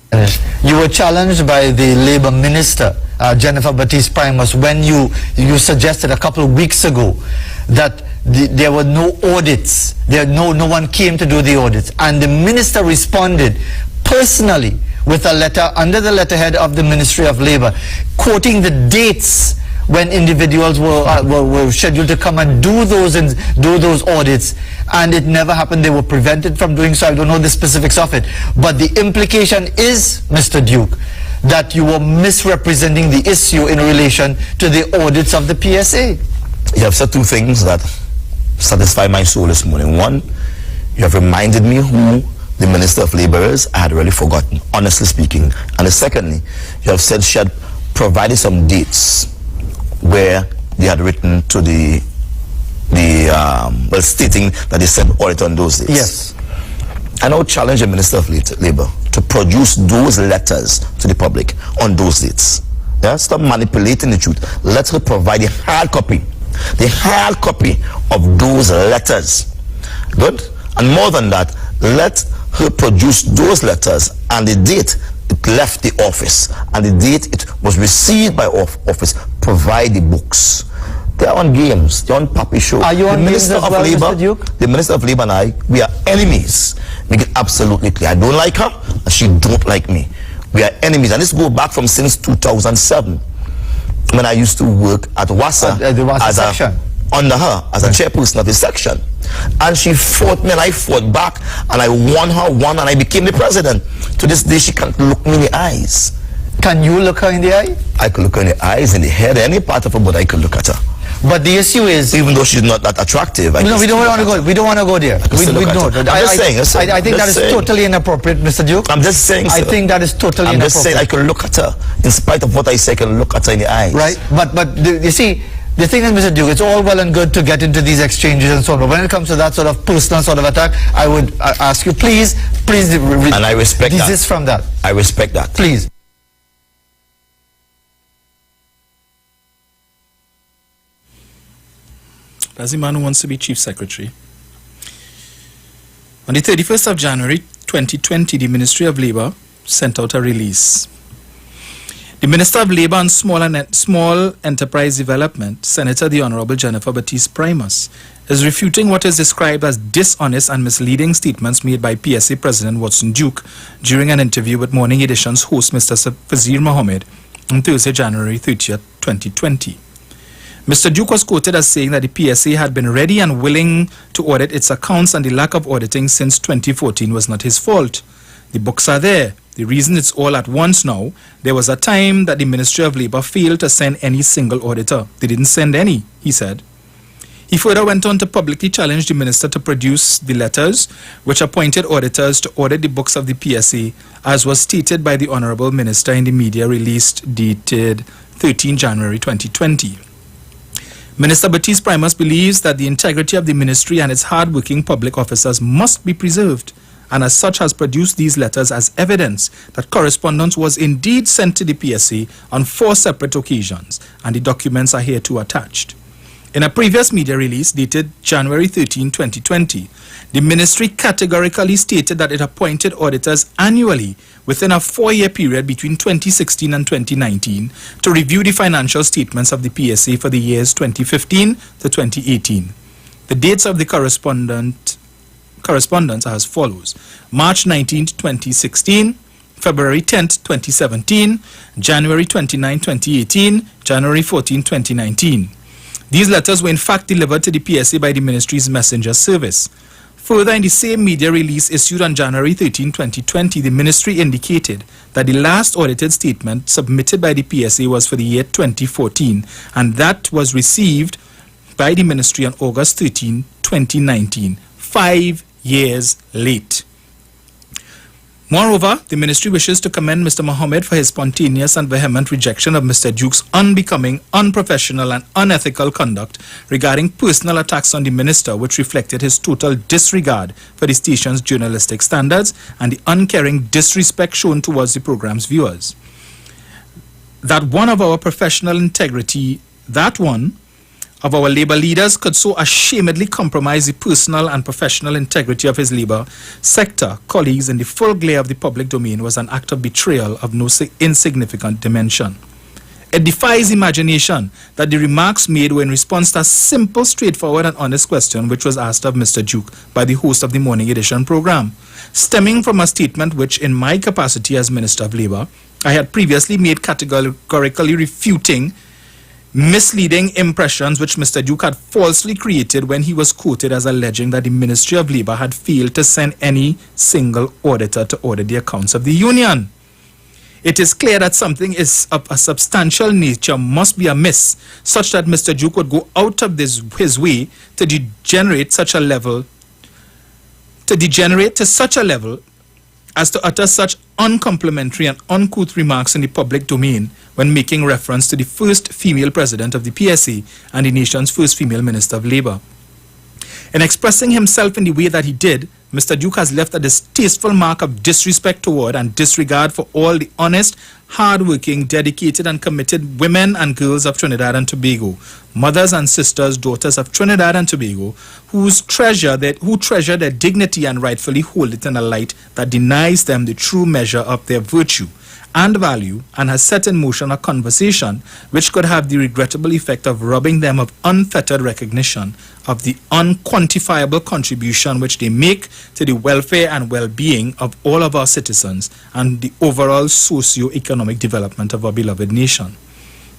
You were challenged by the Labour Minister, Jennifer Baptiste Primus, when you suggested a couple of weeks ago that there were no audits. No one came to do the audits. And the Minister responded personally with a letter under the letterhead of the Ministry of Labour, quoting the dates when individuals were scheduled to come and do those audits, and it never happened. They were prevented from doing so. I don't know the specifics of it, but the implication is, Mr. Duke, that you were misrepresenting the issue in relation to the audits of the PSA. You have said two things that satisfy my soul this morning. One, you have reminded me who the Minister of Labour is. I had already forgotten, honestly speaking. And secondly, you have said she had provided some dates where they had written to well, stating that they sent audit on those dates. Yes. I now challenge the Minister of Labour to produce those letters to the public on those dates. Yeah? Stop manipulating the truth. Let her provide the hard copy of those letters. Good? And more than that, let her produce those letters and the date it left the office and the date it was received by office. Provide the books. They're on games. They're on puppy show. Are you on games as well, Mr. Duke? The Minister of Labour and I, we are enemies. Make it absolutely clear. I don't like her and she don't like me. We are enemies. And this goes back from since 2007 when I used to work at WASA, under her as a chairperson of the section. And she fought me and I fought back and I won and I became the president. To this day she can't look me in the eyes. Can you look her in the eye? I could look her in the eyes, in the head, any part of her body I could look at her. But the issue is, even though she's not that attractive, no, we don't want to go. We don't want to go there. I think that is totally inappropriate, Mr. Duke. I'm just saying. I think that is totally inappropriate. I'm just saying I could look at her, in spite of what I say. I can look at her in the eyes. Right, but you see, the thing is, Mr. Duke, it's all well and good to get into these exchanges and so on, but when it comes to that sort of personal sort of attack, I would ask you, please, and I respect desist from that. I respect that. Please. That's the man who wants to be Chief Secretary. On the 31st of January 2020, the Ministry of Labour sent out a release. The Minister of Labour and Small Enterprise Development, Senator the Honourable Jennifer Baptiste Primus, is refuting what is described as dishonest and misleading statements made by PSA President Watson Duke during an interview with Morning Edition's host Mr. Fazir Mohammed on Thursday, January 30th, 2020. Mr. Duke was quoted as saying that the PSA had been ready and willing to audit its accounts and the lack of auditing since 2014 was not his fault. The books are there. The reason it's all at once now, there was a time that the Ministry of Labour failed to send any single auditor. They didn't send any, he said. He further went on to publicly challenge the minister to produce the letters which appointed auditors to audit the books of the PSA, as was stated by the Honourable Minister in the media release dated 13 January 2020. Minister Baptiste Primus believes that the integrity of the ministry and its hard-working public officers must be preserved, and as such has produced these letters as evidence that correspondence was indeed sent to the PSA on 4 separate occasions, and the documents are hereto attached. In a previous media release dated January 13, 2020, the ministry categorically stated that it appointed auditors annually within a 4-year period between 2016 and 2019 to review the financial statements of the PSA for the years 2015 to 2018. The dates of the correspondence are as follows: March 19, 2016, February 10, 2017, January 29, 2018, January 14, 2019. These letters were in fact delivered to the PSA by the ministry's messenger service. Further, in the same media release issued on January 13, 2020, the ministry indicated that the last audited statement submitted by the PSA was for the year 2014, and that was received by the ministry on August 13, 2019, 5 years late. Moreover, the ministry wishes to commend Mr. Mohammed for his spontaneous and vehement rejection of Mr. Duke's unbecoming, unprofessional and unethical conduct regarding personal attacks on the minister, which reflected his total disregard for the station's journalistic standards and the uncaring disrespect shown towards the program's viewers. That one of our professional integrity, that one of our Labour leaders could so ashamedly compromise the personal and professional integrity of his Labour sector colleagues in the full glare of the public domain was an act of betrayal of no insignificant dimension. It defies imagination that the remarks made were in response to a simple, straightforward and honest question which was asked of Mr. Duke by the host of the Morning Edition programme, stemming from a statement which, in my capacity as Minister of Labour, I had previously made categorically refuting misleading impressions which Mr. Duke had falsely created when he was quoted as alleging that the Ministry of Labour had failed to send any single auditor to audit the accounts of the union. It is clear that something is of a substantial nature must be amiss, such that Mr. Duke would go out of his way to degenerate to such a level as to utter such uncomplimentary and uncouth remarks in the public domain when making reference to the first female president of the PSA and the nation's first female Minister of Labour. In expressing himself in the way that he did, Mr. Duke has left a distasteful mark of disrespect toward and disregard for all the honest, hard-working, dedicated and committed women and girls of Trinidad and Tobago, mothers and sisters, daughters of Trinidad and Tobago, who treasure their dignity and rightfully hold it in a light that denies them the true measure of their virtue and value, and has set in motion a conversation which could have the regrettable effect of robbing them of unfettered recognition of the unquantifiable contribution which they make to the welfare and well-being of all of our citizens and the overall socio-economic development of our beloved nation.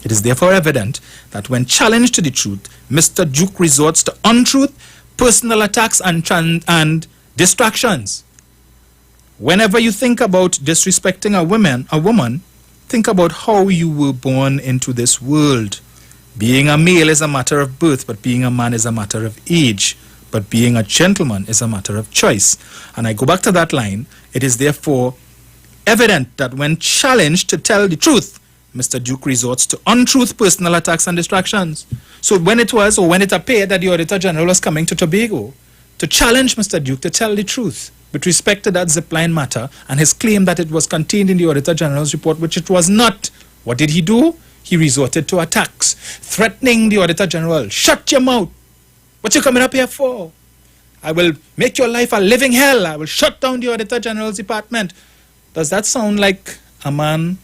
It is therefore evident that when challenged to the truth, Mr. Duke resorts to untruth, personal attacks and distractions. Whenever you think about disrespecting a woman, think about how you were born into this world. Being a male is a matter of birth, but being a man is a matter of age. But being a gentleman is a matter of choice. And I go back to that line. It is therefore evident that when challenged to tell the truth, Mr. Duke resorts to untruth, personal attacks and distractions. So when it appeared that the Auditor General was coming to Tobago to challenge Mr. Duke to tell the truth with respect to that zipline matter and his claim that it was contained in the Auditor General's report, which it was not, what did he do? He resorted to attacks, threatening the Auditor General. Shut your mouth. What you coming up here for? I will make your life a living hell. I will shut down the Auditor General's department. Does that sound like a man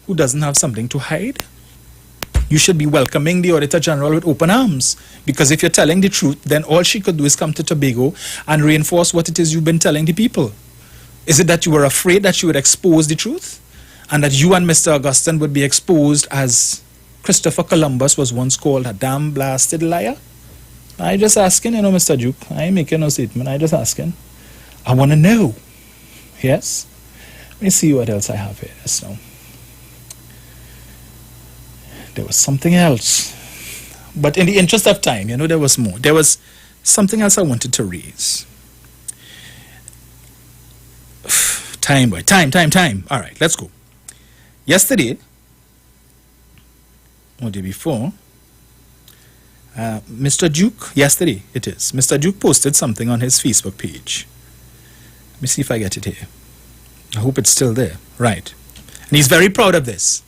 who doesn't have something to hide? You should be welcoming the Auditor General with open arms, because if you're telling the truth, then all she could do is come to Tobago and reinforce what it is you've been telling the people. Is it that you were afraid that you would expose the truth and that you and Mr. Augustine would be exposed as Christopher Columbus was once called a damn blasted liar? I just asking, Mr. Duke. I ain't making no statement. I just asking. I want to know. Yes? Let me see what else I have here just now. There was something else. But in the interest of time, there was more. There was something else I wanted to raise. Time, boy. Time. All right, let's go. Yesterday, or the day before, Mr. Duke, yesterday it is, Mr. Duke posted something on his Facebook page. Let me see if I get it here. I hope it's still there. Right. And he's very proud of this.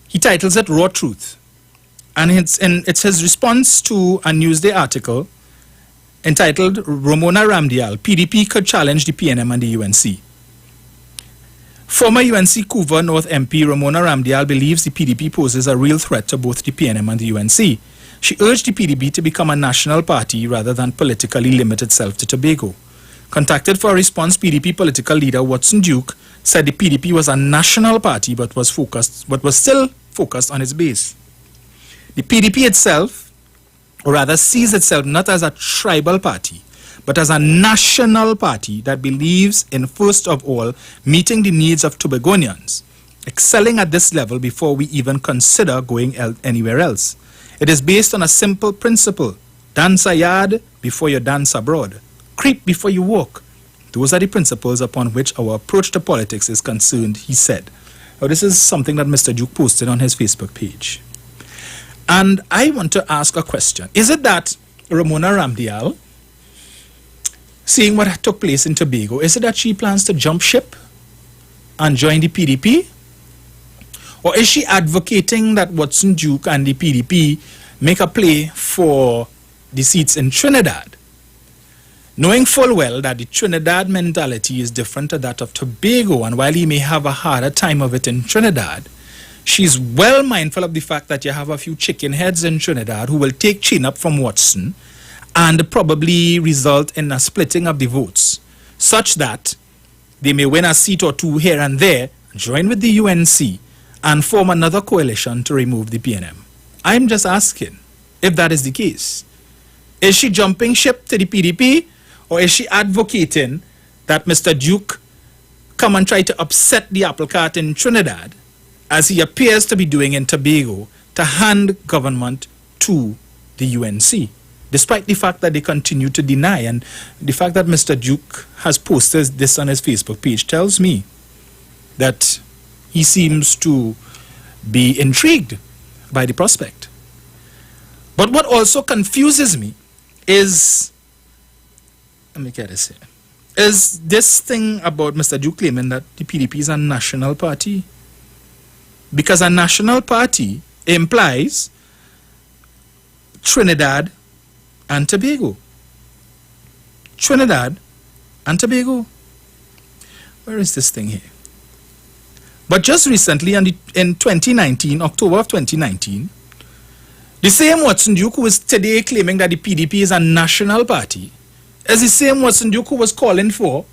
He titles it Raw Truth. And it's his response to a Newsday article entitled Romain Ramdial, PDP could challenge the PNM and the UNC. Former UNC Couva North MP Romain Ramdial believes the PDP poses a real threat to both the PNM and the UNC. She urged the PDP to become a national party rather than politically limit itself to Tobago. Contacted for a response, PDP political leader Watson Duke said the PDP was a national party but was still focused on its base. The PDP itself or rather sees itself not as a tribal party, but as a national party that believes in, first of all, meeting the needs of Tobagonians, excelling at this level before we even consider going anywhere else. It is based on a simple principle: dance a yard before you dance abroad. Creep before you walk. Those are the principles upon which our approach to politics is concerned, he said. Now, this is something that Mr. Duke posted on his Facebook page. And I want to ask a question. Is it that Ramona Ramdial, seeing what took place in Tobago, is it that she plans to jump ship and join the PDP? Or is she advocating that Watson Duke and the PDP make a play for the seats in Trinidad, knowing full well that the Trinidad mentality is different to that of Tobago, and while he may have a harder time of it in Trinidad, she's well mindful of the fact that you have a few chicken heads in Trinidad who will take chin up from Watson and probably result in a splitting of the votes, such that they may win a seat or two here and there, join with the UNC, and form another coalition to remove the PNM. I'm just asking if that is the case. Is she jumping ship to the PDP, or is she advocating that Mr. Duke come and try to upset the apple cart in Trinidad, as he appears to be doing in Tobago, to hand government to the UNC, despite the fact that they continue to deny? And the fact that Mr. Duke has posted this on his Facebook page tells me that he seems to be intrigued by the prospect. But what also confuses me is, let me get this here, is this thing about Mr. Duke claiming that the PDP is a national party. Because a national party implies Trinidad and Tobago. Trinidad and Tobago. Where is this thing here? But just recently, in 2019, October of 2019, the same Watson Duke who is today claiming that the PDP is a national party is the same Watson Duke who was calling for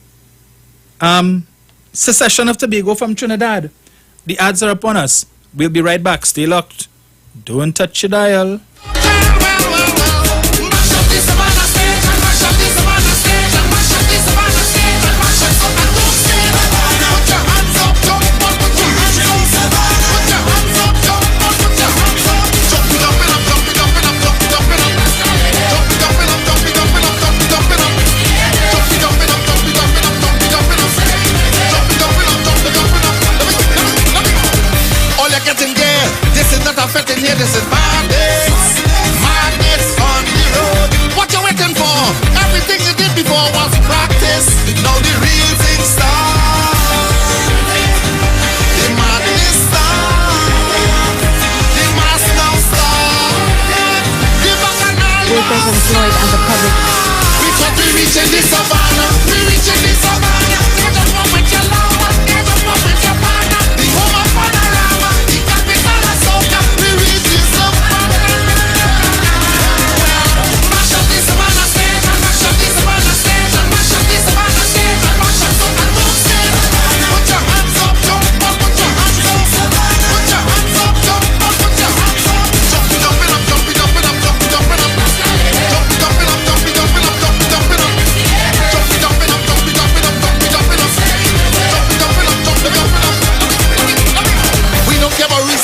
secession of Tobago from Trinidad. The ads are upon us. We'll be right back. Stay locked. Don't touch your dial. Here, this is madness, madness on the road. What you waiting for? Everything you did before was practice. Now the real thing starts. The madness starts. The mass now starts. The bacchanal. Workers employed and the public. Because we reaching the savannah. We reaching the savannah. Get up up with your lava. Get up up with your partner. The home of panorama. The capital of soca.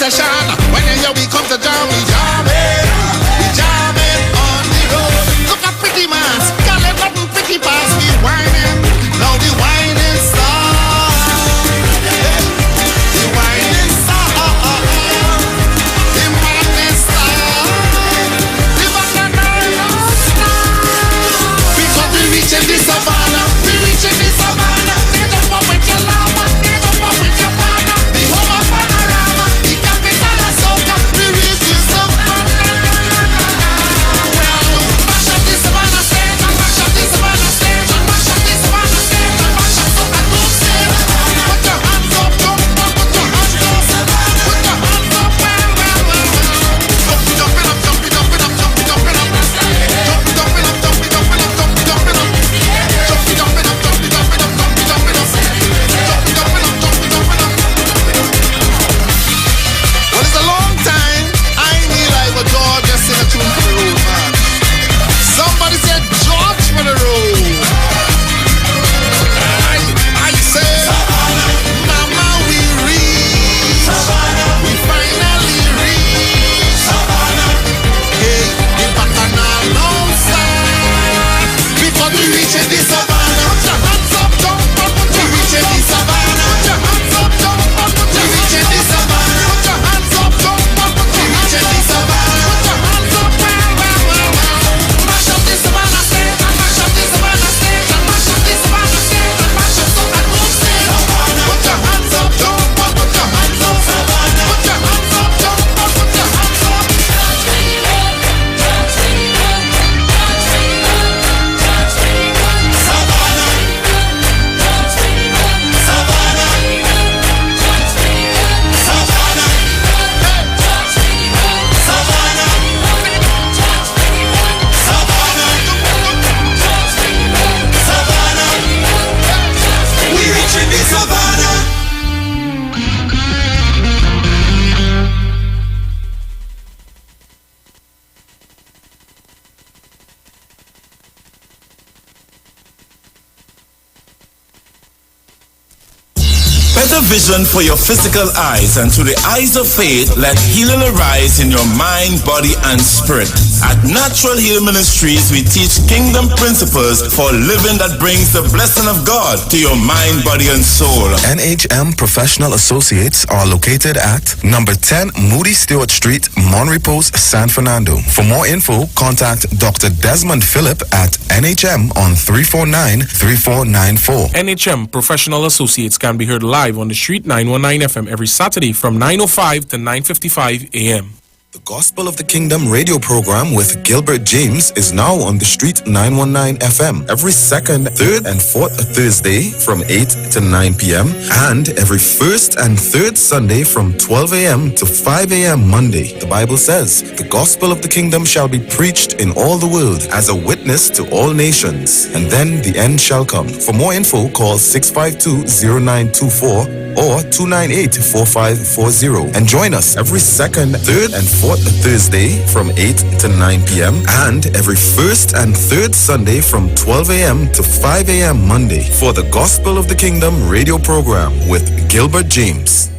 When you hear we come to jam, we jam it on the road. Look at pretty mass, girl, let button pretty pass, we whining, now the whining starts. The whining starts, the madness starts, the bacchanal starts. Because we reaching the savannah, we reaching the savannah. Get up up with your lava, get up up with your partner. The home of panorama. vision for your physical eyes, and through the eyes of faith, let healing arise in your mind, body, and spirit. At Natural Heal Ministries, we teach kingdom principles for living that brings the blessing of God to your mind, body, and soul. NHM Professional Associates are located at number 10 Moody Stewart Street, Monrepos, San Fernando. For more info, contact Dr. Desmond Phillip at NHM on 349-3494. NHM Professional Associates can be heard live on the Street 919 FM every Saturday from 9:05 to 9:55 a.m. The Gospel of the Kingdom radio program with Gilbert James is now on the Street 919 FM every second, third, and fourth Thursday from 8 to 9 p.m. and every first and third Sunday from 12 a.m. to 5 a.m. Monday. The Bible says, the Gospel of the Kingdom shall be preached in all the world as a witness to all nations, and then the end shall come. For more info, call 652-0924 or 298-4540 and join us every second, third, and fourth Thursday from 8 to 9 p.m. and every first and third Sunday from 12 a.m. to 5 a.m. Monday for the Gospel of the Kingdom radio program with Gilbert James.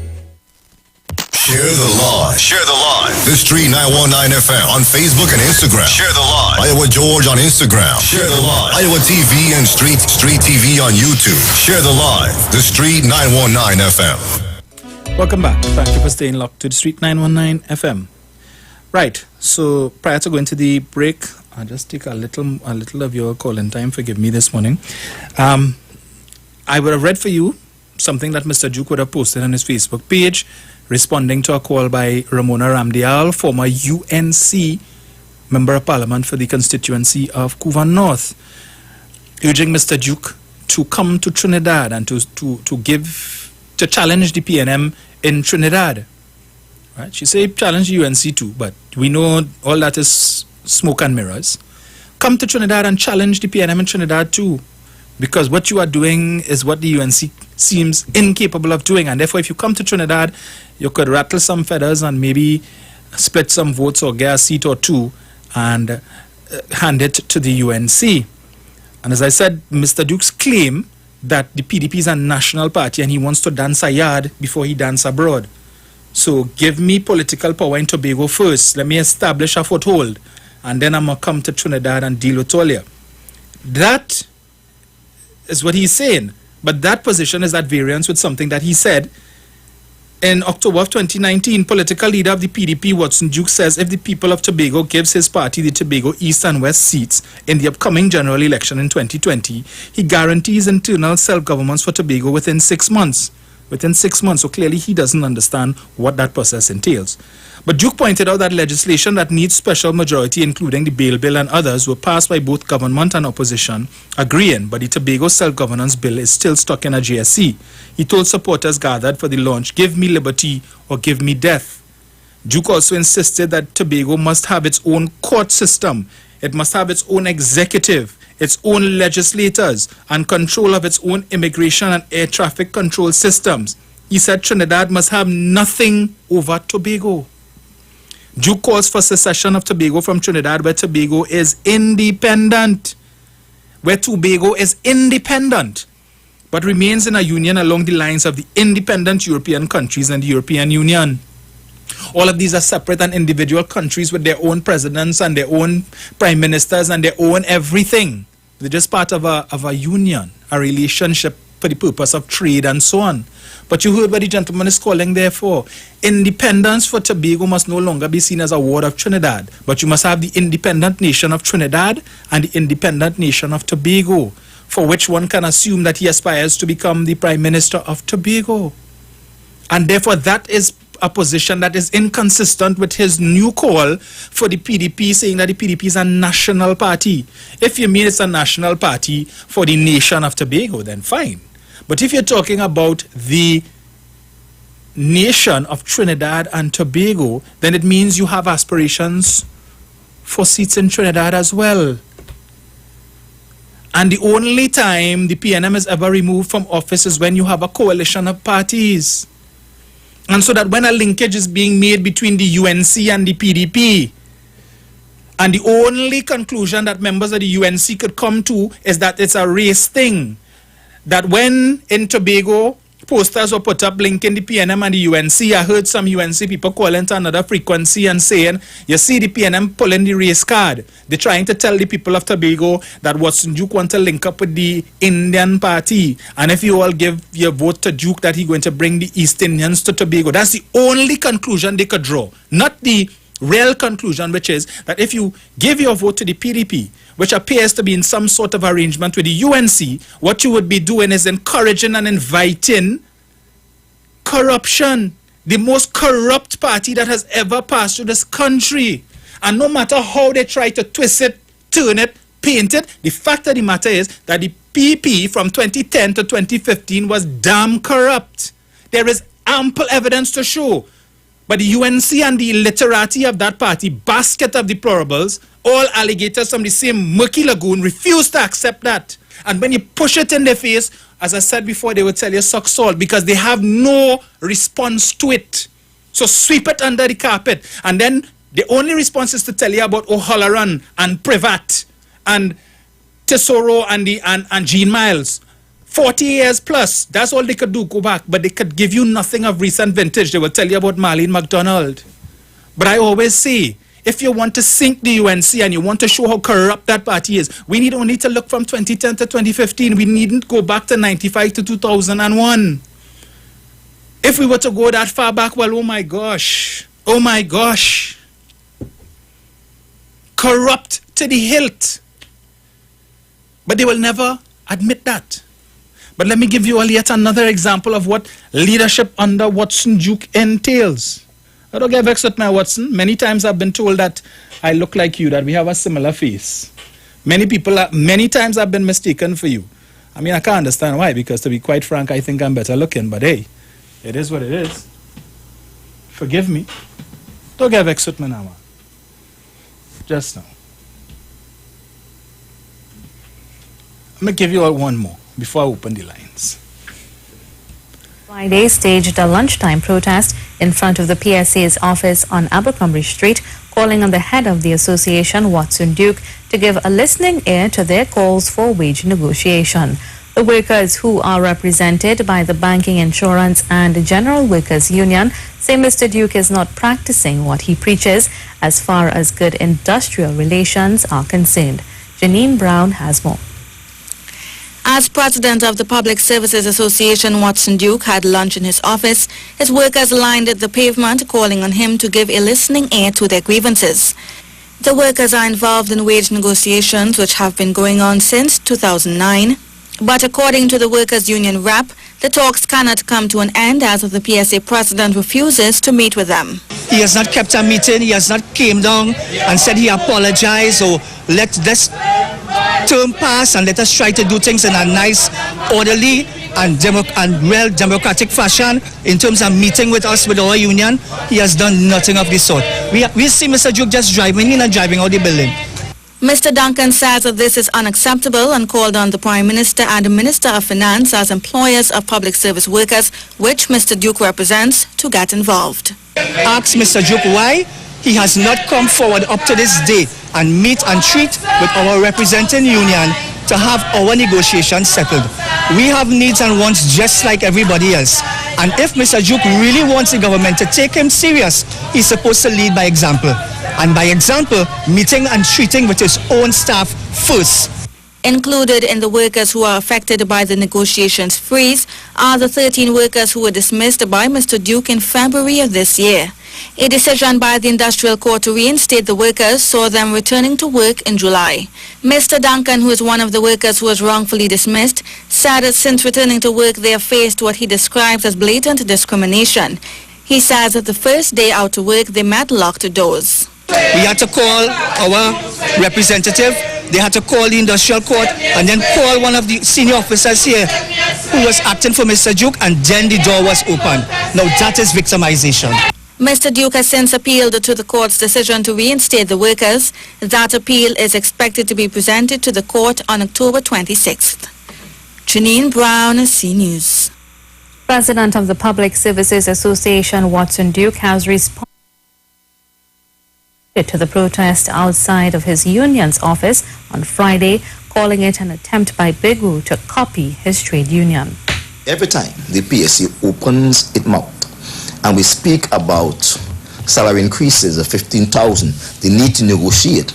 Share the live. Share the live. The Street 919 FM on Facebook and Instagram. Share the live. Iowa George on Instagram. Share the live. Iowa TV and Street TV on YouTube. Share the live. The Street 919 FM. Welcome back. Thank you for staying locked to the Street 919 FM. Right. So prior to going to the break, I'll just take a little of your call-in time. Forgive me this morning. I would have read for you something that Mr. Duke would have posted on his Facebook page, responding to a call by Ramona Ramdial, former UNC Member of Parliament for the constituency of Couva North, urging Mr. Duke to come to Trinidad and to challenge the PNM in Trinidad. Right? She said challenge UNC too, but we know all that is smoke and mirrors. Come to Trinidad and challenge the PNM in Trinidad too, because what you are doing is what the UNC seems incapable of doing, and therefore if you come to Trinidad, you could rattle some feathers and maybe split some votes or get a seat or two and hand it to the UNC. And as I said, Mr. Duke's claim that the PDP is a national party and he wants to dance a yard before he dance abroad. So give me political power in Tobago first. Let me establish a foothold, and then I'm going to come to Trinidad and deal with all you. That is what he's saying. But that position is at variance with something that he said in October of 2019. Political leader of the PDP, Watson Duke, says if the people of Tobago gives his party the Tobago East and West seats in the upcoming general election in 2020, he guarantees internal self-governments for Tobago within 6 months. Within 6 months, so clearly he doesn't understand what that process entails. But Duke pointed out that legislation that needs special majority, including the bail bill and others, were passed by both government and opposition, agreeing, but the Tobago Self-Governance Bill is still stuck in a GSC. He told supporters gathered for the launch, "Give me liberty or give me death." Duke also insisted that Tobago must have its own court system, it must have its own executive, its own legislators, and control of its own immigration and air traffic control systems. He said Trinidad must have nothing over Tobago. Duke calls for secession of Tobago from Trinidad, where Tobago is independent. But remains in a union along the lines of the independent European countries and the European Union. All of these are separate and individual countries with their own presidents and their own prime ministers and their own everything. They're just part of a union, a relationship for the purpose of trade and so on. But you heard what the gentleman is calling there for. Independence for Tobago must no longer be seen as a ward of Trinidad, but you must have the independent nation of Trinidad and the independent nation of Tobago, for which one can assume that he aspires to become the Prime Minister of Tobago. And therefore that is a position that is inconsistent with his new call for the PDP, saying that the PDP is a national party. If you mean it's a national party for the nation of Tobago, then fine. But if you're talking about the nation of Trinidad and Tobago, then it means you have aspirations for seats in Trinidad as well. And the only time the PNM is ever removed from office is when you have a coalition of parties. And so that when a linkage is being made between the UNC and the PDP, and the only conclusion that members of the UNC could come to is that it's a race thing, that when in Tobago, posters were put up linking the PNM and the UNC. I heard some UNC people calling to another frequency and saying, you see the PNM pulling the race card. They're trying to tell the people of Tobago that Watson Duke want to link up with the Indian party. And if you all give your vote to Duke, that he's going to bring the East Indians to Tobago. That's the only conclusion they could draw. Not the real conclusion, which is that if you give your vote to the PDP, which appears to be in some sort of arrangement with the UNC, what you would be doing is encouraging and inviting corruption. The most corrupt party that has ever passed through this country. And no matter how they try to twist it, turn it, paint it, the fact of the matter is that the PP from 2010 to 2015 was damn corrupt. There is ample evidence to show. But the UNC and the literati of that party, basket of deplorables, all alligators from the same murky lagoon, refuse to accept that. And when you push it in their face, as I said before, they will tell you suck salt because they have no response to it. So sweep it under the carpet. And then the only response is to tell you about O'Halloran and Privat and Tesoro and Gene Miles. 40 years plus, that's all they could do, go back. But they could give you nothing of recent vintage. They will tell you about Marlene MacDonald. But I always say, if you want to sink the UNC and you want to show how corrupt that party is, we need only to look from 2010 to 2015. We needn't go back to 95 to 2001. If we were to go that far back, well, oh my gosh. Oh my gosh. Corrupt to the hilt. But they will never admit that. But let me give you all yet another example of what leadership under Watson Duke entails. I don't get vexed with my Watson. Many times I've been told that I look like you, that we have a similar face. Many times I've been mistaken for you. I mean, I can't understand why, because to be quite frank, I think I'm better looking. But hey, it is what it is. Forgive me. Don't get vexed with me now, man. Just now. I'm going to give you all one more before I open the lines. Friday staged a lunchtime protest in front of the PSA's office on Abercrombie Street, calling on the head of the association, Watson Duke, to give a listening ear to their calls for wage negotiation. The workers, who are represented by the Banking, Insurance and General Workers Union, say Mr. Duke is not practicing what he preaches as far as good industrial relations are concerned. Janine Brown has more. As president of the Public Services Association, Watson Duke had lunch in his office. His workers lined the pavement, calling on him to give a listening ear to their grievances. The workers are involved in wage negotiations which have been going on since 2009. But according to the Workers' Union rep, the talks cannot come to an end as the PSA president refuses to meet with them. He has not kept a meeting. He has not came down and said he apologized or let this term pass and let us try to do things in a nice, orderly and real democratic fashion in terms of meeting with us, with our union. He has done nothing of this sort. We see Mr. Duke just driving in and driving out the building. Mr. Duncan says that this is unacceptable and called on the Prime Minister and the Minister of Finance as employers of public service workers, which Mr. Duke represents, to get involved. Ask Mr. Duke why he has not come forward up to this day and meet and treat with our representing union to have our negotiations settled. We have needs and wants just like everybody else. And if Mr. Duke really wants the government to take him serious, he's supposed to lead by example. And by example, meeting and treating with his own staff first. Included in the workers who are affected by the negotiations freeze are the 13 workers who were dismissed by Mr. Duke in February of this year. A decision by the Industrial Court to reinstate the workers saw them returning to work in July. Mr. Duncan, who is one of the workers who was wrongfully dismissed, said that since returning to work they have faced what he describes as blatant discrimination. He says that the first day out to work they met locked doors. We had to call our representative, they had to call the industrial court, and then call one of the senior officers here who was acting for Mr. Duke, and then the door was open. Now that is victimization. Mr. Duke has since appealed to the court's decision to reinstate the workers. That appeal is expected to be presented to the court on October 26th. Janine Brown, C News. President of the Public Services Association, Watson Duke, has responded to the protest outside of his union's office on Friday, calling it an attempt by Big Woo to copy his trade union. every time the PSA opens its mouth and we speak about salary increases of 15,000, they need to negotiate.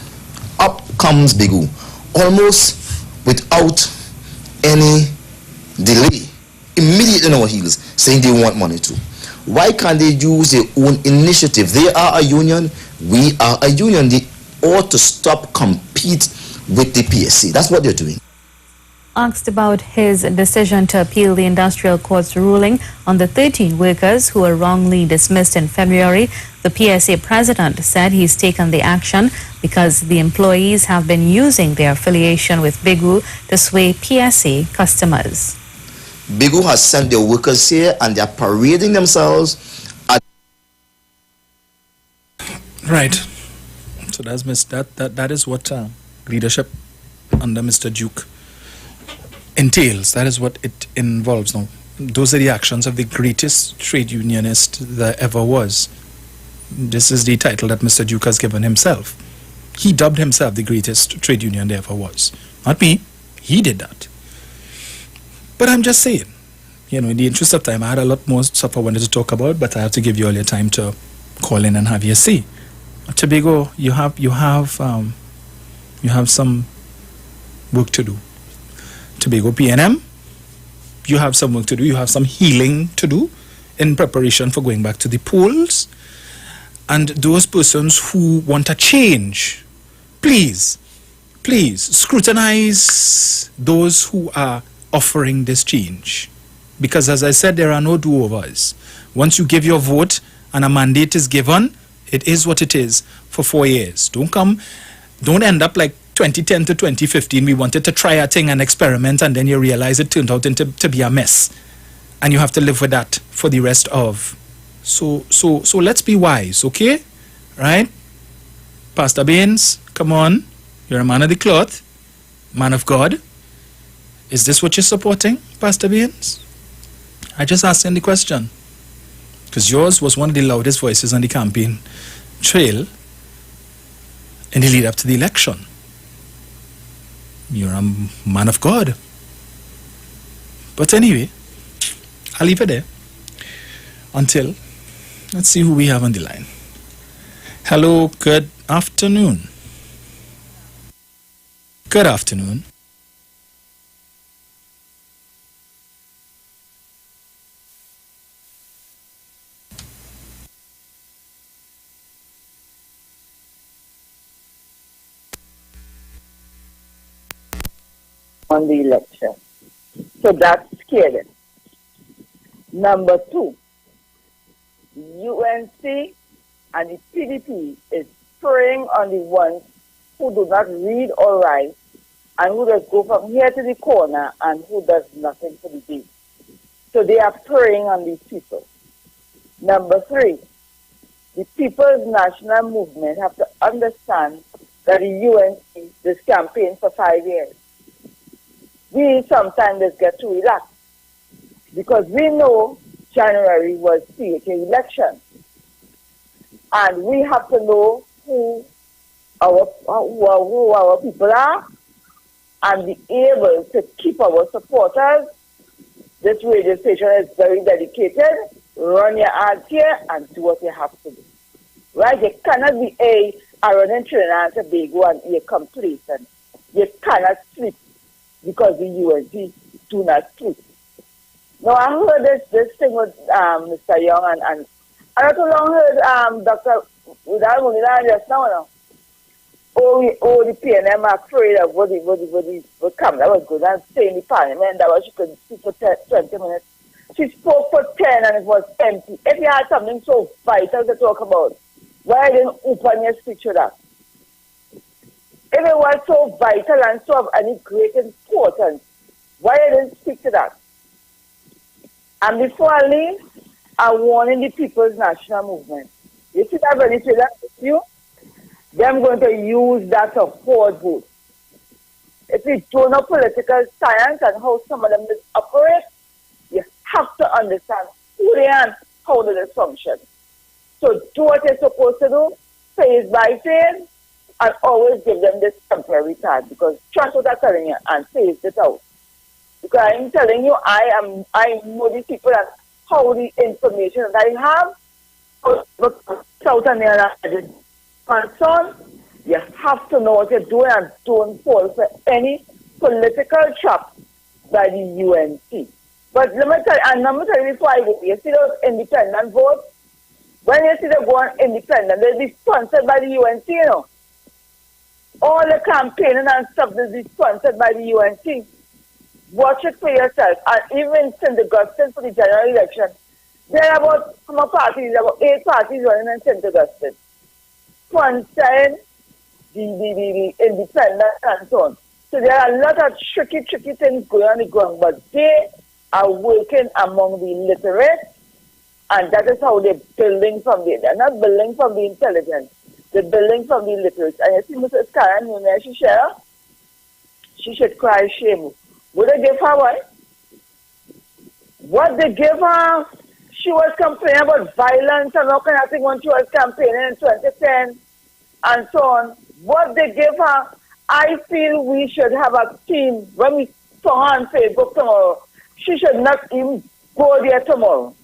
Up comes Bigu, almost without any delay, immediately on our heels, saying they want money too. Why can't they use their own initiative? They are a union, we are a union. They ought to stop compete with the PSC. That's what they're doing. Asked about his decision to appeal the industrial court's ruling on the 13 workers who were wrongly dismissed in February, the PSA president said he's taken the action because the employees have been using their affiliation with Bigu to sway PSA customers. Bigu has sent their workers here and they are parading themselves at... Right. So that is what leadership under Mr. Duke entails. That is what it involves now. Those are the actions of the greatest trade unionist there ever was. This is the title that Mr. Duke has given himself. He dubbed himself the greatest trade union there ever was. Not me. He did that. But I'm just saying, in the interest of time, I had a lot more stuff I wanted to talk about, but I have to give you all your time to call in and have your say. Tobago, you have some work to do. Tobago PNM, you have some work to do. You have some healing to do in preparation for going back to the polls. And those persons who want a change, please scrutinize those who are offering this change. Because as I said, there are no do-overs. Once you give your vote and a mandate is given, it is what it is for 4 years. Don't end up like 2010 to 2015. We wanted to try a thing and experiment, and then you realize it turned out to be a mess. And you have to live with that for the rest of. So let's be wise, okay? Right? Pastor Baines, come on. You're a man of the cloth, man of God. Is this what you're supporting, Pastor Baines? I just asked him the question. Because yours was one of the loudest voices on the campaign trail in the lead up to the election. You're a man of God. But anyway, I'll leave it there. Until, let's see who we have on the line. Hello, good afternoon. Good afternoon. On the election. So that's scary. Number two, UNC and the PDP is preying on the ones who do not read or write and who just go from here to the corner and who does nothing for the day. So they are preying on these people. Number three, the People's National Movement have to understand that the UNC, this campaign for 5 years, we sometimes just get too relaxed because we know January was CHA election, and we have to know who our people are and be able to keep our supporters. This radio station is very dedicated. Run your ads here and do what you have to do. Right? You cannot be running Trinidad and Tobago and you complacent. You cannot sleep because the UNC do not sleep. Now I heard this thing with Mr. Young and I not too long heard Dr. Udal just now. The PNM are afraid of what come. That was good. And stay in the parliament. That was she could speak for 20 minutes. She spoke for 10 and it was empty. If you had something so vital to talk about, why didn't open your speech to that? If it was so vital and so of any great importance, why didn't speak to that? And before I leave, I'm warning the People's National Movement. You see that when you say that with you, they're going to use that to hoard votes. If you don't know political science and how some of them operate, you have to understand who they are and how they function. So do what you're supposed to do, phase by phase, and always give them this temporary time because trust what I'm telling you and phase it out. Because I'm telling you, I know these people and how the information that I have South America concerned, you have to know what you're doing and don't fall for any political trap by the UNC. But let me tell you before I go, you see those independent votes? When you see them going independent, they'll be sponsored by the UNC, you know. All the campaigning and stuff will be sponsored by the UNC. Watch it for yourself. And even St. Augustine for the general election, there are about some parties, about 8 parties running in St. Augustine. Sponsoring the independent and so on. So there are a lot of tricky things going on the ground, but they are working among the literate, and that is how they're building from the, they're not building from the intelligent, they're building from the literate. And you see Mrs. Karen, she should cry shame. Would they give her what? What they give her, she was complaining about violence and all kind of thing when she was campaigning in 2010 and so on. What they give her, I feel we should have a team. When we saw her on Facebook tomorrow, she should not even go there tomorrow.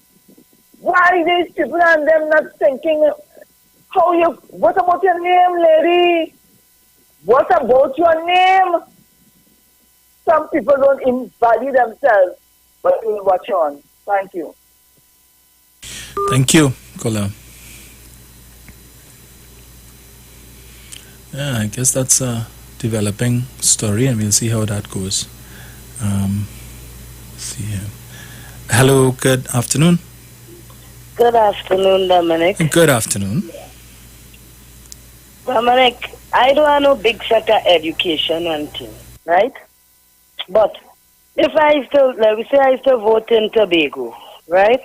Why these people and them not thinking, what about your name, lady? What about your name? Some people don't even value themselves, but we will watch on. Thank you. Thank you, Kola. Yeah, I guess that's a developing story, and we'll see how that goes. See here. Hello, good afternoon. Good afternoon, Dominic. Good afternoon. Dominic, I don't have no big set of education and things, right? But if I still, let me say I still vote in Tobago, right?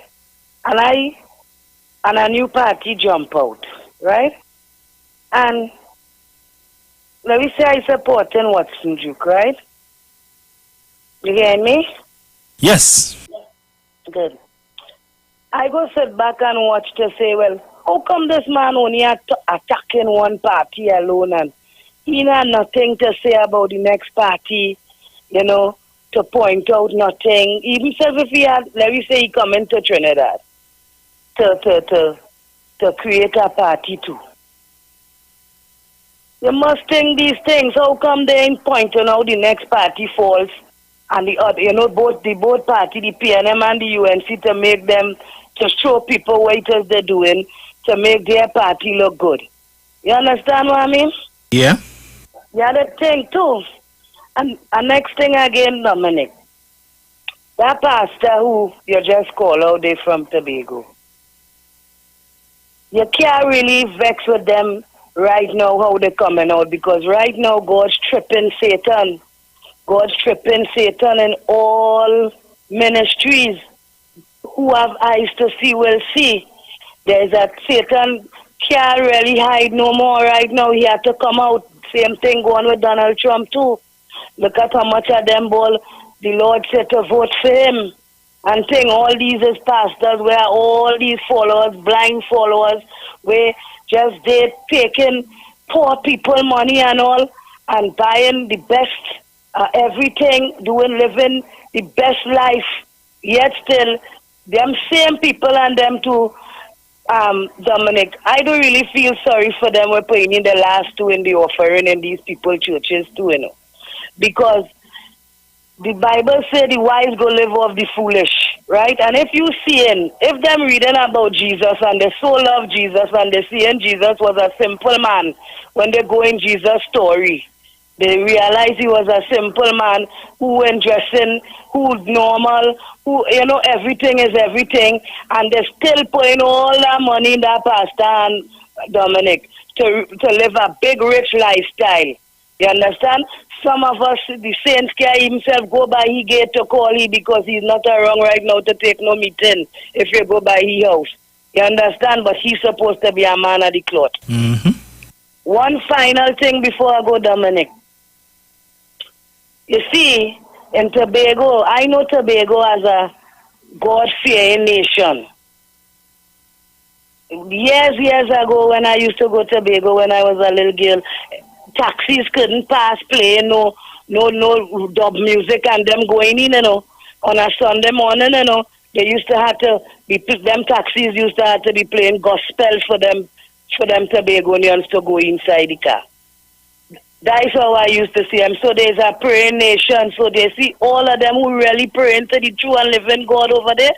And a new party jump out, right? And let me say I support in Watson Duke, right? You hear me? Yes. Good. I go sit back and watch to say, well, how come this man only attacking one party alone and he had nothing to say about the next party, you know, to point out nothing. Even if he had, let me say he come into Trinidad to create a party too. You must think these things. How come they ain't pointing out the next party falls and the other, you know, both party, the PNM and the UNC to make them, to show people what it is they're doing to make their party look good. You understand what I mean? Yeah. Yeah, that thing too. And next thing again, Dominic, that pastor who you just call out there from Tobago, you can't really vex with them right now how they're coming out, because right now God's tripping Satan. God's tripping Satan in all ministries. Who have eyes to see will see. There's that Satan can't really hide no more right now. He had to come out. Same thing going with Donald Trump too. Look at how much of them ball the Lord said to vote for him. And think all these is pastors where all these followers, blind followers, where just they taking poor people money and all and buying the best everything, living the best life. Yet still, them same people and them too, Dominic, I don't really feel sorry for them. We're paying in the last two in the offering in these people churches too, you know. Because the Bible said the wise go live off the foolish, right? And if you if them reading about Jesus and they so love Jesus and they seeing Jesus was a simple man, when they go in Jesus' story, they realize he was a simple man who went dressing, who normal, who, you know, everything is everything, and they're still putting all that money in that pastor and Dominic to live a big rich lifestyle. You understand? Some of us, the saints can himself go by his gate to call he because he's not around right now to take no meeting if you go by his house. You understand? But he's supposed to be a man of the cloth. Mm-hmm. One final thing before I go, Dominic. You see, in Tobago, I know Tobago as a God-fearing nation. Years ago when I used to go to Tobago when I was a little girl, taxis couldn't pass plane, no no dub music and them going in, on a Sunday morning, they used to have to be, them taxis used to have to be playing gospel for them Tobagonians to go inside the car. That's how I used to see them. So there's a praying nation. So they see all of them who really praying to the true and living God over there.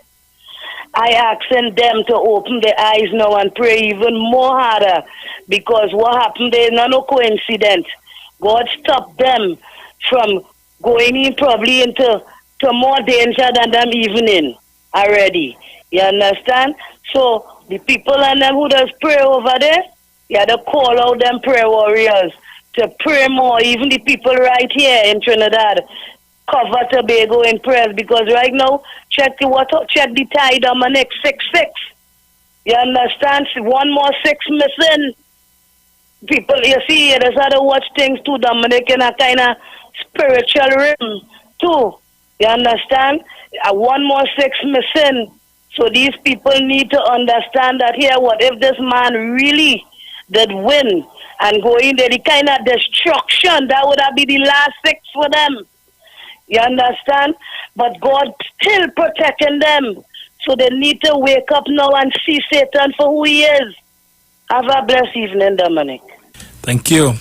I asking them to open their eyes now and pray even more harder, because what happened there is not no coincidence. God stopped them from going in probably into more danger than them even in already. You understand? So the people and them who does pray over there, you have to call out them prayer warriors to pray more. Even the people right here in Trinidad, cover Tobago in prayers, because right now, check the tie, Dominic, 6-6. You understand? One more 6 missing. People, you see, there's other watch things too, Dominic, in a kind of spiritual realm too. You understand? One more 6 missing. So these people need to understand that here, what if this man really did win and go in there, the kind of destruction, that would have been the last 6 for them. You understand? But God still protecting them. So they need to wake up now and see Satan for who he is. Have a blessed evening, Dominic. Thank you.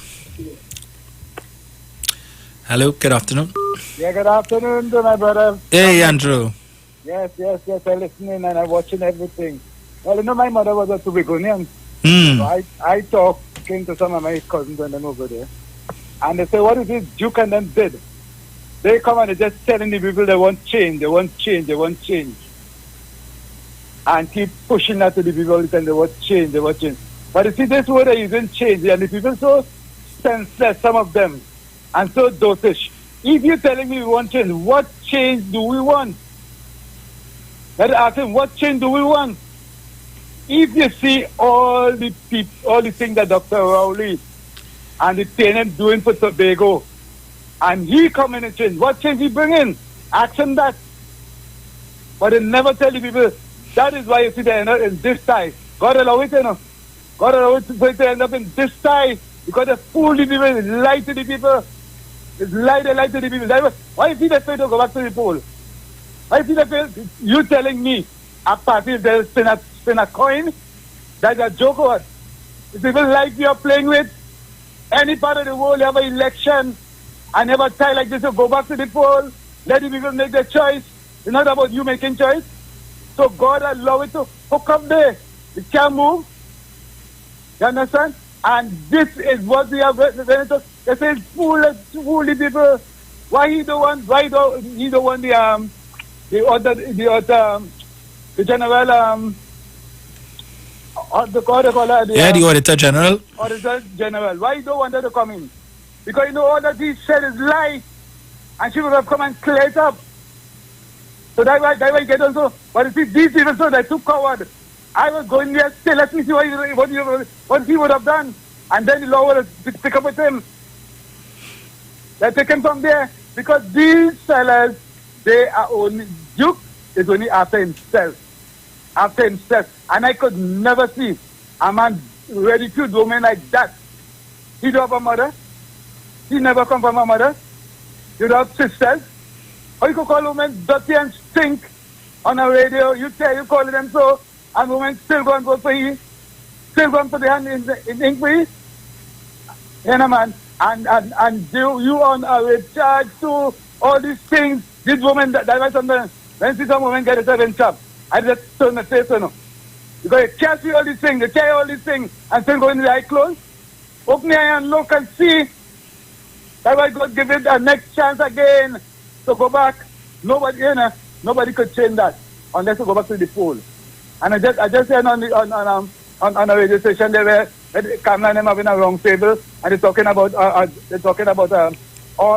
Hello, good afternoon. Yeah, good afternoon to my brother. Hey, Andrew. Yes, I'm listening and I'm watching everything. Well, my mother was a Tobagonian. So I talking to some of my cousins and them over there. And they say, what is this Duke and them did? They come and they're just telling the people they want change. And keep pushing that to the people and they want change. But you see, this word they're using change, and the people so senseless, some of them, and so dotish. If you're telling me we want change, what change do we want? Let us ask him, what change do we want? If you see all the things that Dr. Rowley and the TNM doing for Tobago, and he coming and change, what change he bring in? Ask him that. But they never tell the people. That is why you see they end up in this tie. God allow it, God allow it to end up in this tie, because they fool the people, they lie to the people. They lie to the people. That's why you see they fail to go back to the poll? Why you see they fail? You telling me a party they'll spin a coin? That's a joke or what? If people like you're playing with, any part of the world you have an election and never tie like this, you go back to the poll, let the people make their choice. It's not about you making choice. So God allow it to hook up there. It can't move. You understand? And this is what we have. They say fool the people. Why he don't want the general the Auditor General. Auditor General. Why you don't want her to come in? Because you know all that he said is lie, and she would have come and clear it up. So that's why you get also. But you see, these people, so they're too coward. I was going there, say, let me see what he would have done. And then the law would have pick up with him. They take him from there. Because these fellas, they are only, Duke is only after himself. And I could never see a man ready to do men like that. He don't have a mother. He never come from a mother. You don't have sisters. Or you could call women dirty and stink on a radio. You call them so, and women still going to vote for you. Still going to put their hand in inquiry. You know, man. And you on a charge to all these things. This woman, that was something. When see some women get a seven chop, I just turn my face on. Because you can't see all these things, you carry all these things, and still go in the eye closed. Open your eye and look and see. That's why God give it a next chance again to go back. Nobody could change that unless you go back to the poll. And I just said on a radio station there where Kamala and them having a wrong table, and they're talking about all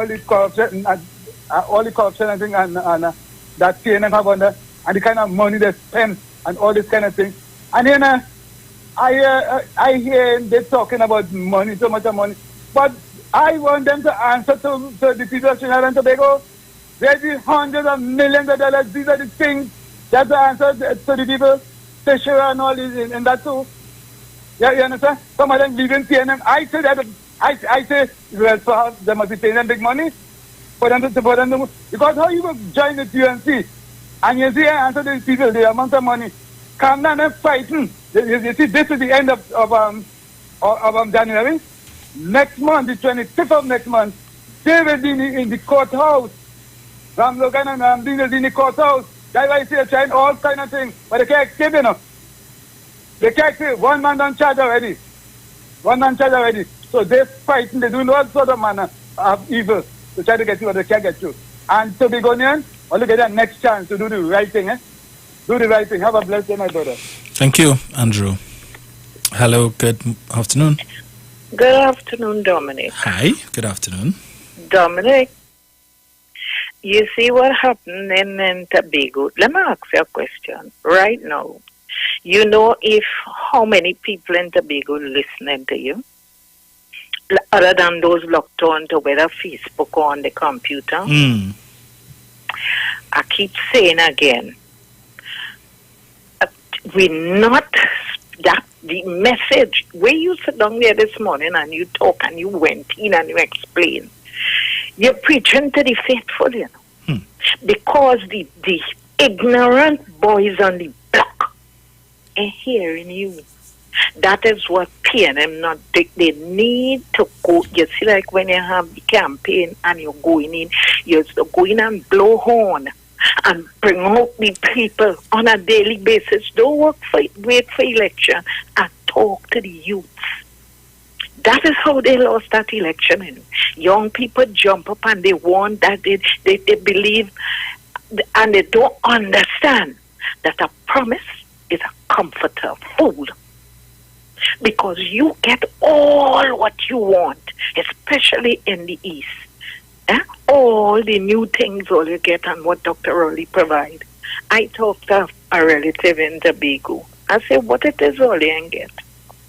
the corruption and thing and that TNM have on there, and the kind of money they spend and all this kind of thing. And then I hear they talking about money, so much of money, but I want them to answer to the people of Trinidad and Tobago. There's the hundreds of millions of dollars. These are the things that the answer to the people, Fisher and all this, and that too. Yeah, you understand? Some of them leaving TNM. I say, well, perhaps they must be paying them big money. for them to, because how you will join the UNC and you see answer these people the amount of money, come down and fighting. You see, this is the end of January. Next month, the 25th of next month, they will be in the courthouse. Ram Logan and Ram Dean will be in the courthouse. That's why I say trying all kind of things, but they can't escape, you know. They can't escape. One man on charge already. So they're fighting, they're doing all sort of manner of evil to try to get you what they can't get you. And to be Ghanaian, I'll look at that next chance to do the right thing, Do the right thing. Have a blessed day, my brother. Thank you, Andrew. Hello, good afternoon. Good afternoon, Dominic. Hi, good afternoon. Dominic, you see what happened in Tobago? Let me ask you a question. Right now, you know how many people in Tobago listening to you? Other than those locked on to whether Facebook or on the computer? I keep saying again, we're not that the message where you sit down there this morning and you talk and you went in and you explain. You're preaching to the faithful, you know. Because the ignorant boys on the block are hearing you. That is what PNM not do. They need to go. You see, like when you have the campaign and you're going in and blow horn and bring out the people on a daily basis. Don't wait for election and talk to the youth. That is how they lost that election. And young people jump up and they want that they believe and they don't understand that a promise is a comforter fool. Because you get all what you want, especially in the East. All the new things all you get and what Dr. Rowley provide. I talked to a relative in Tobago. I said, what it is all you get?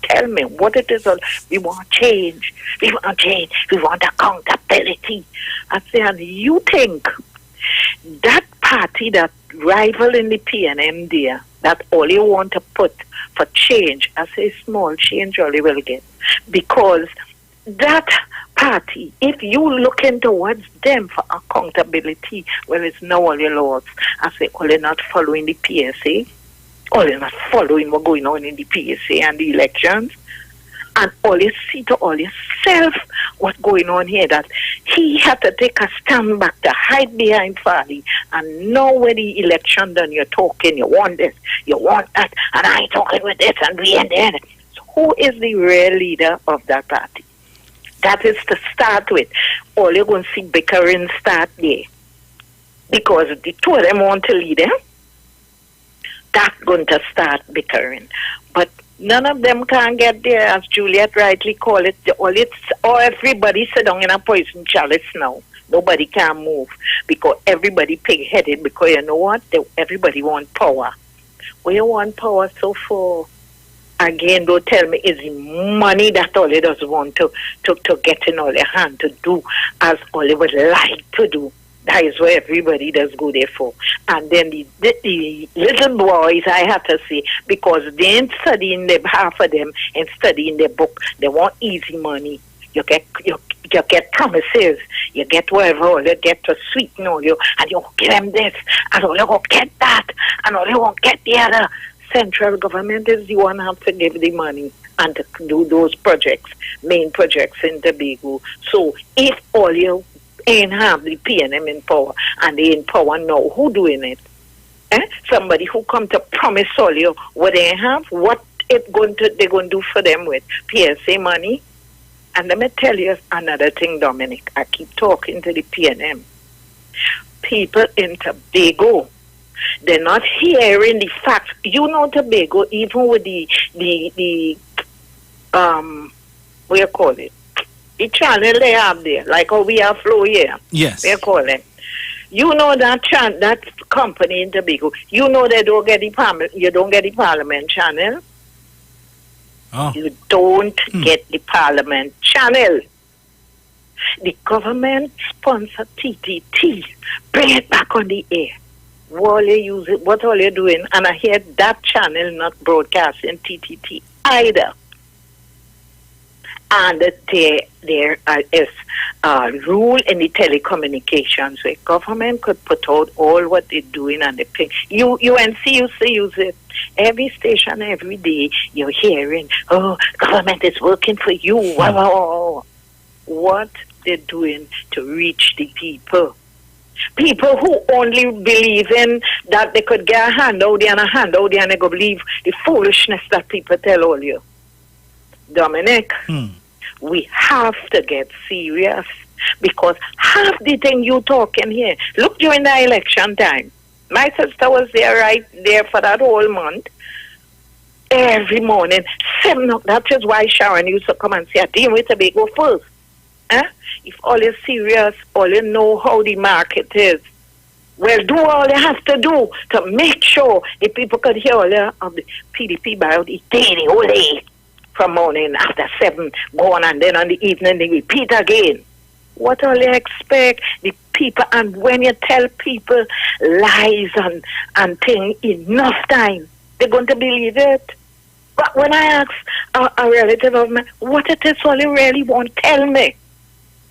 Tell me what it is all. We want change. We want accountability. I said, and you think that party that rival in the PNM there, that all you want to put for change, I say small change all you will get. Because that party, if you looking towards them for accountability, well, it's now all your lords. I say, all you're not following the PSA, all you're not following what's going on in the PSA and the elections, and all you see to all yourself what's going on here, that he had to take a stand back to hide behind Farley, and now when the election done, you're talking, you want this, you want that, and I talking with this, and we and then. So who is the real leader of that party? That is to start with. All you're going to see bickering start there. Because the two of them want to lead them, that's going to start bickering. But none of them can get there, as Juliet rightly called it. Or everybody sit down in a poison chalice now. Nobody can move because everybody pig-headed. Because you know what? Everybody want power. What you want power so for? Again, don't tell me it's the money that all it does want to get in all your hand to do as all it would like to do. That is what everybody does go there for. And then the little boys, I have to say, because they ain't studying half of them and studying their book, they want easy money. You get promises, you get whatever, all you get to sweeten all you, and you give them this, and all you won't get that, and all you won't get the other. Central government is the one have to give the money and to do those projects, main projects in Tobago. So if all you ain't have the PNM in power and they in power now, who doing it? Somebody who come to promise all you what they have, what they're going to do for them with PSA money. And let me tell you another thing, Dominic. I keep talking to the PNM. People in Tobago, they're not hearing the facts. You know Tobago, even with the what you call it? The channel they have there, like how we have Flow here. Yes. They call it. You know that that company in Tobago, you know they don't get the Parliament channel. Oh. You don't get the Parliament channel. The government sponsor TTT. Bring it back on the air. What all you doing? And I hear that channel not broadcasting TTT either. And there is rule in the telecommunications where government could put out all what they're doing and the thing. UNC used to use it. Every station, every day, you're hearing, oh, government is working for you. Wow, wow, wow. What they're doing to reach the people. People who only believe in that they could get a handout there and a handout there and they go believe the foolishness that people tell all you. Dominic, we have to get serious because half the thing you talking here, look during the election time. My sister was there right there for that whole month. Every morning, 7 o'clock. That is why Sharon used to come and say, "Deal with the go first." If all is serious, all you know how the market is, well, do all you have to do to make sure the people could hear all of the PDP by the daily, all day, from morning after 7, go on, and then on the evening they repeat again. What all you expect? The people, and when you tell people lies and things enough time, they're going to believe it. But when I ask a relative of mine, what it is all you really want, tell me.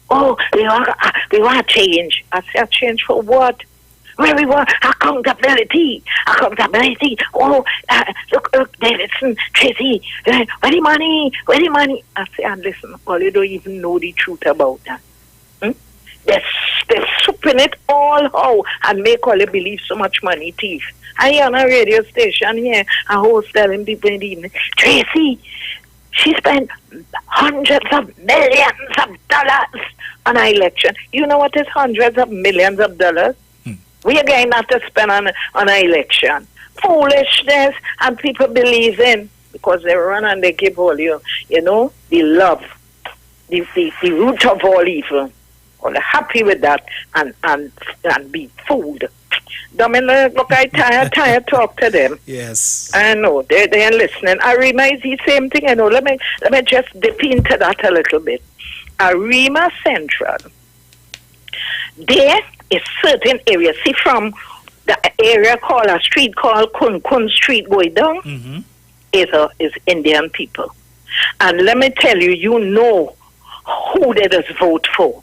Oh, we want change. I say, change for what? Well, we want accountability. Accountability. Oh, look, Davidson, Tracy, where the money? Where the money? I say, and listen, all you don't even know the truth about that. They're souping it all out and make all you believe so much money thief. I hear on a radio station here, a host telling people in the evening, Tracy, she spent hundreds of millions of dollars on an election. You know what is hundreds of millions of dollars? We are going to have to spend on an election. Foolishness, and people believe in because they run and they give all you know, the love, the root of all evil. Or they're happy with that and be fooled. Dominic, look, I tired talk to them. Yes. I know, they're listening. Arima is the same thing, I know. Let me just dip into that a little bit. Arima Central, there is certain areas. See, from the area called a street called Kun Street going down, is Indian people. And let me tell you, you know who they just vote for.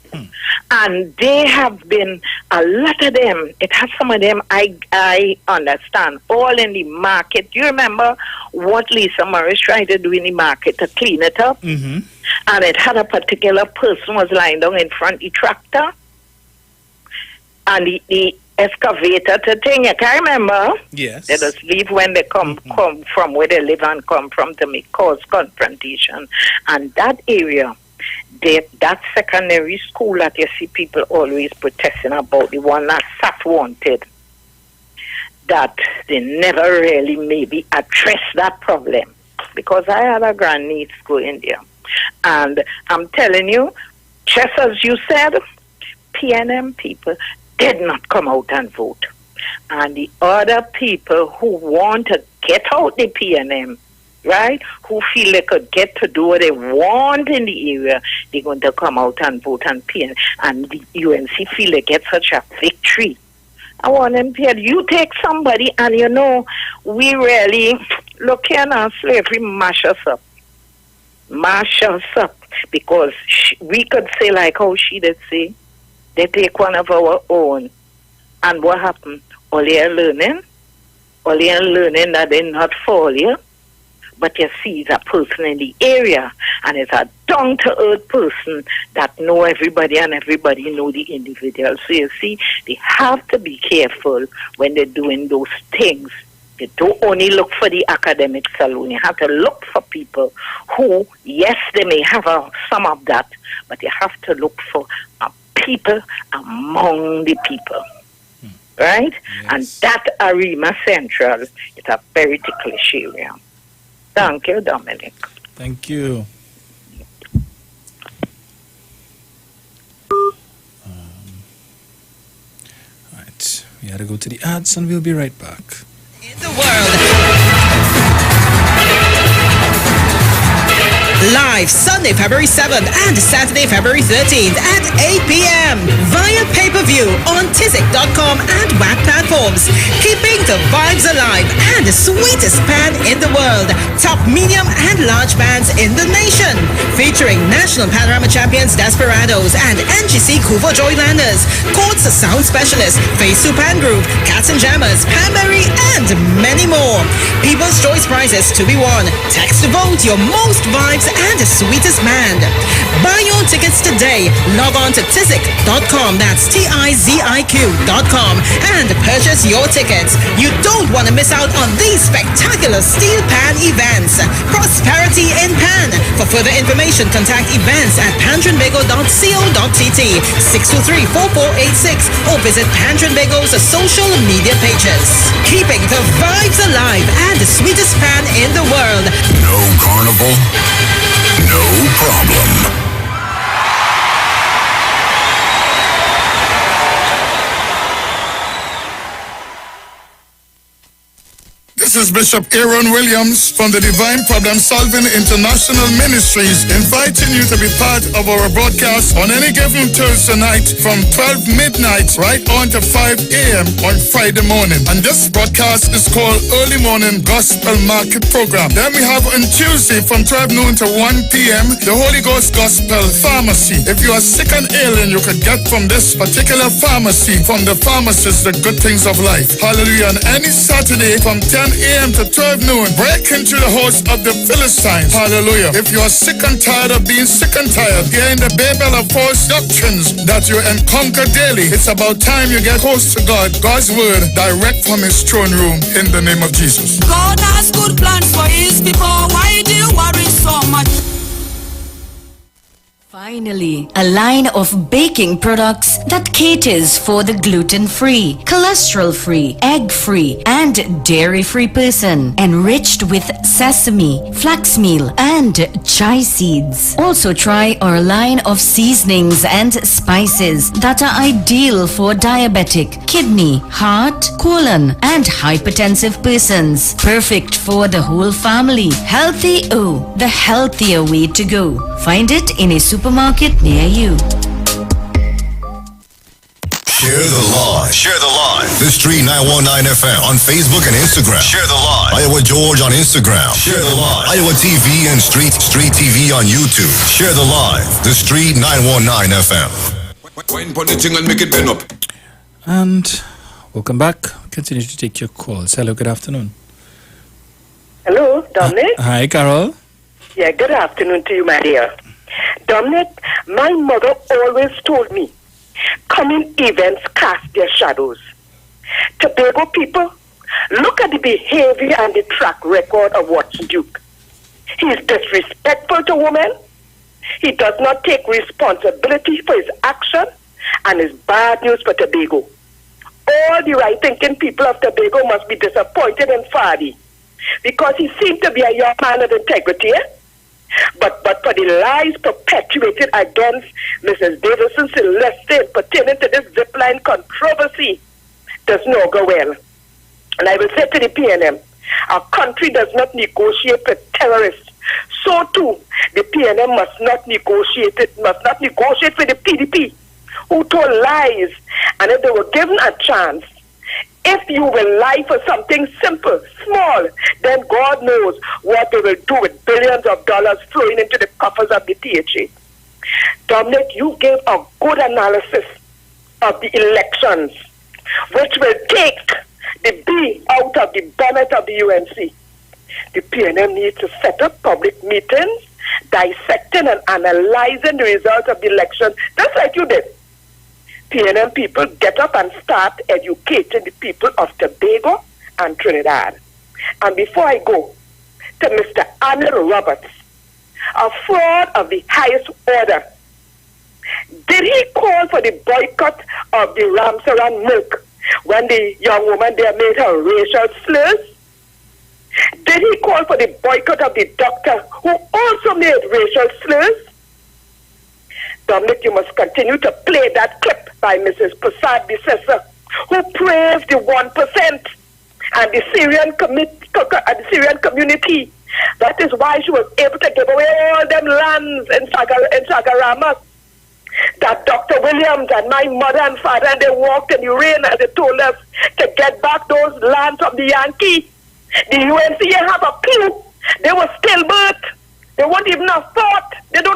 And they have been, a lot of them, it has some of them, I understand, all in the market. Do you remember what Lisa Morris tried to do in the market to clean it up? And it had a particular person was lying down in front of the tractor. And the excavator to thing, you can remember? Yes. They just leave when they come from where they live and come from to make cause confrontation. And that area, that secondary school that you see people always protesting about, the one that SAT wanted, that they never really maybe address that problem. Because I had a grandniece go in there. And I'm telling you, just as you said, PNM people did not come out and vote. And the other people who want to get out the PNM, right, who feel they could get to do what they want in the area, they're going to come out and vote and PNM. And the UNC feel they get such a victory. I want them to, you take somebody and you know, we really, look here now, slavery mash us up. Mash us up. Because we could say like how she did say, they take one of our own. And what happened? All you're learning that they're not for you. But you see, it's a person in the area, and it's a down-to-earth person that know everybody, and everybody know the individual. So you see, they have to be careful when they're doing those things. They don't only look for the academic saloon. You have to look for people who, yes, they may have some of that, but you have to look for people among the people. Right? Yes. And that Arima Central is a very ticklish area. Thank you, Dominic. Thank you. Right, we had to go to the ads and we'll be right back. In the world. Live Sunday, February 7th and Saturday, February 13th at 8 p.m. via pay-per-view on Tizik.com and WAC platforms. Keeping the vibes alive and the sweetest band in the world. Top, medium and large bands in the nation. featuring National Panorama Champions Desperados and NGC Couva Joylanders, Courts Sound Specialist, Face Supan Group, Cats and Jammers, Pamberry, and many more. People's Choice Prizes to be won. Text to vote your most vibes and sweetest band. Buy your tickets today. Log on to tizic.com, that's TIZIQ.com, and purchase your tickets. You don't want to miss out on these spectacular steel pan events. Prosperity in Pan. For further information, contact events at pantrinbago.co.tt, 623-4486, or visit Pantrinbago's social media pages. Keeping the vibes alive and the sweetest pan in the world. No carnival, no problem. This is Bishop Aaron Williams from the Divine Problem Solving International Ministries, inviting you to be part of our broadcast on any given Thursday night from 12 midnight right on to 5 a.m. on Friday morning. And this broadcast is called Early Morning Gospel Market Program. Then we have on Tuesday from 12 noon to 1 p.m. the Holy Ghost Gospel Pharmacy. If you are sick and ailing, you could get from this particular pharmacy, from the pharmacist, the good things of life. Hallelujah. And any Saturday from 10 a.m. to 12 noon, break into the house of the Philistines. Hallelujah. If you are sick and tired of being sick and tired, hearing the babel of false doctrines that you encounter daily, it's about time you get close to God. God's word direct from his throne room in the name of Jesus. God has good plans for his people. Why do you worry so much? Finally, a line of baking products that caters for the gluten-free, cholesterol-free, egg-free, and dairy-free person, enriched with sesame, flax meal, and chai seeds. Also try our line of seasonings and spices that are ideal for diabetic, kidney, heart, colon, and hypertensive persons. Perfect for the whole family. Healthy O, the healthier way to go. Find it in a supermarket near you. Share the live. Share the live. The Street 919 FM on Facebook and Instagram. Share the live. Iowa George on Instagram. Share the live. Iowa TV and Street TV on YouTube. Share the live. The Street 919 FM. Wine pon the thing and make it bend up. And welcome back. Continue to take your calls. Hello, good afternoon. Hello, Dominic. Hi, Carol. Yeah, good afternoon to you, my dear. Dominic, my mother always told me, coming events cast their shadows. Tobago people, look at the behavior and the track record of Watson Duke. He is disrespectful to women. He does not take responsibility for his action, and is bad news for Tobago. All the right-thinking people of Tobago must be disappointed in Fadi, because he seemed to be a young man of integrity, But for the lies perpetuated against Mrs. Davison Celeste pertaining to this zipline controversy does not go well. And I will say to the PNM, our country does not negotiate with terrorists. So too, the PNM must not negotiate with the PDP, who told lies. And if they were given a chance, if you will lie for something simple, small, then God knows what they will do with billions of dollars flowing into the coffers of the THA. Dominic, you gave a good analysis of the elections, which will take the bee out of the bonnet of the UNC. The PNM needs to set up public meetings, dissecting and analyzing the results of the election, just like you did. PNM people get up and start educating the people of Tobago and Trinidad. And before I go to Mr. Arnold Roberts, a fraud of the highest order, did he call for the boycott of the Ramsaran milk when the young woman there made her racial slurs? Did he call for the boycott of the doctor who also made racial slurs? Dominic, you must continue to play that clip by Mrs. Prasad Bisesa, who praised the 1% and the Syrian community. That is why she was able to give away all them lands in Sagarama. That Dr. Williams and my mother and father, they walked in the rain as they told us to get back those lands from the Yankee. The UNC have a clue. They were stillbirth. They weren't even a thought. They don't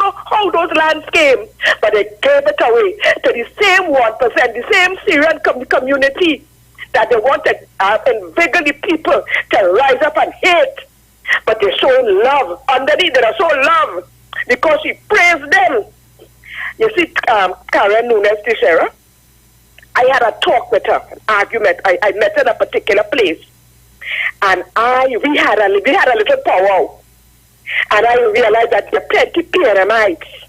land scheme, but they gave it away to the same 1%, the same Syrian community that they want to invigorate the people to rise up and hate. But they're showing love. Underneath, they're showing love because she praised them. You see, Karen Nunes Teixeira, I had a talk with her, an argument. I met her in a particular place. And we had a little powwow. And I realized that there are plenty PNMites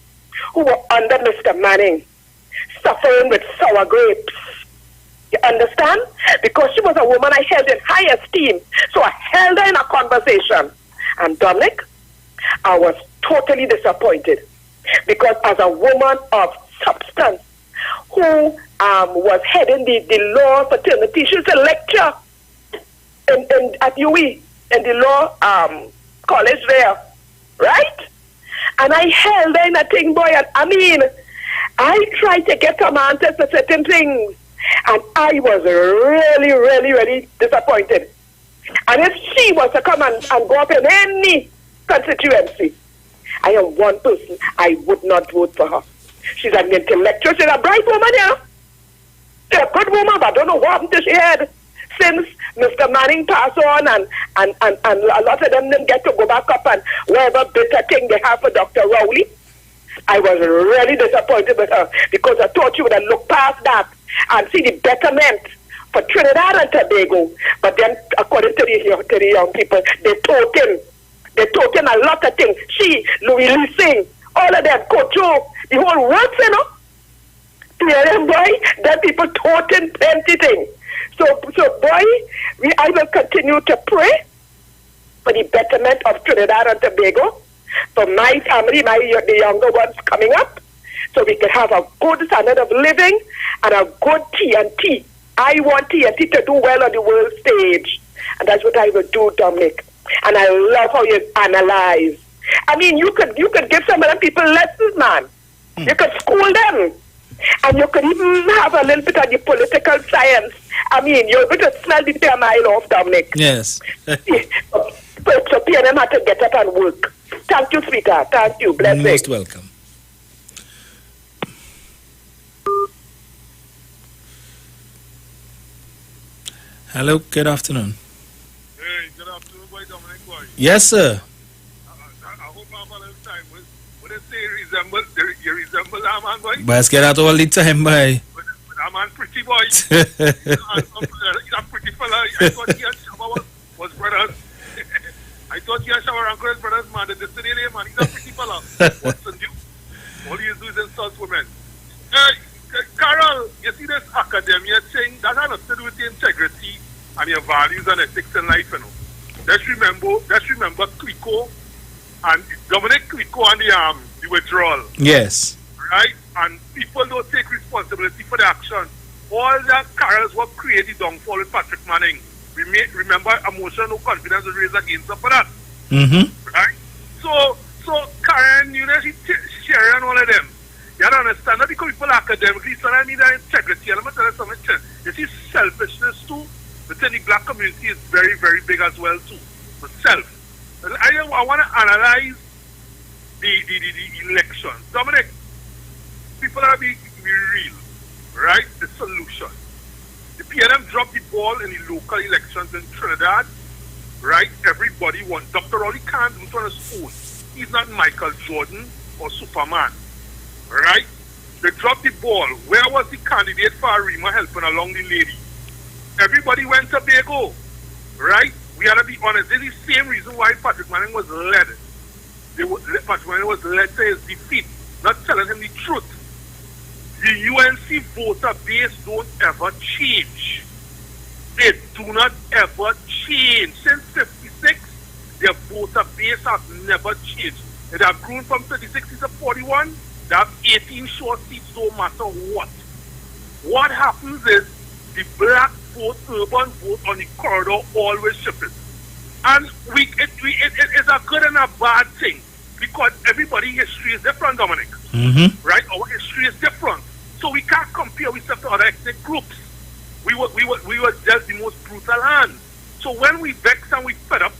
who were under Mr. Manning, suffering with sour grapes. You understand? Because she was a woman I held in high esteem. So I held her in a conversation. And Dominic, I was totally disappointed. Because as a woman of substance who was heading the law fraternity, she was a lecturer at UE in the law college there. Right? And I held her in a thing, boy. And I tried to get some answers to certain things. And I was really, really, really disappointed. And if she was to come and go up in any constituency, I am one person, I would not vote for her. She's an intellectual, she's a bright woman, yeah. She's a good woman, but I don't know what happened to she had since Mr. Manning passed on and a lot of them didn't get to go back up and whatever bitter thing they have for Dr. Rowley. I was really disappointed with her because I thought she would have looked past that and see the betterment for Trinidad and Tobago. But then, according to the young people, they token a lot of things. She, Louis Lee Singh, all of them, Kocho, the whole world, you know. PLM boy, then people token plenty things. So boy, I will continue to pray for the betterment of Trinidad and Tobago, for my family, the younger ones coming up, so we can have a good standard of living and a good TNT. I want TNT to do well on the world stage, and that's what I will do, Dominic. And I love how you analyze. You could give some of them people lessons, man. You could school them. And you could even have a little bit of the political science. You're going to smell the beer mile off, Dominic. Yes. So PNM had to get up and work. Thank you, sweetheart. Thank you. Blessings. Most welcome. Hello, good afternoon. Hey, good afternoon, boy, Dominic, boy. Yes, sir. I hope I'm a little time. What they say, you resemble that man, boy? But let's get out all the time, boy. That man pretty, boy. He's a pretty fella. I thought he and Shabba was brothers. I thought he and Shabba and Uncle brothers, man. The destiny, man. He's a pretty fella. What's the new? All he do is insult women. Carol, you see this academia thing? That has nothing to do with the integrity and your values and ethics in life, you know. Let's remember Clico and Dominic Clico and the withdrawal. Yes. Right? And people don't take responsibility for the action. All the Carols were created downfall with Patrick Manning. Remember, emotional confidence was raised against her for that. Mm-hmm. Right? So Karen, she's sharing all of them. You don't understand that because people academically, so I need that integrity. And I'm going to tell you something. You see, selfishness too within the black community is very, very big as well too. But self. I want to analyze the election. Dominic, people are being real, right? The solution. The PNM dropped the ball in the local elections in Trinidad, right? Everybody won. Dr. Rowley can't do it on his own. He's not Michael Jordan or Superman. Right? They dropped the ball. Where was the candidate for Arima helping along the lady? Everybody went to Tobago. Right? We gotta be honest. This is the same reason why Patrick Manning was led. Patrick Manning was led to his defeat, not telling him the truth. The UNC voter base don't ever change. They do not ever change. Since 56, their voter base has never changed. It has grown from 36 to 41. They have 18 short seats, no matter what. What happens is the black vote, urban vote on the corridor always shifts. And it is a good and a bad thing because everybody's history is different, Dominic. Mm-hmm. Right? Our history is different. So we can't compare ourselves to other ethnic groups. We were just the most brutal hand. So when we vex and we fed up,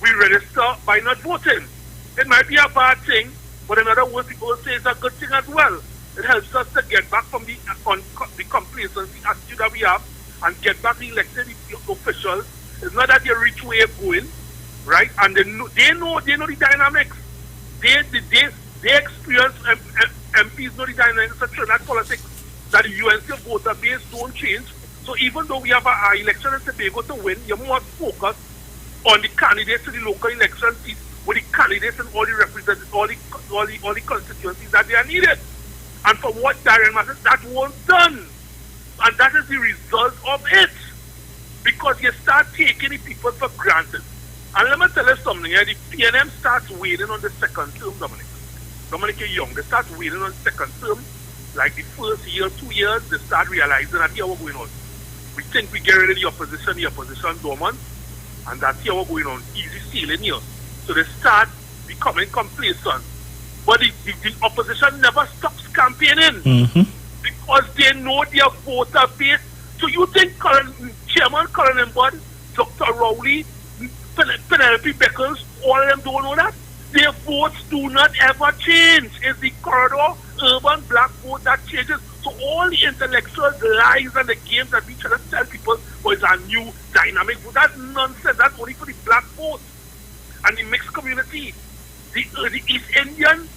we register by not voting. It might be a bad thing, But in other words, people will say it's a good thing as well. It helps us to get back from the complacency attitude that we have and get back the elected officials. It's not that they're rich way of going, right? And they know the dynamics. They experience, MPs know the dynamics of Trinidad politics, that the UNC voter base don't change. So even though we have an election in Tobago to win, you must focus on the candidates in the local election seats with the candidates and all the representatives, all the constituencies that they are needed. And from what Darren Matters, that was done. And that is the result of it. Because you start taking the people for granted. And let me tell you something, the PNM starts waiting on the second term, Dominic. Dominic, you're young. They start waiting on the second term. Like the first year, 2 years, they start realizing that here what's going on. We think we get rid of the opposition dormant, and that's here what's going on. Easy sailing here. So they start becoming complacent. But the opposition never stops campaigning because they know their voter base. So you think Chairman Colin Embod, Dr. Rowley, Penelope Beckles, all of them don't know that? Their votes do not ever change. It's the corridor urban black vote that changes. So all the intellectual lies and the games that we try to tell people, it's a new dynamic vote. That's nonsense. That's only for the black vote and the mixed community. The East Indian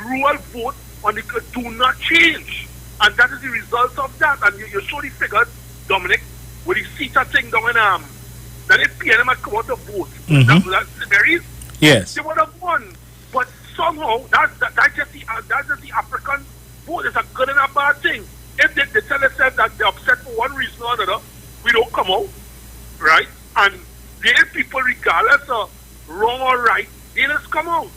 rural vote on the do not change. And that is the result of that. And you show the figures, Dominic, with the seater thing down in that if PNM had come out to vote, that's very yes. They would have won. But somehow that's just the African vote. It's a good and a bad thing. If they tell us that they're upset for one reason or another, we don't come out, right? And their people, regardless of wrong or right, they just come out.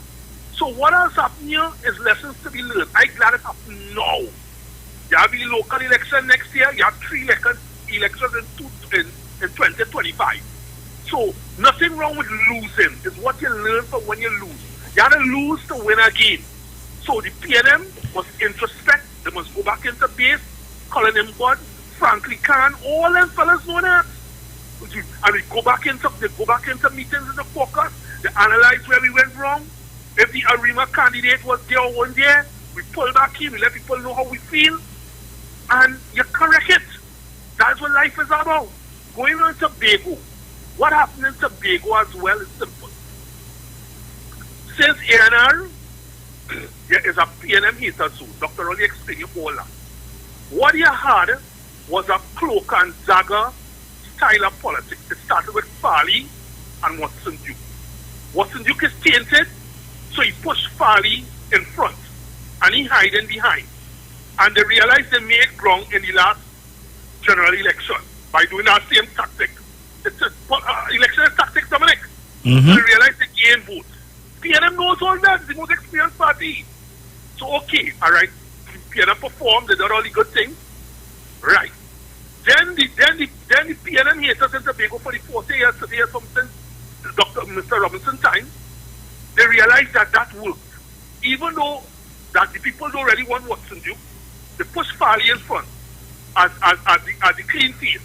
So what else happened here is lessons to be learned. I'm glad it happened now. You have the local election next year. You have 3 elections in 2025. So nothing wrong with losing. It's what you learn from when you lose. You have to lose to win again. So the PNM must introspect. They must go back into base. Colin Embod, Franklin Khan, all them fellas know that. And they go back into meetings in the caucus. They analyze where we went wrong. If the Arima candidate was there or wasn't there, we pull back in. We let people know how we feel. And you correct it. That's what life is about. Going on Tobago. What happened in Tobago as well is simple. Since ANR there is a PNM hater soon, Dr. Rolly explained you all that. What you had was a cloak and dagger style of politics. It started with Farley and Watson Duke. Watson Duke is tainted, so he pushed Farley in front and he hiding behind. And they realized they made wrong in the last general election by doing that same tactic. It's election tactics, Dominic. So they realized they gained votes. PNM knows all that. It's the most experienced party. So okay, all right. PNM performed. They did all the good things. Right. Then the PNM haters in Tobago for the 40 years today or something, Mr. Robinson time, they realized that worked. Even though that the people don't really want Watson Duke, they push Farley in front as the clean face.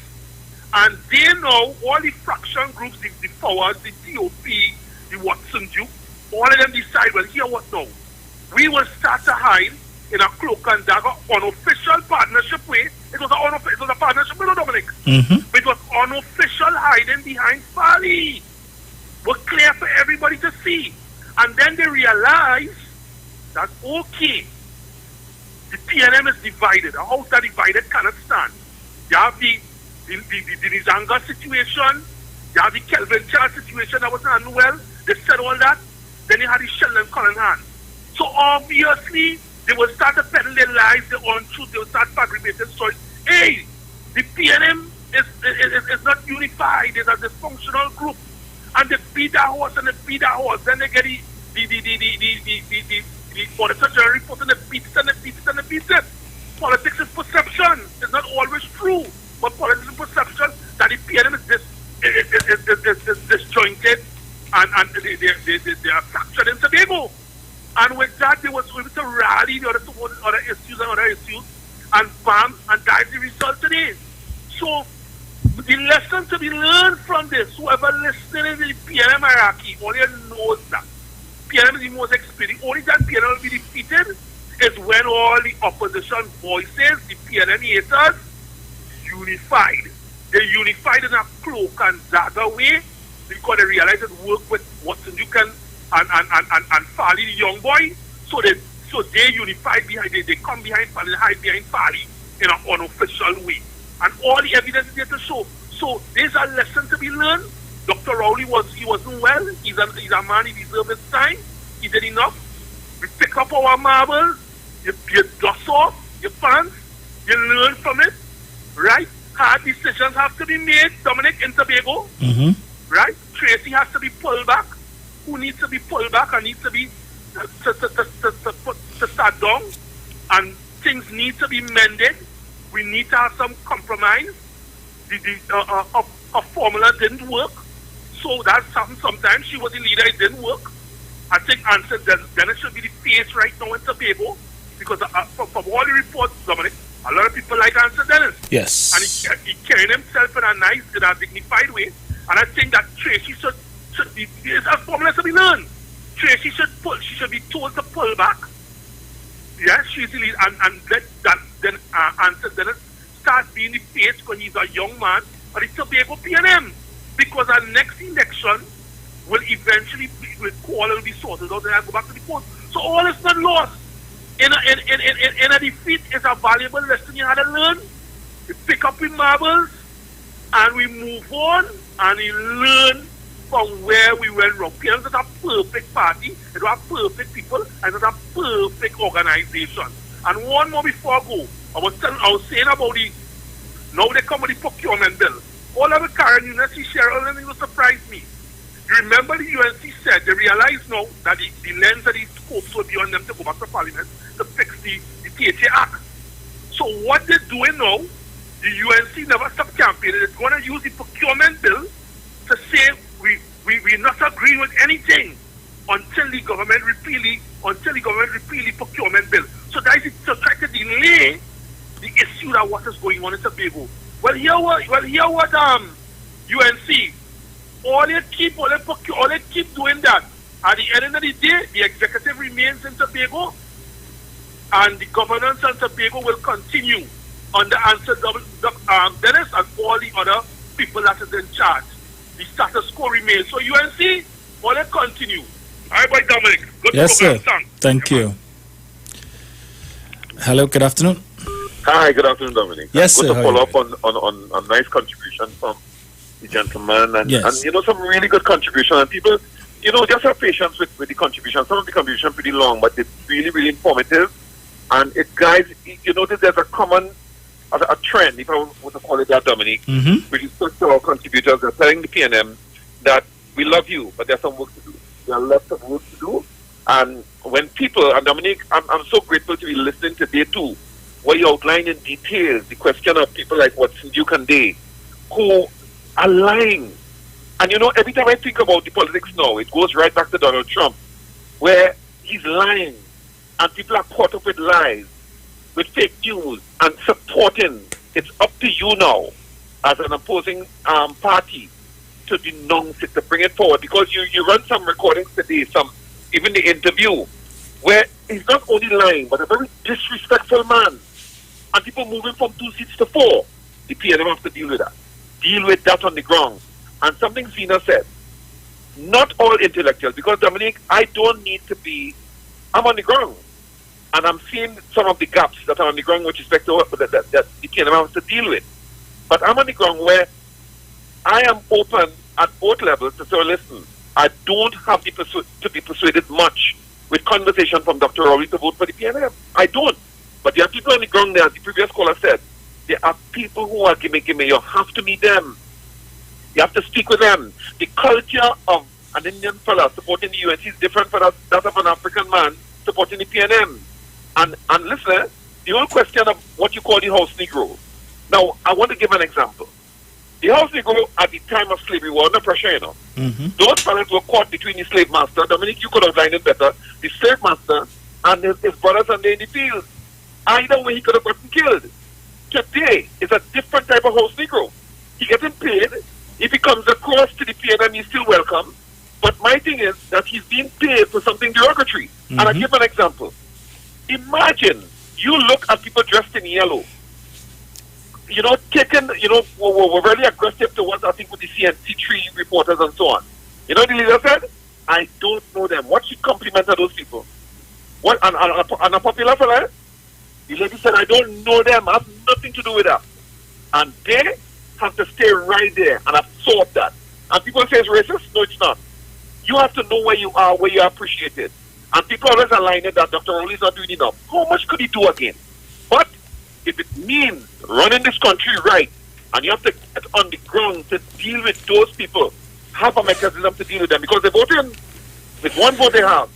And they know all the fraction groups, the powers, the TOP, the Watson Duke, all of them decide, well, here what now? We will start to hide in a cloak and dagger unofficial partnership way. It was a partnership with Dominic. It was unofficial hiding behind Farley. Was clear for everybody to see. And then they realize that, okay, the PNM is divided. A house that divided cannot stand. You have the Nizanga situation. You have the Kelvin Charles situation that was handled well. They said all that. Then you had the Sheldon Cullenhan. So obviously, they will start to peddle their lies, their untruth. They will start fabricating stories. Hey, the PNM is not unified. It's a dysfunctional group. And they beat that horse and they beat that horse. Then they get the auditor general report and they beat it and they beat it and they beat it. Politics is perception. It's not always true. But politics is perception that the PNM is disjointed and they are fractured in Tobago. And with that, they was able to rally the other issues and bam, and that's the result today. So the lesson to be learned from this, whoever listening in the PNM hierarchy, only knows that PNM is the most experienced. The only time PNM will be defeated is when all the opposition voices, the PNM haters, unified. They unified in a cloak and dagger way because they realized it worked with Watson Duke and Farley, the young boy. So they unified behind, they come behind Farley, hide behind Farley in an unofficial way. And all the evidence is there to show. So there's a lesson to be learned. Dr. Rowley wasn't well. He's a man, he deserves his time. He did enough. We pick up our marbles, you dust off your pants, you learn from it, right? Hard decisions have to be made, Dominic, in Tobago, right? Tracy has to be pulled back. Who needs to be pulled back and needs to be to start down, and things need to be mended. We need to have some compromise. A formula didn't work, so that's something. Sometimes she was the leader, it didn't work. I think Answer Dennis should be the face right now in Tobago, because from all the reports, Dominic, a lot of people like Answer Dennis. Yes. And he carried himself in a nice, in a dignified way. And I think that Tracy should be, there's a formula to be learned. Tracy she should be told to pull back. Yes, she's the lead, and let that then Answer Dennis start being the face, because he's a young man, but it's Tobago PNM. Because our next election will eventually will call and be sorted out, and I go back to the post. So all is not lost. In a defeat is a valuable lesson you had to learn. We pick up with marbles and we move on and we learn from where we went wrong. PNM is not a perfect party, it's not perfect people, and it's not a perfect organization. And one more before I go, I was saying about now they come with the procurement bill. All of the Karen University Cheryl, and it will surprise me. You remember the UNC said they realize now that the lens of these scopes will be on them to go back to Parliament to fix the THA Act. So what they're doing now, the UNC never stop campaigning. They're going to use the procurement bill to say we're not agreeing with anything until the government repeal the procurement bill. So that is to try to delay the issue that what is going on in Tobago. Well, here what UNC. All they keep doing that. At the end of the day, the executive remains in Tobago, and the governance in Tobago will continue under Answer Dennis and all the other people that is in charge. The status quo remains. So UNC, all they continue. All right, boy, Dominic. Good Yes, program, sir. son. Thank you. Hello, good afternoon. Hi, good afternoon, Dominic. Yes, I'm sir. going to follow up on a nice contribution from the gentleman, and some really good contribution. And people, just have patience with the contribution. Some of the contribution pretty long, but it's really, really informative. And it guides, notice there's a common, a trend, if I were to call it that, Dominic, with respect to our contributors. They're telling the PNM that we love you, but there's some work to do. There are lots of work to do. And when people, and Dominic, I'm so grateful to be listening today too, where you outline in detail the question of people like Watson Duke and Day, who are lying. And every time I think about the politics now, it goes right back to Donald Trump, where he's lying, and people are caught up with lies, with fake news, and supporting. It's up to you now, as an opposing party, to denounce it, to bring it forward, because you run some recordings today, even the interview, where he's not only lying, but a very disrespectful man, and people moving from 2 seats to 4. The PNM have to deal with that. Deal with that on the ground. And something Zena said, not all intellectuals, because Dominic, I'm on the ground, and I'm seeing some of the gaps that are on the ground with respect to what that the PNM has to deal with. But I'm on the ground where I am open at both levels to say, listen, I don't have to be persuaded much with conversation from Dr. Rowley to vote for the PNM. I don't. But there are people on the ground there, as the previous caller said, there are people who are gimme. You have to meet them. You have to speak with them. The culture of an Indian fella supporting the UNC is different from that of an African man supporting the PNM. And listen, the whole question of what you call the house Negro. Now, I want to give an example. The house Negro at the time of slavery were under pressure, Those fellas were caught between the slave master. Dominic, you could have lined it better. The slave master and his brothers and they in the field. Either way, he could have gotten killed. Today is a different type of house Negro. He getting paid. If he comes across to the PNM, he's still welcome. But my thing is that he's being paid for something derogatory. And I give an example. Imagine you look at people dressed in yellow, you know, taken, you know, were very aggressive towards, I think, with the CNC3 reporters and so on. You know what the leader said? I don't know them. What she complimented those people? What, and a popular fella? The lady said, I don't know them. I have nothing to do with that. And they have to stay right there and absorb that. And people say it's racist. No, it's not. You have to know where you are appreciated. And people always align it that Dr. Rowley's not doing enough. How much could he do again? But if it means running this country right, and you have to get on the ground to deal with those people, have a mechanism to deal with them. Because they voted with one vote they have.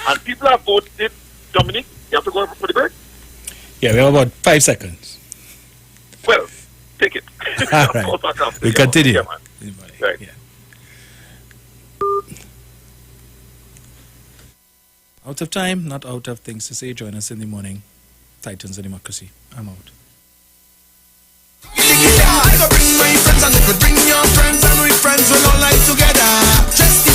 And people have voted. Dominic, you have to go for the break? Yeah, we have about 5 seconds. Well, take it. All right. We continue. Yeah, man. Right. Yeah. Out of time, not out of things to say. Join us in the morning. Titans of Democracy. I'm out. I go bring my friends and if you bring your friends and we friends, we'll all like together.